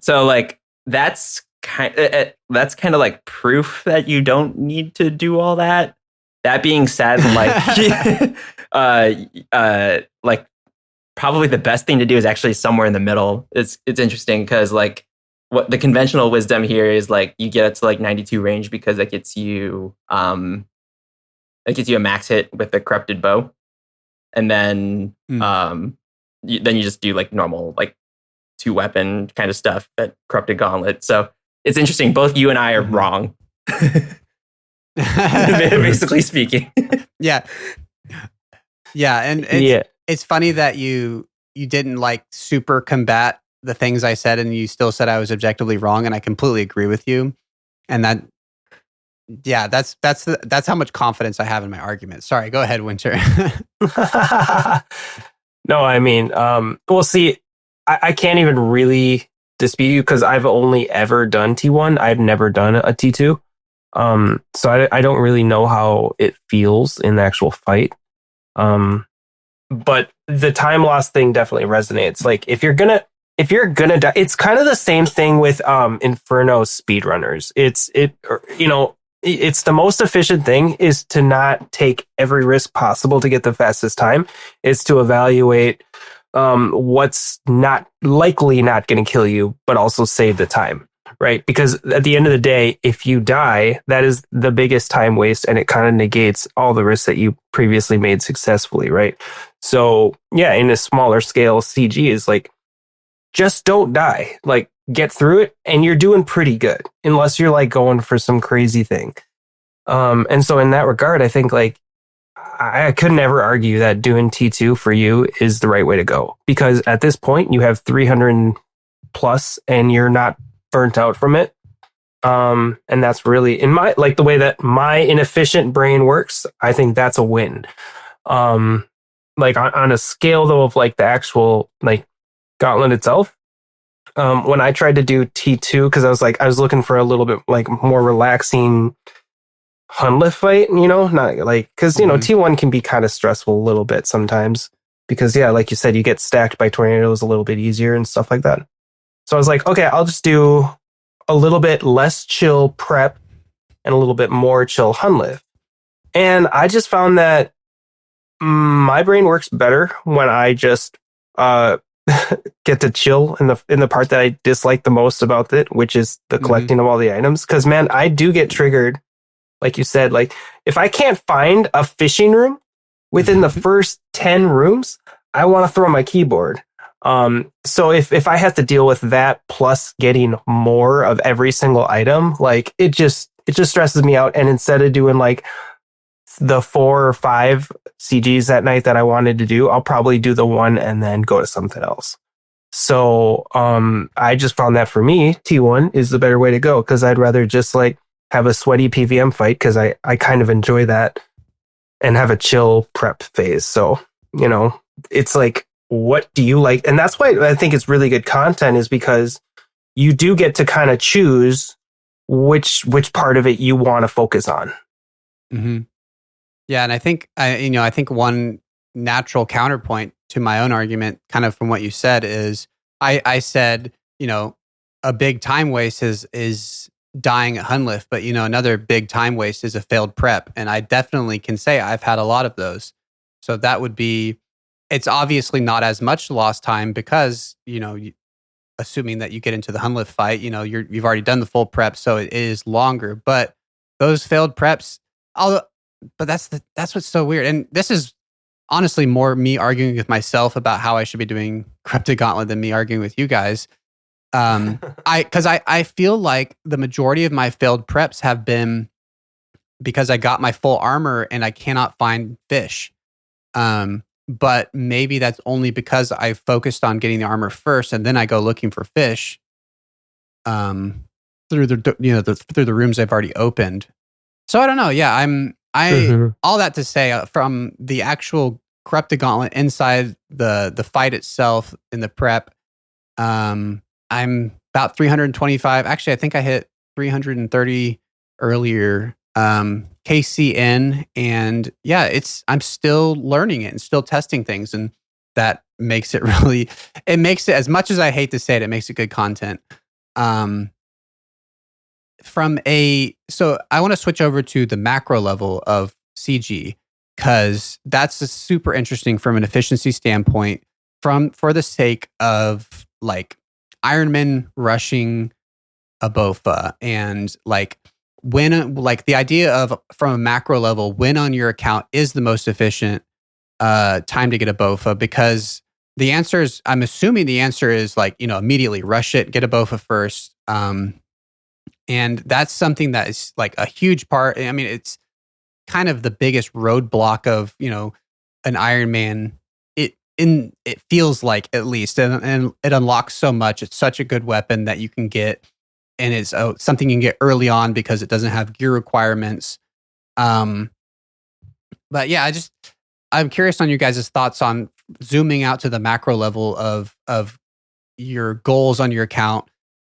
B: So like that's kind of like proof that you don't need to do all that. That being said, like like probably the best thing to do is actually somewhere in the middle. It's interesting because like what the conventional wisdom here is, like you get it to like 92 range because that gets you a max hit with the corrupted bow, and then then you just do like normal like 2 weapon kind of stuff that corrupted gauntlet. So it's interesting. Both you and I are wrong, basically speaking.
A: Yeah, and it's funny that you didn't like super combat the things I said, and you still said I was objectively wrong, and I completely agree with you. And that's how much confidence I have in my argument. Sorry, go ahead, Winter.
C: No, I mean, well, see, I can't even really dispute you because I've only ever done T1. I've never done a T2. So I don't really know how it feels in the actual fight. But the time loss thing definitely resonates. Like if you're gonna die, it's kind of the same thing with Inferno speedrunners. It's the most efficient thing is to not take every risk possible to get the fastest time. It's to evaluate what's not likely not going to kill you, but also save the time. right? Because at the end of the day, if you die, that is the biggest time waste, and it kind of negates all the risks that you previously made successfully, right? So yeah, in a smaller scale, CG is like, just don't die. Like, get through it, and you're doing pretty good, unless you're like going for some crazy thing. And so in that regard, I think like I could never argue that doing T2 for you is the right way to go, because at this point you have 300 plus and you're not burnt out from it. And that's really, in my, like the way that my inefficient brain works, I think that's a win. Like on a scale though of like the actual like gauntlet itself, when I tried to do T2, because I was looking for a little bit like more relaxing Hunlift fight, you know, not like, because you know T1 can be kind of stressful a little bit sometimes, because yeah, like you said, you get stacked by tornadoes a little bit easier and stuff like that. So I was like, okay, I'll just do a little bit less chill prep and a little bit more chill Hunlift. And I just found that my brain works better when I just get to chill in the part that I dislike the most about it, which is the collecting of all the items. Because man, I do get triggered. Like you said, like if I can't find a fishing room within the first 10 rooms, I want to throw my keyboard. So if I have to deal with that plus getting more of every single item, like it just stresses me out. And instead of doing like the 4 or 5 CGs that night that I wanted to do, I'll probably do the one and then go to something else. So I just found that for me, T1 is the better way to go, because I'd rather just like have a sweaty PVM fight, because I kind of enjoy that, and have a chill prep phase. So, you know, it's like, what do you like? And that's why I think it's really good content, is because you do get to kind of choose which part of it you want to focus on.
A: Mm-hmm. Yeah, and I think I think one natural counterpoint to my own argument, kind of from what you said, is I said, you know, a big time waste is dying at Hunlift, but you know, another big time waste is a failed prep, and I definitely can say I've had a lot of those. So that would be, it's obviously not as much lost time, because you know, assuming that you get into the Hunlift fight, you know, you've already done the full prep, so it is longer. But those failed preps, but that's what's so weird. And this is honestly more me arguing with myself about how I should be doing Cryptic Gauntlet than me arguing with you guys. I feel like the majority of my failed preps have been because I got my full armor and I cannot find fish. But maybe that's only because I focused on getting the armor first, and then I go looking for fish. Through through the rooms I've already opened. So I don't know. Yeah, all that to say, from the actual Corrupted Gauntlet inside the fight itself in the prep, I'm about 325. Actually, I think I hit 330 earlier. KCN, and yeah, I'm still learning it and still testing things, and that makes it really. It makes it, as much as I hate to say it, it makes it good content. So I want to switch over to the macro level of CG, because that's super interesting from an efficiency standpoint, for the sake of like Ironman rushing a BOFA, and like when, like the idea of, from a macro level, when on your account is the most efficient time to get a BOFA, because the answer is, I'm assuming the answer is like, you know, immediately rush it, get a BOFA first. And that's something that is like a huge part. I mean, it's kind of the biggest roadblock of, you know, an Ironman. It feels like, at least, and it unlocks so much. It's such a good weapon that you can get, and it's something you can get early on because it doesn't have gear requirements. But yeah, I'm curious on you guys' thoughts on zooming out to the macro level of your goals on your account.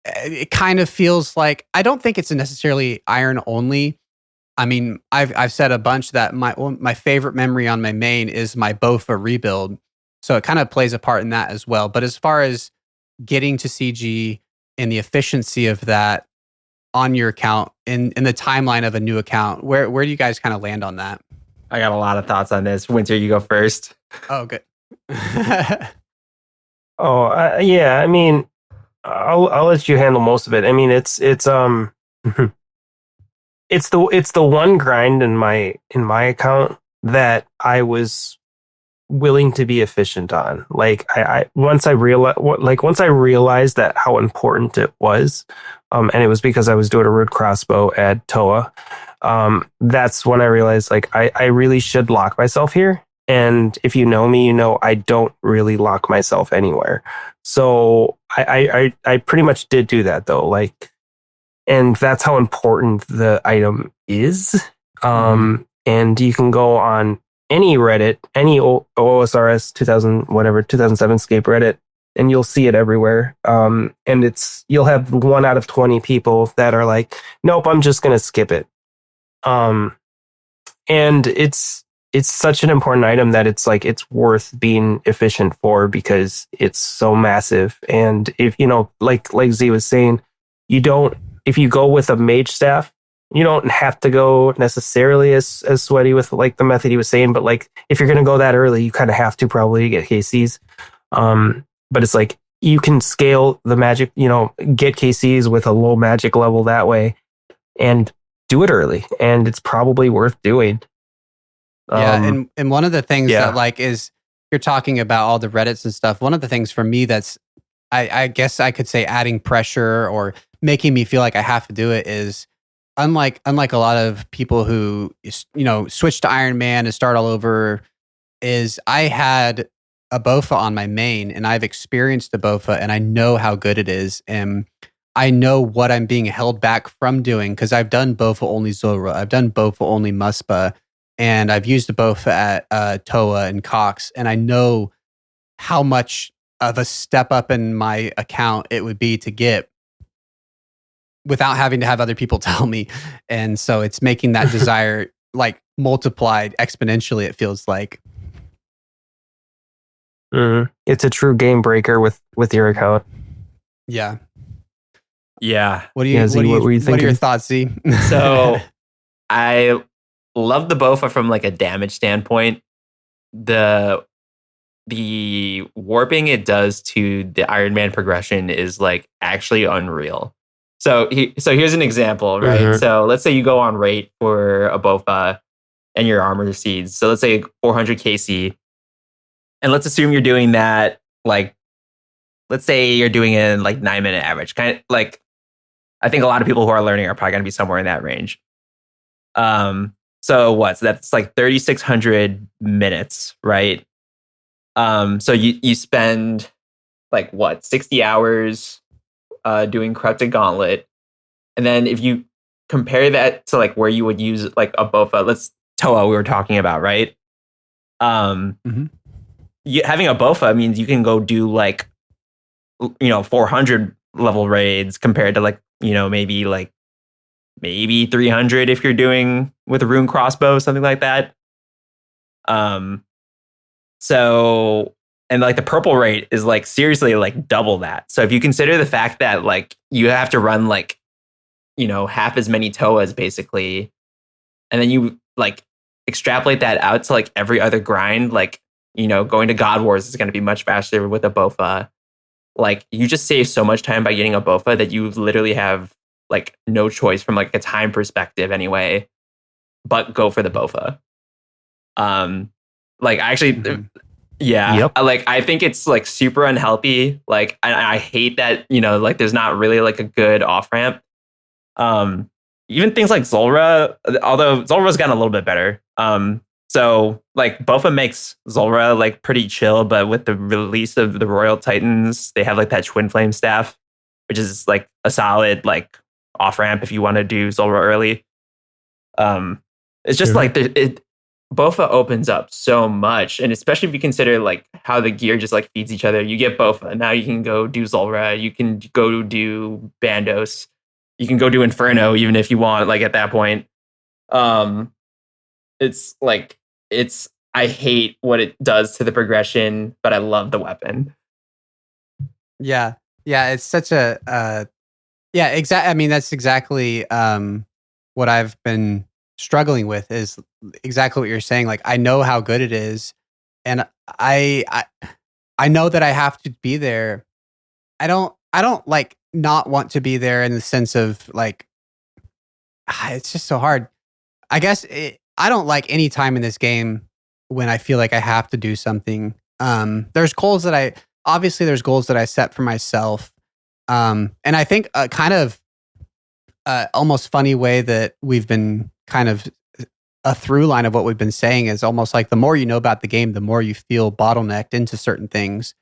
A: It kind of feels like, I don't think it's necessarily iron only. I mean, I've said a bunch that my favorite memory on my main is my BOFA rebuild. So it kind of plays a part in that as well. But as far as getting to CG and the efficiency of that on your account in the timeline of a new account, where do you guys kind of land on that?
B: I got a lot of thoughts on this. Winter, you go first.
A: Oh, good.
C: Yeah, I mean, I'll let you handle most of it. I mean, it's it's the one grind in my account that I was willing to be efficient on. Like I once I realized that how important it was, and it was because I was doing a root crossbow at Toa. That's when I realized like I really should lock myself here. And if you know me, you know I don't really lock myself anywhere. So I pretty much did do that though. Like, and that's how important the item is. And you can go on any Reddit, any OSRS 2000 whatever 2007 Scape Reddit, and you'll see it everywhere. And you'll have 1 out of 20 people that are like, nope, I'm just gonna skip it. And it's such an important item that it's like it's worth being efficient for because it's so massive. And if you know, like Z was saying, if you go with a mage staff, you don't have to go necessarily as sweaty with like the method he was saying, but like if you're gonna go that early, you kind of have to probably get KCs. But it's like you can scale the magic, get KCs with a low magic level that way, and do it early, and it's probably worth doing.
A: Yeah, and one of the things that like is you're talking about all the Reddits and stuff. One of the things for me that's I guess I could say adding pressure or making me feel like I have to do it is unlike a lot of people who switch to Iron Man and start all over. Is I had a BOFA on my main and I've experienced a BOFA and I know how good it is and I know what I'm being held back from doing because I've done BOFA only Zora, I've done BOFA only Muspa, and I've used the BOFA at Toa and Cox, and I know how much of a step up in my account it would be to get without having to have other people tell me. And so it's making that desire like multiplied exponentially, it feels like.
C: It's a true game breaker with your account.
A: Yeah.
B: Yeah.
A: What are your thoughts, Z?
B: So I love the BOFA from like a damage standpoint. The warping it does to the Iron Man progression is like actually unreal. So here's an example, right?
C: Mm-hmm.
B: So let's say you go on rate for a BOFA and your armor seeds. So let's say 400 KC. And let's assume you're doing that, like, let's say you're doing it in like 9-minute average. Kind of like, I think a lot of people who are learning are probably going to be somewhere in that range. So that's like 3,600 minutes, right? So you spend like 60 hours doing Corrupted Gauntlet. And then if you compare that to like where you would use like a BOFA, Toa we were talking about, right? Having a BOFA means you can go do like 400 level raids compared to like maybe 300 if you're doing with a rune crossbow, something like that. So, and like the purple rate is like seriously like double that. So if you consider the fact that like you have to run like half as many Toas basically, and then you like extrapolate that out to like every other grind, like going to God Wars is going to be much faster with a BOFA. Like you just save so much time by getting a BOFA that you literally have like no choice from like a time perspective anyway, but go for the BOFA. Like actually, yeah,
C: yep.
B: Like I think it's like super unhealthy. Like I hate that like there's not really like a good off ramp. Even things like Zulrah, although Zulrah's gotten a little bit better. So like BOFA makes Zulrah like pretty chill, but with the release of the Royal Titans, they have like that Twin Flame staff, which is like a solid like off ramp if you want to do Zulrah early. It's just like BOFA opens up so much, and especially if you consider like how the gear just like feeds each other. You get BOFA, now you can go do Zulrah, you can go do Bandos, you can go do Inferno even if you want. Like at that point, it's like I hate what it does to the progression, but I love the weapon.
A: Yeah, it's such a exactly. I mean, that's exactly what I've been struggling with. Is exactly what you're saying. Like, I know how good it is, and I know that I have to be there. I don't I don't like not want to be there in the sense of like, it's just so hard. I guess I don't like any time in this game when I feel like I have to do something. There's goals that there's goals that I set for myself. And I think a kind of almost funny way that we've been kind of a through line of what we've been saying is almost like the more you know about the game, the more you feel bottlenecked into certain things.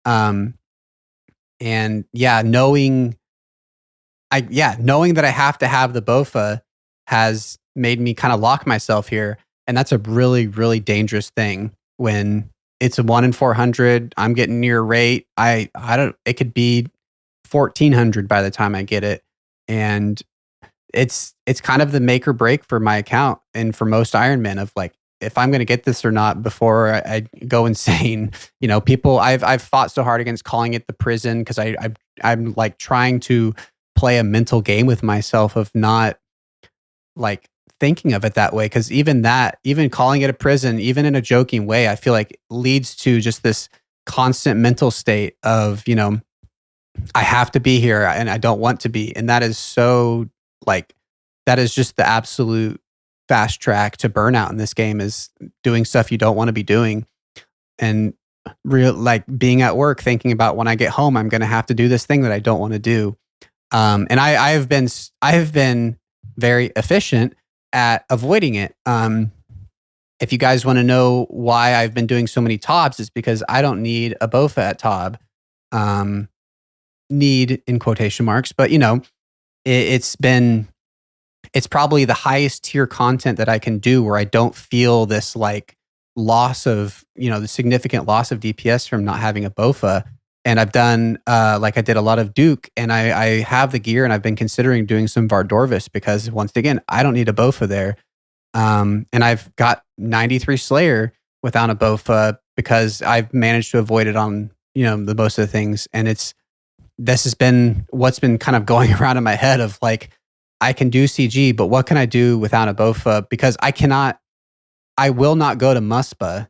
A: And yeah, knowing that I have to have the BOFA has made me kind of lock myself here. And that's a really, really dangerous thing when it's a 1 in 400. I'm getting near rate. It could be 1400 by the time I get it. And it's kind of the make or break for my account and for most Ironmen of like, if I'm going to get this or not before I go insane. You know, people I've fought so hard against calling it the prison because I'm like trying to play a mental game with myself of not like thinking of it that way. Because even calling it a prison, even in a joking way, I feel like leads to just this constant mental state of, you know, I have to be here and I don't want to be. And that is so like, that is just the absolute fast track to burnout in this game is doing stuff you don't want to be doing. And real like being at work, thinking about when I get home, I'm going to have to do this thing that I don't want to do. And I have been very efficient at avoiding it. If you guys want to know why I've been doing so many TOBs, it's because I don't need a BOFA at TOB. Need in quotation marks, but you know, it's probably the highest tier content that I can do where I don't feel this like loss of, you know, the significant loss of DPS from not having a BOFA. And I've done, like I did a lot of Duke and I have the gear and I've been considering doing some Vardorvis because once again, I don't need a BOFA there. And I've got 93 Slayer without a BOFA because I've managed to avoid it on, you know, the most of the things. And this has been what's been kind of going around in my head of like, I can do CG, but what can I do without a BOFA? Because I will not go to Muspa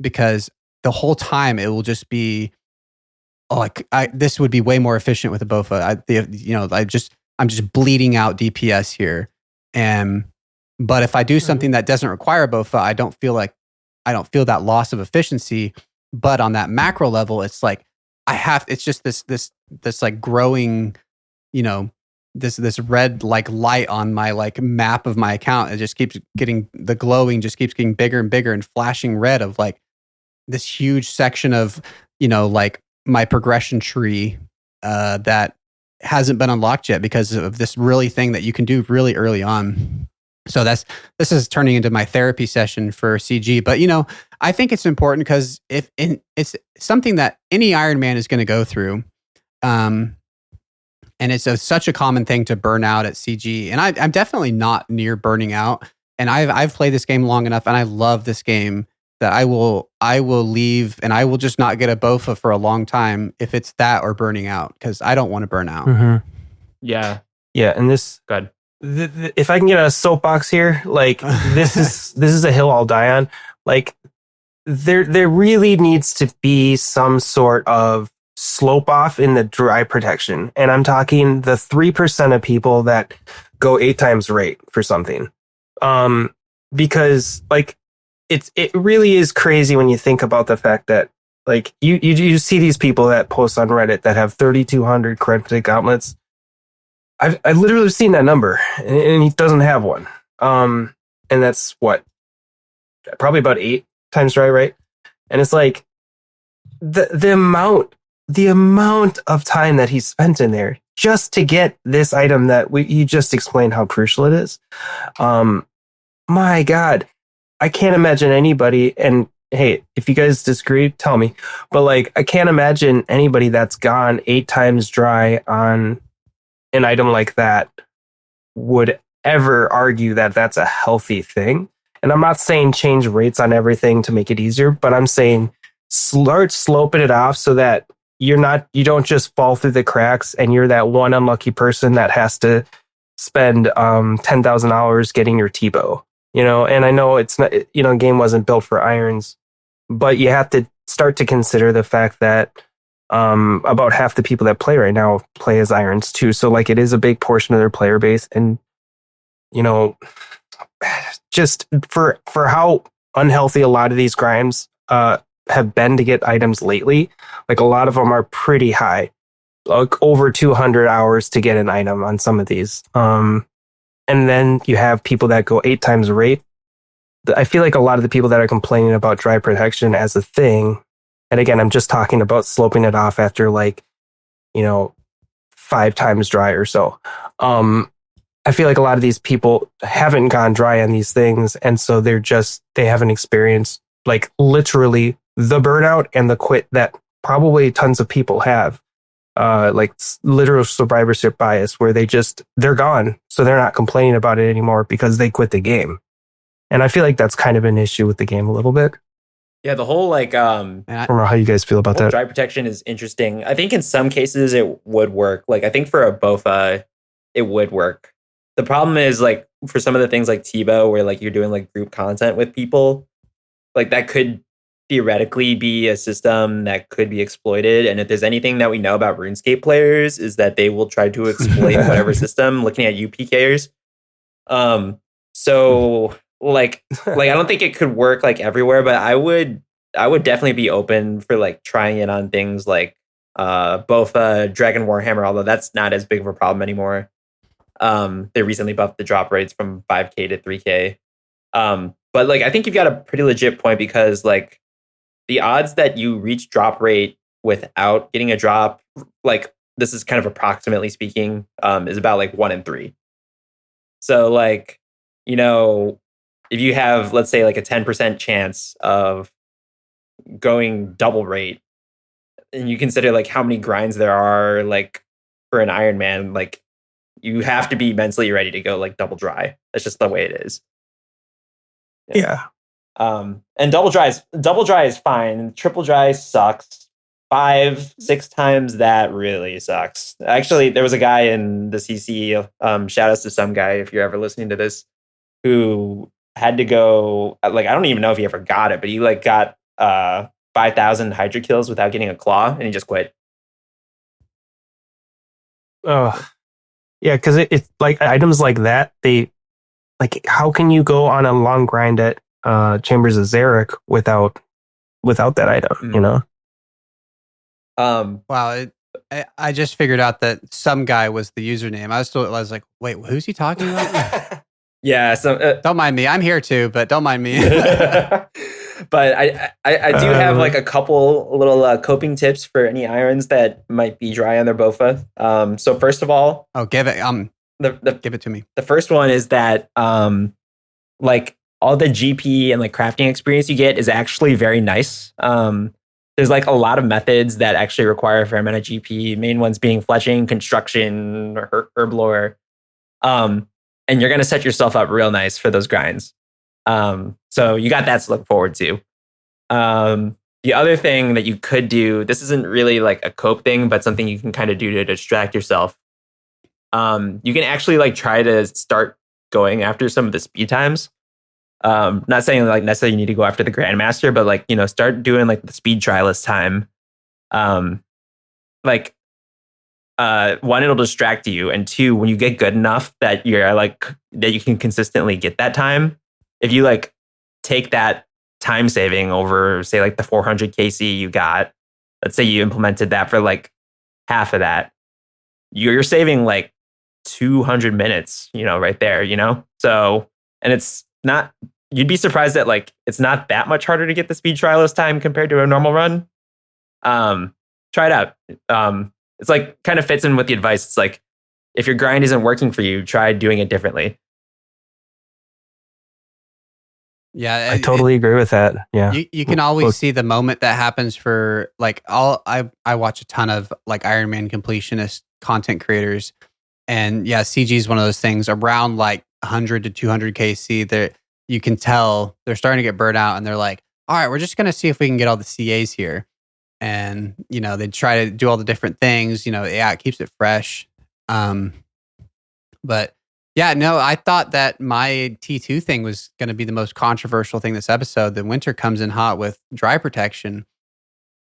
A: because the whole time it will just be, this would be way more efficient with a BOFA. I'm just bleeding out DPS here. But if I do something that doesn't require a BOFA, I don't feel that loss of efficiency. But on that macro level, it's like, it's just this like growing, you know, this red like light on my like map of my account. It just keeps getting, the glowing just keeps getting bigger and bigger and flashing red of like this huge section of, you know, like my progression tree that hasn't been unlocked yet because of this really thing that you can do really early on. So this is turning into my therapy session for CG. But, you know, I think it's important because it's something that any Iron Man is going to go through. And it's such a common thing to burn out at CG. And I'm definitely not near burning out. And I've played this game long enough and I love this game that I will leave and I will just not get a BOFA for a long time if it's that or burning out because I don't want to burn out.
C: Mm-hmm.
B: Yeah.
C: Yeah. And this,
B: good.
C: If I can get a soapbox here, like this is a hill I'll die on. Like there really needs to be some sort of slope off in the dry protection. And I'm talking the 3% of people that go 8 times rate for something. Because like it really is crazy when you think about the fact that like you see these people that post on Reddit that have 3,200 cryptic gauntlets. I've literally seen that number and he doesn't have one. And that's what, probably about 8 times dry, right? And it's like the amount of time that he spent in there just to get this item that you just explained how crucial it is. My God, I can't imagine anybody, and hey, if you guys disagree, tell me, but like, I can't imagine anybody that's gone 8 times dry on an item like that would ever argue that that's a healthy thing. And I'm not saying change rates on everything to make it easier, but I'm saying start sloping it off so that you don't just fall through the cracks and you're that one unlucky person that has to spend 10,000 hours getting your T-bow, you know. And I know it's not, you know, the game wasn't built for irons, but you have to start to consider the fact that About half the people that play right now play as irons too. So like it is a big portion of their player base. And, just for how unhealthy a lot of these grinds have been to get items lately, like a lot of them are pretty high, like over 200 hours to get an item on some of these. And then you have people that go 8 times the rate. I feel like a lot of the people that are complaining about dry protection as a thing, and again, I'm just talking about sloping it off after 5 times dry or so. I feel like a lot of these people haven't gone dry on these things. And so they haven't experienced like literally the burnout and the quit that probably tons of people have. Like literal survivorship bias where they're gone. So they're not complaining about it anymore because they quit the game. And I feel like that's kind of an issue with the game a little bit.
B: Yeah, the whole
C: I don't know how you guys feel about that.
B: Dry protection is interesting. I think in some cases it would work. Like I think for a BOFA, it would work. The problem is like for some of the things like Tebow, where like you're doing like group content with people, like that could theoretically be a system that could be exploited. And if there's anything that we know about RuneScape players, is that they will try to exploit whatever system. Looking at UPKers, so like I don't think it could work like everywhere, but I would definitely be open for like trying it on things like BOFA, Dragon Warhammer, although that's not as big of a problem anymore. They recently buffed the drop rates from 5K to 3K. But like I think you've got a pretty legit point, because like the odds that you reach drop rate without getting a drop, like this is kind of approximately speaking, is about like 1 in 3. So like, if you have, let's say, like a 10% chance of going double rate, and you consider like how many grinds there are like for an Iron Man, like you have to be mentally ready to go like double dry. That's just the way it is.
C: Yeah.
B: And double dry is fine. Triple dry sucks. 5-6 times that really sucks. Actually, there was a guy in the CC, shout outs to some guy if you're ever listening to this, who had to go, like, I don't even know if he ever got it, but he like got 5,000 Hydra kills without getting a claw, and he just quit.
C: Oh, yeah, because it's like items like that, they like, how can you go on a long grind at Chambers of Zarek without that item,
A: Wow. I just figured out that some guy was the username. I was like, wait, who's he talking about?
B: Yeah. So
A: don't mind me. I'm here too, but don't mind me.
B: But I do have like a couple little coping tips for any irons that might be dry on their BOFA. So first of all,
A: give it give it to me.
B: The first one is that like all the GP and like crafting experience you get is actually very nice. There's like a lot of methods that actually require a fair amount of GP. Main ones being fletching, construction, or herb lore. And you're gonna set yourself up real nice for those grinds. So you got that to look forward to. The other thing that you could do, this isn't really like a cope thing, but something you can kind of do to distract yourself. You can actually like try to start going after some of the speed times. Not saying like necessarily you need to go after the Grandmaster, but like, start doing like the speed trialist time. One, it'll distract you. And 2, when you get good enough that you're like, that you can consistently get that time, if you like take that time saving over, say like the 400 KC you got, let's say you implemented that for like half of that, you're saving like 200 minutes, right there, So, and it's not, you'd be surprised that like, it's not that much harder to get the speed trialist time compared to a normal run. Try it out. It's like kind of fits in with the advice. It's like, if your grind isn't working for you, try doing it differently.
A: Yeah,
C: I totally agree with that. Yeah,
A: you can always see the moment that happens for like I watch a ton of like Iron Man completionist content creators, and yeah, CG is one of those things around like 100 to 200 KC. That you can tell they're starting to get burnt out, and they're like, all right, we're just gonna see if we can get all the CAs here, and they try to do all the different things. Yeah, it keeps it fresh, but. Yeah, no, I thought that my T2 thing was going to be the most controversial thing this episode. The winter comes in hot with dry protection.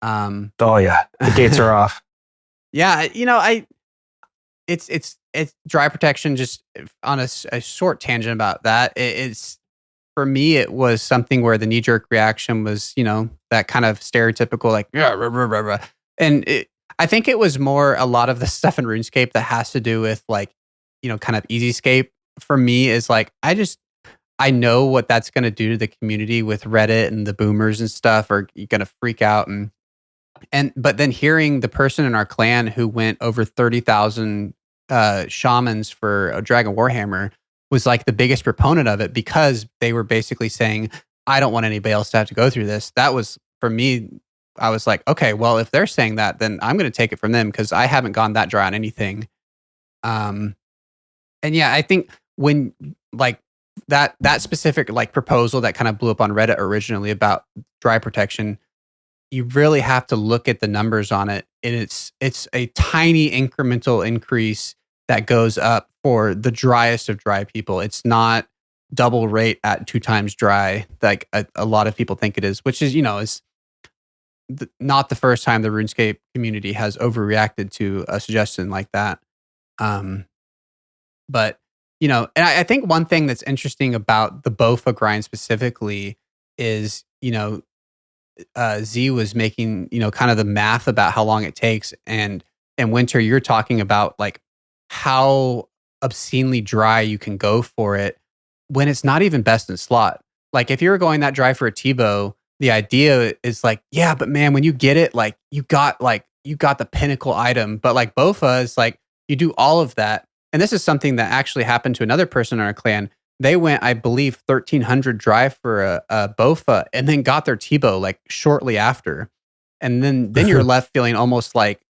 C: Oh yeah, the gates are off.
A: Yeah, it's dry protection. Just on a short tangent about that, it's for me, it was something where the knee jerk reaction was, that kind of stereotypical, like, yeah, rah, rah, rah, rah. And I think it was more a lot of the stuff in RuneScape that has to do with like, kind of easyscape for me is like, I know what that's going to do to the community with Reddit and the boomers and stuff are going to freak out. But then hearing the person in our clan who went over 30,000 shamans for a Dragon Warhammer was like the biggest proponent of it because they were basically saying, I don't want anybody else to have to go through this. That was for me. I was like, okay, well, if they're saying that, then I'm going to take it from them because I haven't gone that dry on anything. And yeah, I think when like that specific like proposal that kind of blew up on Reddit originally about dry protection, you really have to look at the numbers on it. And it's a tiny incremental increase that goes up for the driest of dry people. It's not double rate at 2 times dry like a lot of people think it is, which is, not the first time the RuneScape community has overreacted to a suggestion like that. But, and I think one thing that's interesting about the BOFA grind specifically is, Z was making, kind of the math about how long it takes. And Winter, you're talking about like how obscenely dry you can go for it when it's not even best in slot. Like if you're going that dry for a T-bow, the idea is like, yeah, but man, when you get it, like you got the pinnacle item. But like BOFA is like, you do all of that. And this is something that actually happened to another person in our clan. They went, I believe, 1,300 dry for a BOFA and then got their T-bow like shortly after. And then you're left feeling almost like,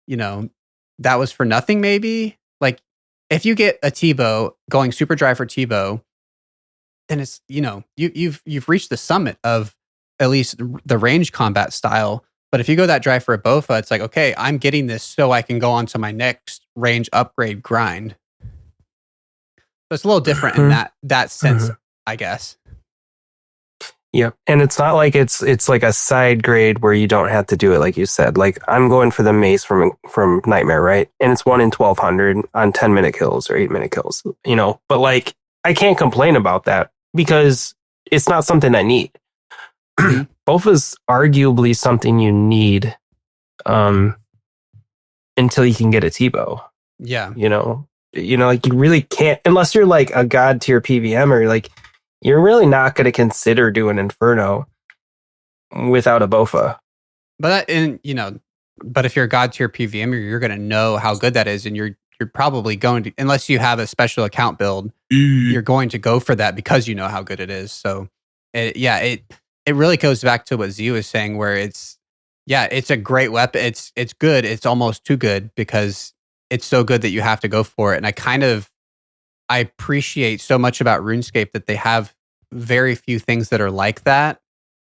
A: that was for nothing maybe. Like if you get a T-bow going super dry for T-bow, then it's, you've reached the summit of at least the range combat style. But if you go that dry for a BOFA, it's like, okay, I'm getting this so I can go on to my next range upgrade grind. So it's a little different in that sense, I guess.
C: Yep. And it's not like it's like a side grade where you don't have to do it like you said. Like I'm going for the mace from Nightmare, right? And it's 1 in 1,200 on 10-minute kills or 8-minute kills, But like I can't complain about that because it's not something I need. BOFA's arguably something you need until you can get a T-bow.
A: Yeah.
C: Like you really can't unless you're like a god tier PVM or like you're really not going to consider doing Inferno without a BOFA.
A: But if you're a god tier PVM, you're going to know how good that is, and you're probably going to, unless you have a special account build, you're going to go for that because you know how good it is. So, it really goes back to what Z was saying, where it's a great weapon. It's good. It's almost too good because it's so good that you have to go for it. And I appreciate so much about RuneScape that they have very few things that are like that.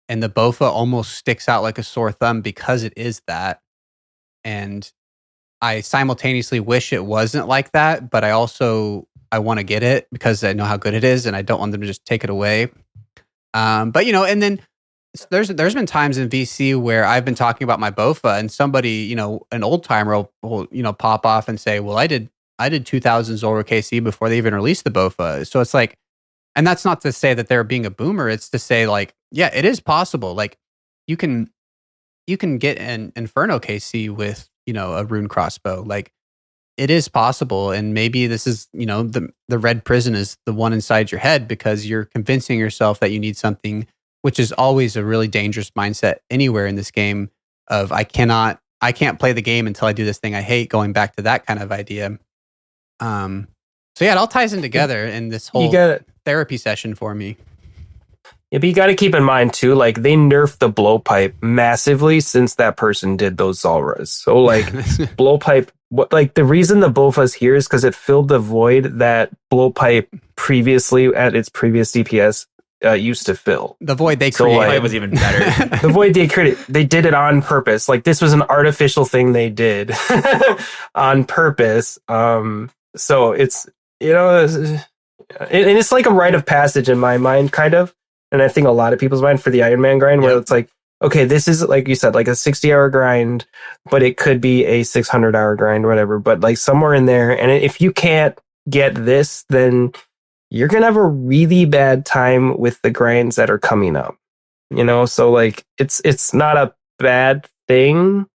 A: And the BOFA almost sticks out like a sore thumb because it is that. And I simultaneously wish it wasn't like that, but I want to get it because I know how good it is and I don't want them to just take it away. And then there's been times in VC where I've been talking about my BOFA and somebody, an old timer will pop off and say, well, I did 2,000 Zoro KC before they even released the BOFA. So it's like, and that's not to say that they're being a boomer. It's to say like, yeah, it is possible. Like you can get an Inferno KC with, a rune crossbow. Like it is possible. And maybe this is, the red prison is the one inside your head because you're convincing yourself that you need something, which is always a really dangerous mindset anywhere in this game of I can't play the game until I do this thing I hate, going back to that kind of idea. So yeah, it all ties in together in this whole therapy session for me.
C: Yeah, but you got to keep in mind too, like they nerfed the blowpipe massively since that person did those Zalras. So like blowpipe, like the reason the BOFA's here is because it filled the void that blowpipe previously at its previous DPS used to fill.
A: The void they created.
B: So, like, was even better.
C: The void they created, they did it on purpose. Like this was an artificial thing they did on purpose. So it's, and it's like a rite of passage in my mind, kind of. And I think a lot of people's mind for the Iron Man grind, where it's like, okay, this is like you said, like a 60-hour grind, but it could be a 600-hour grind, whatever. But like somewhere in there, and if you can't get this, then you're gonna have a really bad time with the grinds that are coming up. So like it's not a bad thing,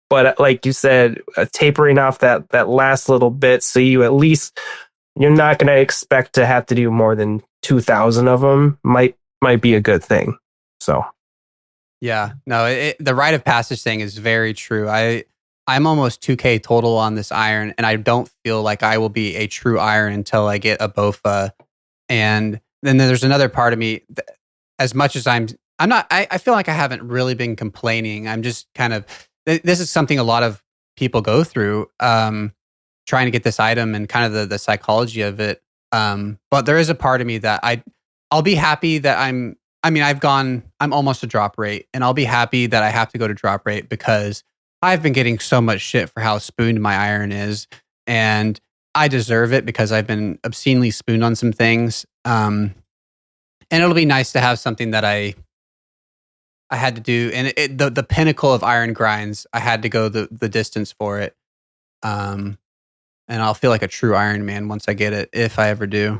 C: but like you said, tapering off that last little bit, so you're not gonna expect to have to do more than 2,000 of them. Might be a good thing. So.
A: Yeah, no, the rite of passage thing is very true. I'm almost 2K total on this iron, and I don't feel like I will be a true iron until I get a BOFA. And then there's another part of me, as much as I'm not, I feel like I haven't really been complaining. I'm just kind of, this is something a lot of people go through, trying to get this item and kind of the psychology of it. But there is a part of me that I'll be happy that I'm almost a drop rate, and I'll be happy that I have to go to drop rate because I've been getting so much shit for how spooned my iron is, and I deserve it because I've been obscenely spooned on some things. And it'll be nice to have something that I had to do, and the pinnacle of iron grinds, I had to go the distance for it. And I'll feel like a true Iron Man once I get it, if I ever do.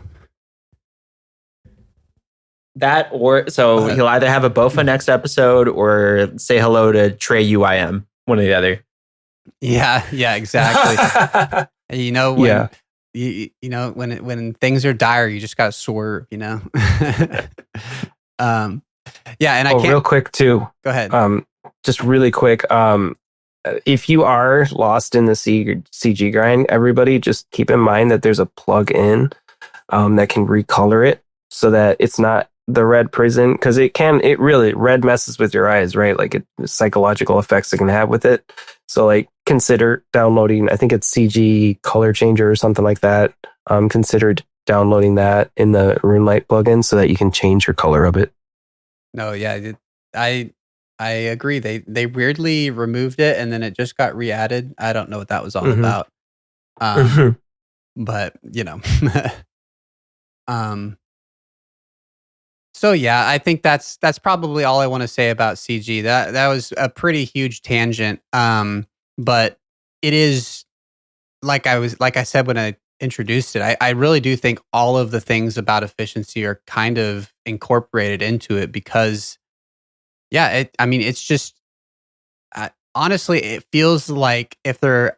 B: That so he'll either have a BOFA next episode or say hello to Trey UIM, one or the other.
A: Yeah, exactly. When things are dire, you just gotta swerve. Yeah, and I can't.
C: Real quick too.
A: Go ahead.
C: Just really quick. If you are lost in the CG grind, everybody just keep in mind that there's a plug-in that can recolor it so that it's not the red prison, because red messes with your eyes, right? Like psychological effects it can have with it. So like consider downloading, I think it's CG color changer or something like that. Consider downloading that in the RuneLite plugin so that you can change your color of it.
A: No, yeah, I agree. They weirdly removed it and then it just got re-added. I don't know what that was all about. But so yeah, I think that's probably all I want to say about CG. That was a pretty huge tangent. But it is like I said when I introduced it, I really do think all of the things about efficiency are kind of incorporated into it because it's just honestly, it feels like if there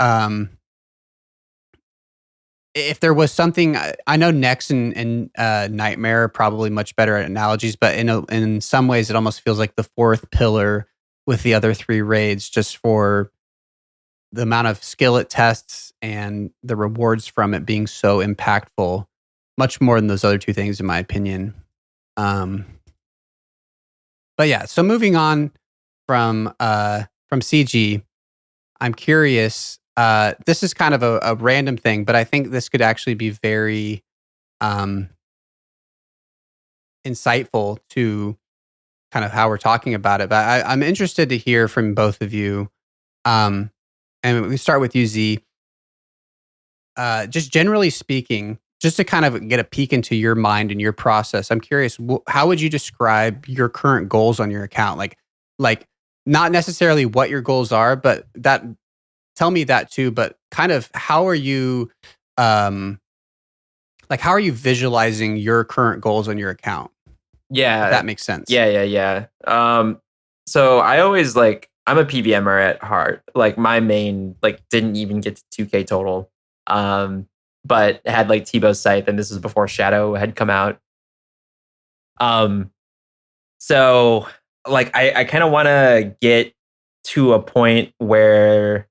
A: was something, I know Nex and Nightmare are probably much better at analogies, but in some ways it almost feels like the fourth pillar with the other three raids, just for the amount of skill it tests and the rewards from it being so impactful, much more than those other two things, in my opinion. But yeah, so moving on from CG, I'm curious. This is kind of a random thing, but I think this could actually be very insightful to kind of how we're talking about it. But I'm interested to hear from both of you. And we start with you, Z. Just generally speaking, just to kind of get a peek into your mind and your process, I'm curious, how would you describe your current goals on your account? Like not necessarily what your goals are, but tell me that too. But kind of how are you, how are you visualizing your current goals on your account?
B: Yeah,
A: if that makes sense.
B: Yeah. So I always I'm a PVMer at heart. Like my main didn't even get to 2K total. But had T-Bow's Scythe, and this is before Shadow had come out. So I kind of want to get to a point where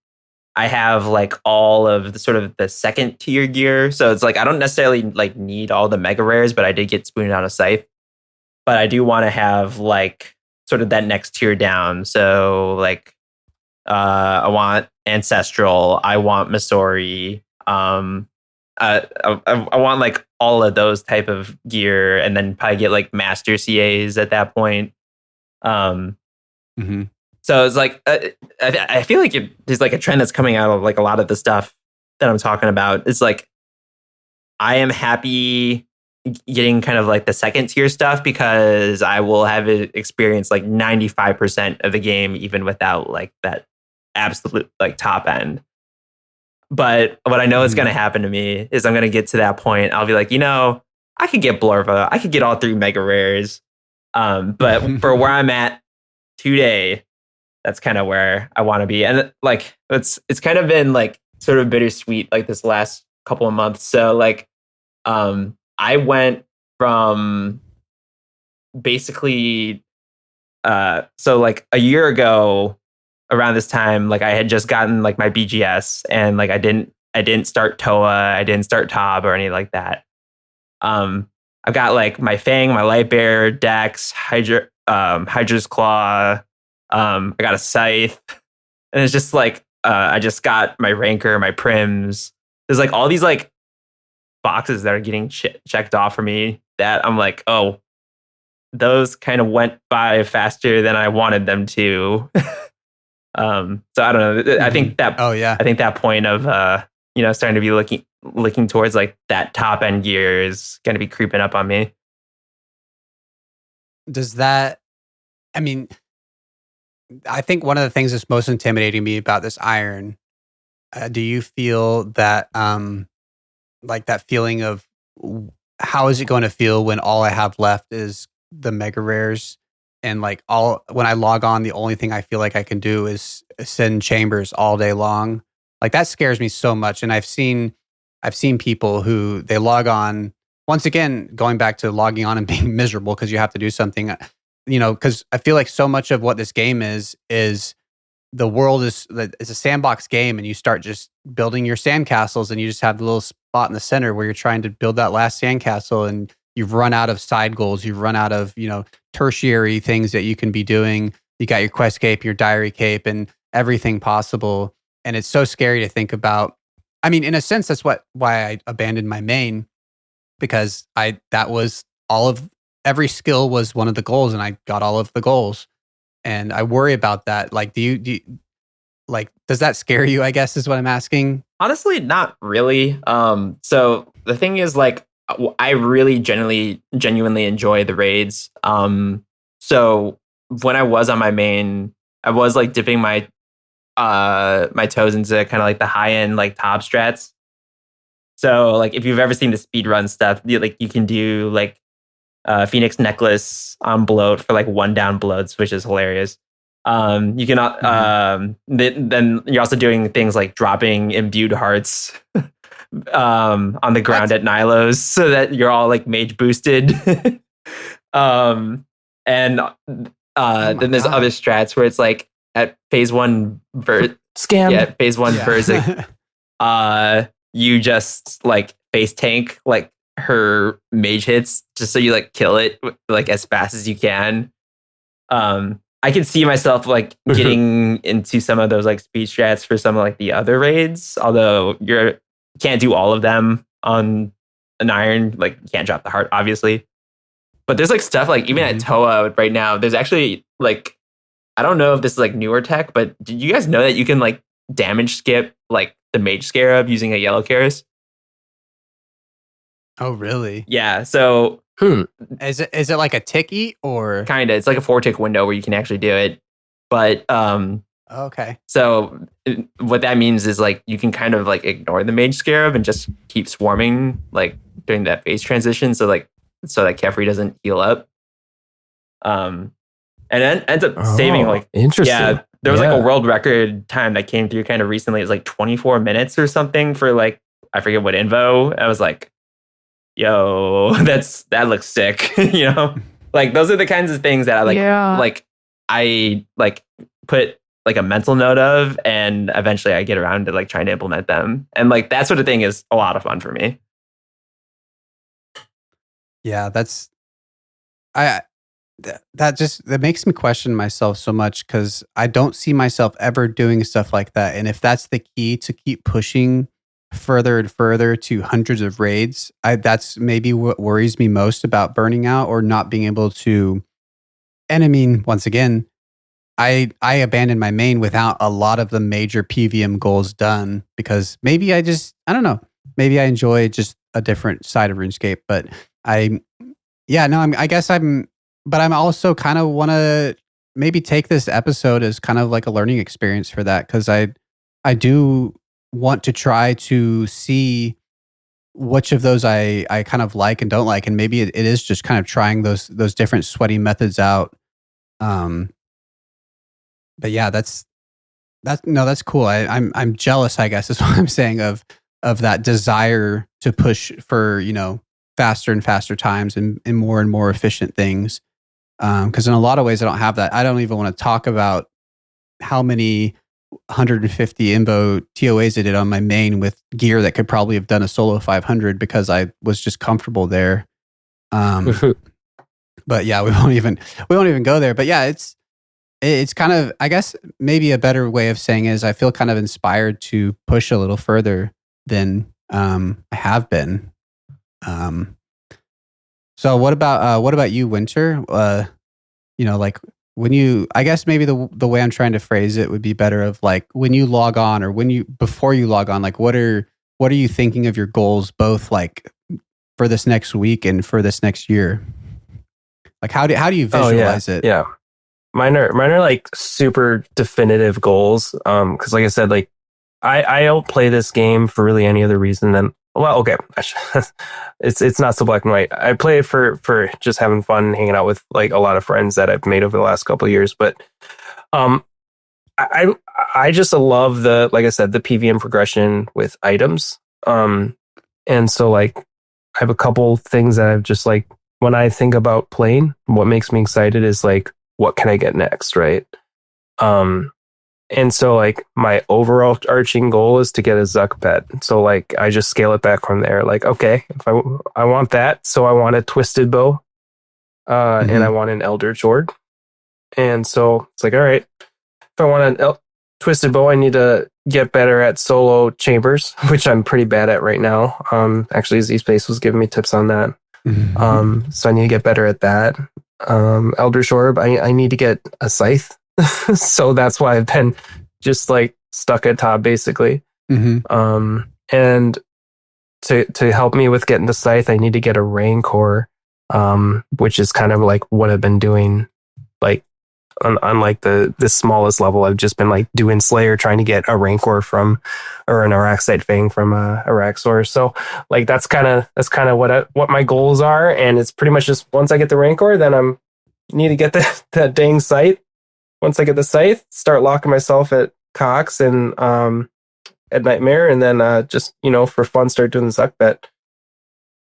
B: I have all of the sort of the second tier gear. So it's I don't necessarily need all the mega rares, but I did get spooned out of Scythe. But I do want to have sort of that next tier down. So I want Ancestral, I want Masori, I want all of those type of gear, and then probably get Master CAs at that point.
A: Mm-hmm.
B: So it's I feel like there's a trend that's coming out of a lot of the stuff that I'm talking about. It's I am happy getting kind of like the second tier stuff because I will have experienced like 95% of the game even without like that absolute like top end. But what I know is going to happen to me is I'm going to get to that point. I'll be like, I could get Blorva. I could get all 3 mega rares. But for where I'm at today, that's kind of where I want to be. And like, it's kind of been like sort of bittersweet like this last couple of months. So like, I went from basically, so like a year ago around this time, like I had just gotten like my BGS and like I didn't start TOA, I didn't start TOB or anything like that. I've got like my Fang, my Light Bear, Dex, Hydra's Claw. I got a Scythe, and it's just like I just got my Ranker, my Prims. There's like all these like boxes that are getting checked off for me that I'm like, oh, those kind of went by faster than I wanted them to. So I don't know. I think that I think that point of starting to be looking towards like that top end gear is going to be creeping up on me.
A: Does that? I mean, I think one of the things that's most intimidating me about this iron. Do you feel that like that feeling of how is it going to feel when all I have left is the mega rares? And like when I log on, the only thing I feel like I can do is send chambers all day long. Like that scares me so much. And I've seen people who they log on, once again, going back to logging on and being miserable because you have to do something, because I feel like so much of what this game is the world is it's a sandbox game, and you start just building your sandcastles, and you just have the little spot in the center where you're trying to build that last sandcastle, and you've run out of side goals. You've run out of, tertiary things that you can be doing. You got your quest cape, your diary cape, and everything possible. And it's so scary to think about. I mean, in a sense, that's why I abandoned my main, because that was every skill was one of the goals, and I got all of the goals. And I worry about that. Like, do you like, does that scare you, I guess is what I'm asking?
B: Honestly, not really. So the thing is, like, I really genuinely enjoy the raids. So when I was on my main, I was like dipping my my toes into kind of like the high end like top strats. So like if you've ever seen the speedrun stuff, you can do like Phoenix Necklace on bloat for like 1 down bloats, which is hilarious. You can then you're also doing things like dropping imbued hearts on the ground at Nilos so that you're all like mage boosted. And then there's other strats where it's like at phase 1
C: scam.
B: Yeah, phase 1 Verzik. You just like face tank like her mage hits just so you like kill it like as fast as you can. I can see myself like getting into some of those like speed strats for some of like the other raids, although you can't do all of them on an iron. Like you can't drop the heart, obviously. But there's like stuff like even at TOA right now, there's actually like, I don't know if this is like newer tech, but did you guys know that you can like damage skip like the mage scarab using a yellow Karis?
A: Oh, really?
B: Yeah. So
A: is it like a ticky or
B: kind of? It's like a 4-tick window where you can actually do it. But
A: okay.
B: So what that means is like you can kind of like ignore the mage scarab and just keep swarming like during that phase transition. So that Kefri doesn't heal up. And then ends up saving like
C: interesting.
B: Yeah, there was like a world record time that came through kind of recently. It was like 24 minutes or something for like I forget what invo. I was like, yo, that looks sick. Like those are the kinds of things that I like put like a mental note of, and eventually I get around to like trying to implement them. And like that sort of thing is a lot of fun for me.
A: Yeah, that makes me question myself so much, because I don't see myself ever doing stuff like that. And if that's the key to keep pushing further and further to hundreds of raids, that's maybe what worries me most about burning out or not being able to. And I mean, once again, I abandoned my main without a lot of the major PVM goals done, because maybe I don't know, maybe I enjoy just a different side of RuneScape. But I yeah, no, I guess but I'm also kind of want to maybe take this episode as kind of like a learning experience for that, because I do want to try to see which of those I kind of like and don't like, and maybe it is just kind of trying those different sweating methods out. Um, but yeah, that's cool. I'm jealous, I guess, is what I'm saying, of that desire to push for, faster and faster times and more efficient things. Because in a lot of ways, I don't have that. I don't even want to talk about how many 150 INVO TOAs I did on my main with gear that could probably have done a solo 500 because I was just comfortable there. But yeah, we won't even go there. But yeah, it's kind of, I guess maybe a better way of saying is I feel kind of inspired to push a little further than I have been. So what about you, Winter? Like when you, I guess maybe the way I'm trying to phrase it would be better of like when you log on or before you log on, like what are you thinking of your goals, both like for this next week and for this next year? Like how do you visualize it?
C: Yeah. Mine are like super definitive goals. Cause like I said, like I don't play this game for really any other reason than, well, okay. It's not so black and white. I play it for just having fun, hanging out with like a lot of friends that I've made over the last couple of years. But, I just love like I said, the PVM progression with items. And so like I have a couple things that I've just like, when I think about playing, what makes me excited is like, what can I get next? Right. And so like my overall arching goal is to get a Zuck pet. So like I just scale it back from there. Like, okay, if I want that. So I want a twisted bow, and I want an Eldritch Orb. And so it's like, all right, if I want a twisted bow, I need to get better at solo chambers, which I'm pretty bad at right now. Actually, Z-Space was giving me tips on that. So I need to get better at that. Eldritch Orb, I need to get a scythe. So that's why I've been just like stuck at top basically. And to help me with getting the scythe, I need to get a Rancor, which is kind of like what I've been doing. Like on like the smallest level, I've just been like doing Slayer, trying to get a Rancor or an Araxite Fang from a Araxor. So like that's kind of what my goals are, and it's pretty much just once I get the Rancor, then need to get that dang scythe. Once I get the scythe, start locking myself at Cox and at Nightmare, and then just for fun start doing the Zuck bet.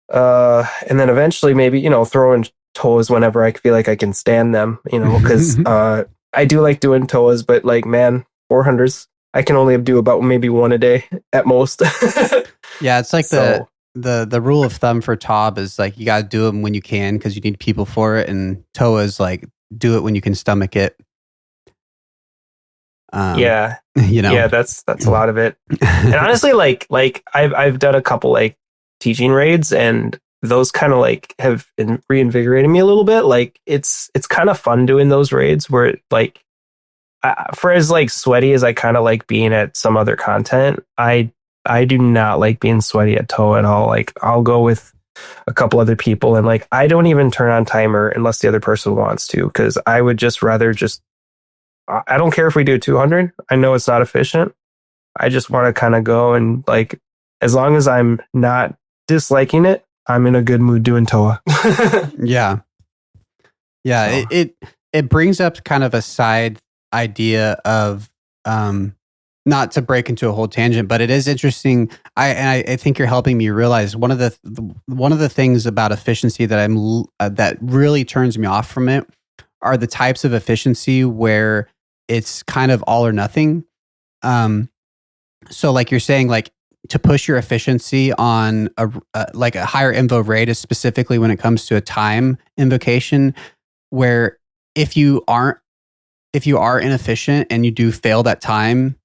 C: And then eventually maybe throw in toes whenever I feel like I can stand them, because I do like doing toes, but like, man, 400s I can only do about maybe one a day at most.
A: Yeah, it's like the rule of thumb for Tob is like you got to do them when you can because you need people for it, and Toa is like do it when you can stomach it.
C: Yeah, that's a lot of it. And honestly, like I've done a couple like teaching raids, and those kind of like have reinvigorated me a little bit. Like it's kind of fun doing those raids where like for as like sweaty as I kind of like being at some other content, I do not like being sweaty at Toe at all. Like I'll go with a couple other people, and like I don't even turn on timer unless the other person wants to, because I would just rather I don't care if we do 200. I know it's not efficient. I just want to kind of go and like, as long as I'm not disliking it, I'm in a good mood doing Toa.
A: Yeah. So. It brings up kind of a side idea of, not to break into a whole tangent, but it is interesting. I think you're helping me realize one of the things about efficiency that that really turns me off from it are the types of efficiency where it's kind of all or nothing. So like you're saying, like to push your efficiency on like a higher invo rate is specifically when it comes to a time invocation, where if you are inefficient and you do fail that time,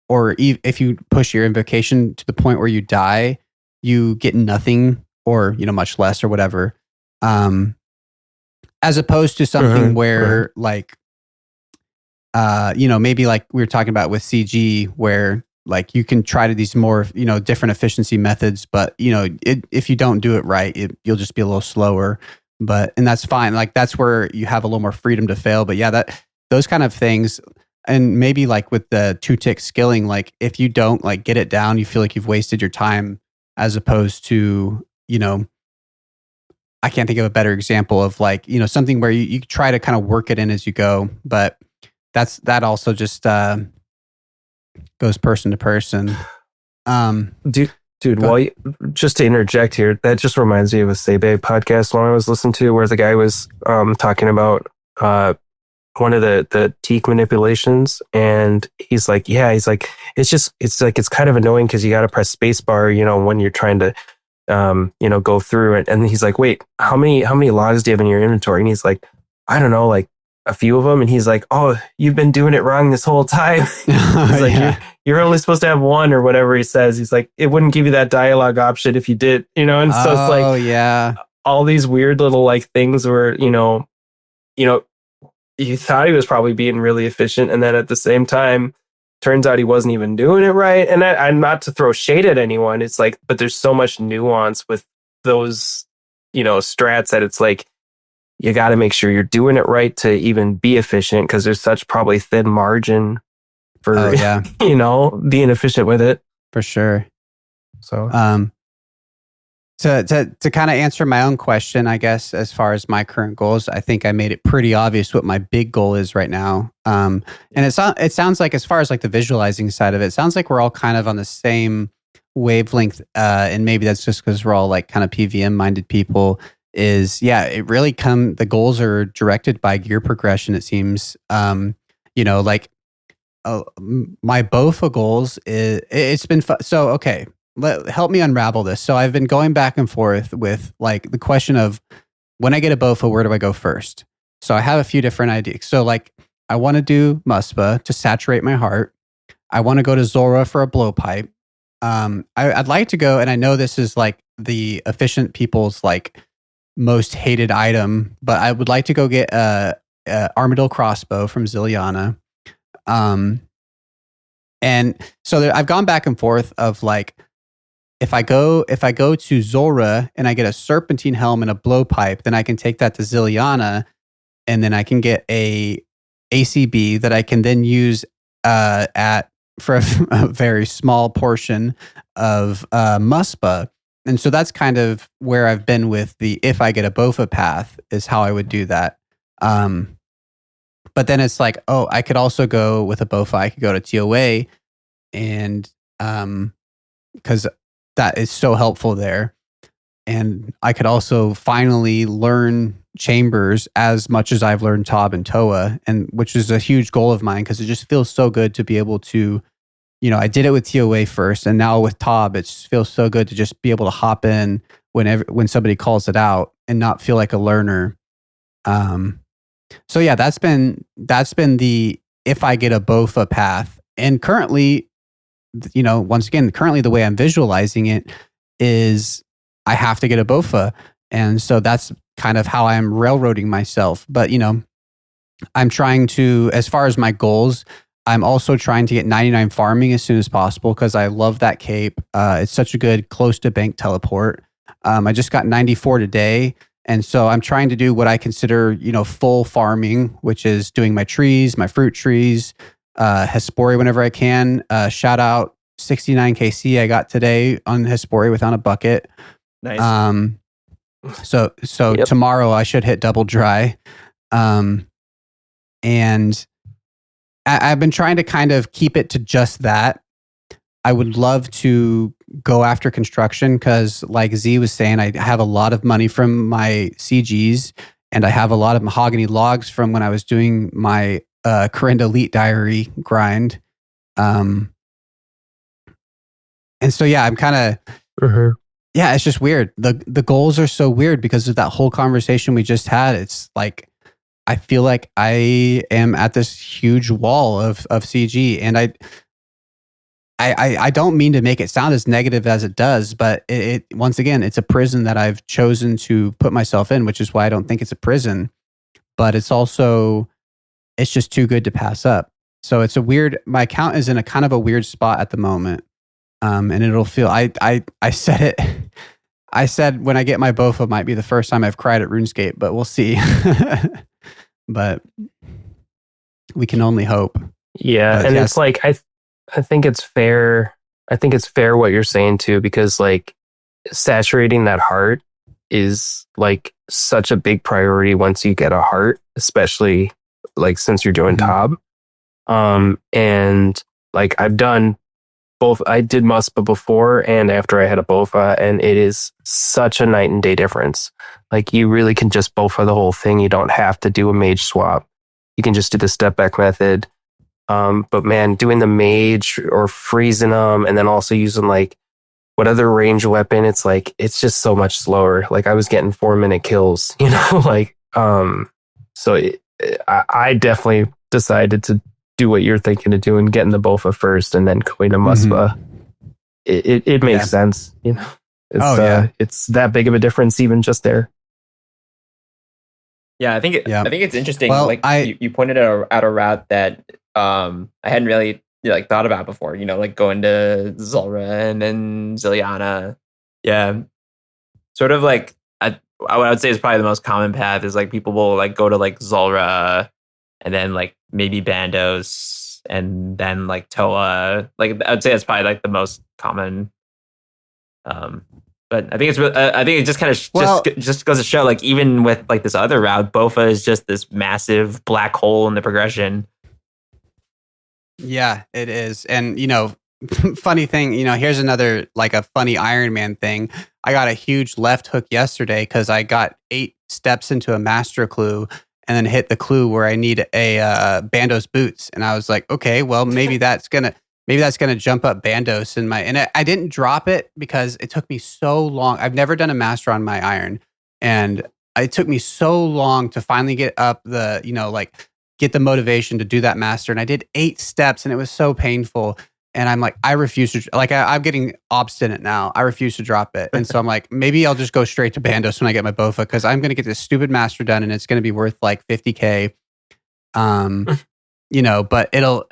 A: or if you push your invocation to the point where you die, you get nothing or much less or whatever. As opposed to something where like maybe like we were talking about with CG, where like you can try to these more, different efficiency methods, but if you don't do it right, you'll just be a little slower. And that's fine. Like that's where you have a little more freedom to fail. But yeah, those kind of things, and maybe like with the 2-tick skilling, like if you don't like get it down, you feel like you've wasted your time, as opposed to, I can't think of a better example of like, something where you try to kind of work it in as you go. But that also just goes person to person.
C: Dude, just to interject here, that just reminds me of a Sebe podcast one I was listening to where the guy was talking about one of the teak manipulations, and he's like, it's kind of annoying because you got to press spacebar, when you're trying to go through it. And he's like, wait, how many logs do you have in your inventory? And he's like, I don't know, like a few of them. And he's like, oh, you've been doing it wrong this whole time. He's like, you're only supposed to have one or whatever he says. He's like, it wouldn't give you that dialogue option if you did, and so it's like, all these weird little like things where, you thought he was probably being really efficient. And then at the same time, turns out he wasn't even doing it right. And I'm not to throw shade at anyone. It's like, but there's so much nuance with those, strats that it's like, you got to make sure you're doing it right to even be efficient, because there's such probably thin margin for, being efficient with it.
A: For sure.
C: So,
A: to kind of answer my own question, I guess, as far as my current goals, I think I made it pretty obvious what my big goal is right now. And it sounds like, as far as like the visualizing side of it, sounds like we're all kind of on the same wavelength. And maybe that's just because we're all like kind of PVM minded people. It really the goals are directed by gear progression, it seems. My BOFA goals it's been fun. So, okay, help me unravel this. So I've been going back and forth with like the question of, when I get a BOFA, where do I go first? So I have a few different ideas. So like, I want to do Muspa to saturate my heart. I want to go to Zora for a blowpipe. I'd like to go, and I know this is like the efficient people's like most hated item, but I would like to go get a Armadillo crossbow from Ziliana. And so I've gone back and forth of like, if I go to Zora and I get a serpentine helm and a blowpipe, then I can take that to Ziliana, and then I can get a ACB that I can then use for a very small portion of Muspa. And so that's kind of where I've been with if I get a BOFA path, is how I would do that. But then it's like, oh, I could also go with a BOFA. I could go to TOA, and because that is so helpful there. And I could also finally learn chambers as much as I've learned Tob and Toa, and which is a huge goal of mine, because it just feels so good to be able to, I did it with TOA first, and now with Tob, it just feels so good to just be able to hop in when somebody calls it out and not feel like a learner. So yeah, that's been the, if I get a BOFA path. And currently, once again, the way I'm visualizing it is I have to get a BOFA. And so that's kind of how I'm railroading myself. But, I'm trying to, as far as my goals, I'm also trying to get 99 farming as soon as possible, because I love that cape. It's such a good close to bank teleport. I just got 94 today. And so I'm trying to do what I consider, full farming, which is doing my trees, my fruit trees, Hespori whenever I can. Shout out 69 KC I got today on Hespori without a bucket.
B: Nice.
A: So yep. Tomorrow I should hit double dry. And I've been trying to kind of keep it to just that. I would love to go after construction, because like Z was saying, I have a lot of money from my CGs, and I have a lot of mahogany logs from when I was doing my Corinda Elite Diary grind. And so, yeah, I'm kind of, yeah, it's just weird. The goals are so weird because of that whole conversation we just had. It's like, I feel like I am at this huge wall of CG, and I don't mean to make it sound as negative as it does, but it once again, it's a prison that I've chosen to put myself in, which is why I don't think it's a prison. But it's just too good to pass up. So it's a weird. My account is in a kind of a weird spot at the moment, and it'll feel. I said it. I said when I get my BOFA might be the first time I've cried at RuneScape, but we'll see. But we can only hope.
C: Yeah, and it's like I think it's fair. I think it's fair what you're saying too, because like saturating that heart is like such a big priority once you get a heart, especially like since you're doing top. And like I've done both. I did Muspa before and after I had a BOFA, and it is such a night and day difference. Like you really can just BOFA the whole thing. You don't have to do a mage swap. You can just do the step back method. But man, doing the mage or freezing them and then also using like what other range weapon, it's like, it's just so much slower. Like I was getting 4-minute kills, you know, like, I definitely decided to do what you're thinking of doing, getting the BOFA first and then going to Muspa. It makes sense, you know, it's that big of a difference even just there.
B: Yeah, I think it's interesting.
A: Well,
B: like you pointed out a route that I hadn't really thought about before. You know, like going to Zulrah and then Ziliana. Yeah, sort of like what I would say is probably the most common path is like people will like go to like Zulrah and then like maybe Bandos and then like Toa. Like I would say that's probably like the most common. But I think it's I think it just kind of just goes to show, like even with like this other route, BOFA is just this massive black hole in the progression.
A: Yeah, it is. And you know, funny thing, you know, here's another like a funny Iron Man thing. I got a huge left hook yesterday because I got 8 steps into a master clue and then hit the clue where I need a Bandos boots, and I was like, okay, well maybe that's gonna jump up Bandos in my, and I didn't drop it because it took me so long. I've never done a master on my iron, and it took me so long to finally get up the, you know, like get the motivation to do that master. And I did 8 steps and it was so painful. And I'm like, I refuse to, like, I'm getting obstinate now. I refuse to drop it. And so I'm like, maybe I'll just go straight to Bandos when I get my BOFA, because I'm going to get this stupid master done and it's going to be worth like 50K. You know, but I'll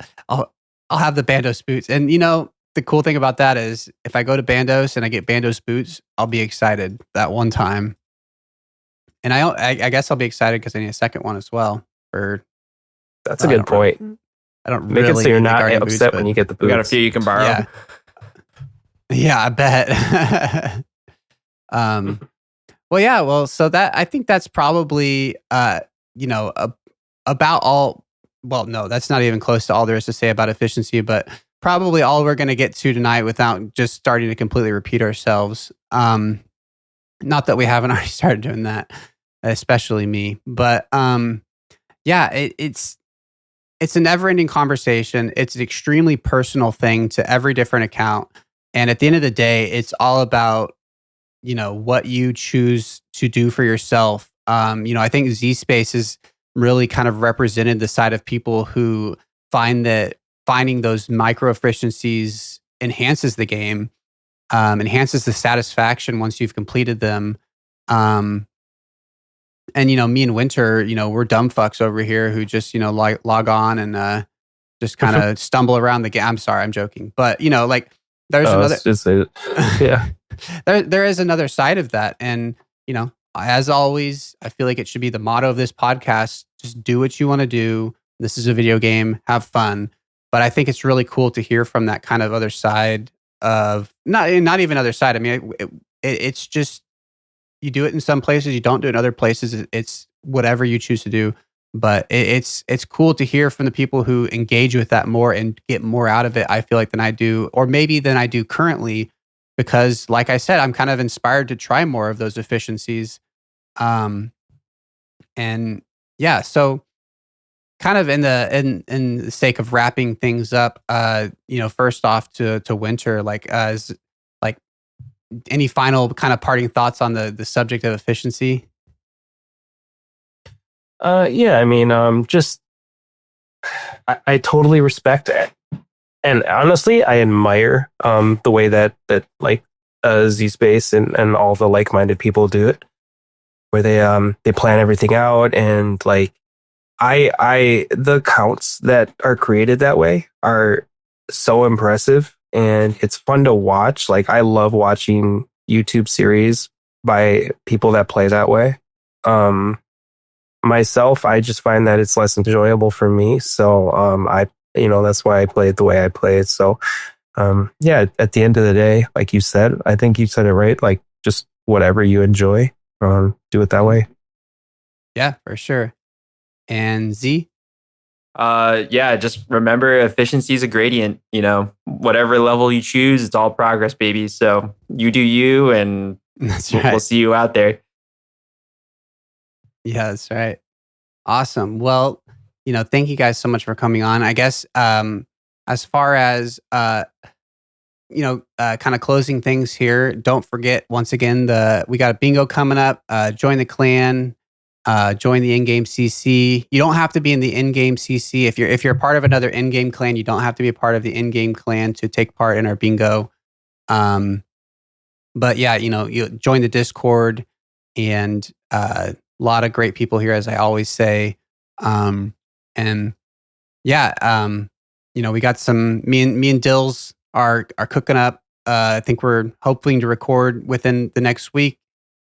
A: have the Bandos boots. And, you know, the cool thing about that is if I go to Bandos and I get Bandos boots, I'll be excited that one time. And I guess I'll be excited because I need a second one as well.
C: That's a good point.
A: I don't
C: make
A: really
C: it so you're not upset
A: boots,
C: when you get the boots.
B: We got a few you can borrow.
A: Yeah, I bet. Well, yeah. Well, so that, I think that's probably, you know, about all. Well, no, that's not even close to all there is to say about efficiency, but probably all we're going to get to tonight without just starting to completely repeat ourselves. Not that we haven't already started doing that, especially me, but yeah, it's a never-ending conversation. It's an extremely personal thing to every different account, and at the end of the day, it's all about, you know, what you choose to do for yourself. You know, I think Z Space is really kind of represented the side of people who find that finding those micro efficiencies enhances the game, enhances the satisfaction once you've completed them. And, you know, me and Winter, you know, we're dumb fucks over here who just, you know, log on and just kind of stumble around the game. I'm sorry, I'm joking. But, you know, like there's another.
C: Yeah.
A: There is another side of that. And, you know, as always, I feel like it should be the motto of this podcast. Just do what you want to do. This is a video game. Have fun. But I think it's really cool to hear from that kind of other side of not even other side. I mean, it's just, you do it in some places, you don't do it in other places. It's whatever you choose to do. But it's cool to hear from the people who engage with that more and get more out of it, I feel like, than I do, or maybe than I do currently, because like I said, I'm kind of inspired to try more of those efficiencies. And yeah, so kind of in the sake of wrapping things up, you know, first off to Winter, like any final kind of parting thoughts on the subject of efficiency?
C: Yeah, I mean, just I totally respect it, and honestly, I admire the way that like Z Space and all the like-minded people do it, where they plan everything out and like The accounts that are created that way are so impressive, and it's fun to watch. Like, I love watching YouTube series by people that play that way. Myself, I just find that it's less enjoyable for me. So, that's why I play it the way I play it. So, at the end of the day, like you said, I think you said it right. Like, just whatever you enjoy, do it that way.
A: Yeah, for sure. And Z?
B: Just remember efficiency is a gradient, whatever level you choose, it's all progress, baby. So you do you, and
A: That's right.
B: we'll see you out there.
A: Yeah, that's right. Awesome. Well, thank you guys so much for coming on. I guess as far as kind of closing things here, don't forget once again we got a bingo coming up. Join the clan, join the in-game CC. You don't have to be in the in-game CC. If you're part of another in-game clan, you don't have to be a part of the in-game clan to take part in our bingo. But yeah, you join the Discord, and a lot of great people here, as I always say. And yeah, we got some. Me and Dills are cooking up. I think we're hoping to record within the next week.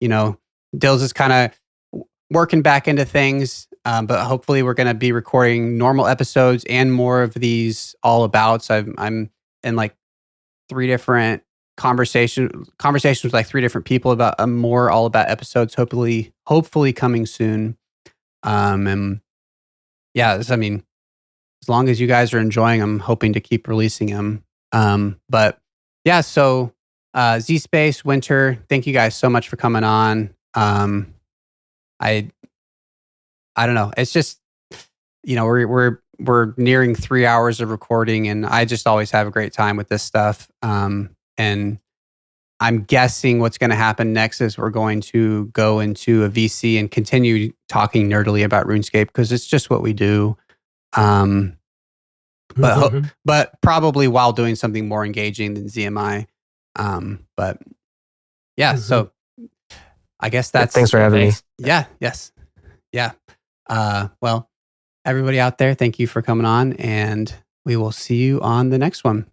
A: Dills is kind of working back into things, but hopefully we're going to be recording normal episodes and more of these all abouts. I'm in like 3 different conversations with like 3 different people about more all about episodes. Hopefully coming soon. And yeah, as long as you guys are enjoying, I'm hoping to keep releasing them. But yeah, so Z Space, Winter, thank you guys so much for coming on. I don't know. It's just, we're nearing 3 hours of recording, and I just always have a great time with this stuff. And I'm guessing what's going to happen next is we're going to go into a VC and continue talking nerdily about RuneScape, because it's just what we do. But probably while doing something more engaging than ZMI. But yeah, so I guess that's...
C: Thanks for having me.
A: Yeah, yes. Yeah. Well, everybody out there, thank you for coming on, and we will see you on the next one.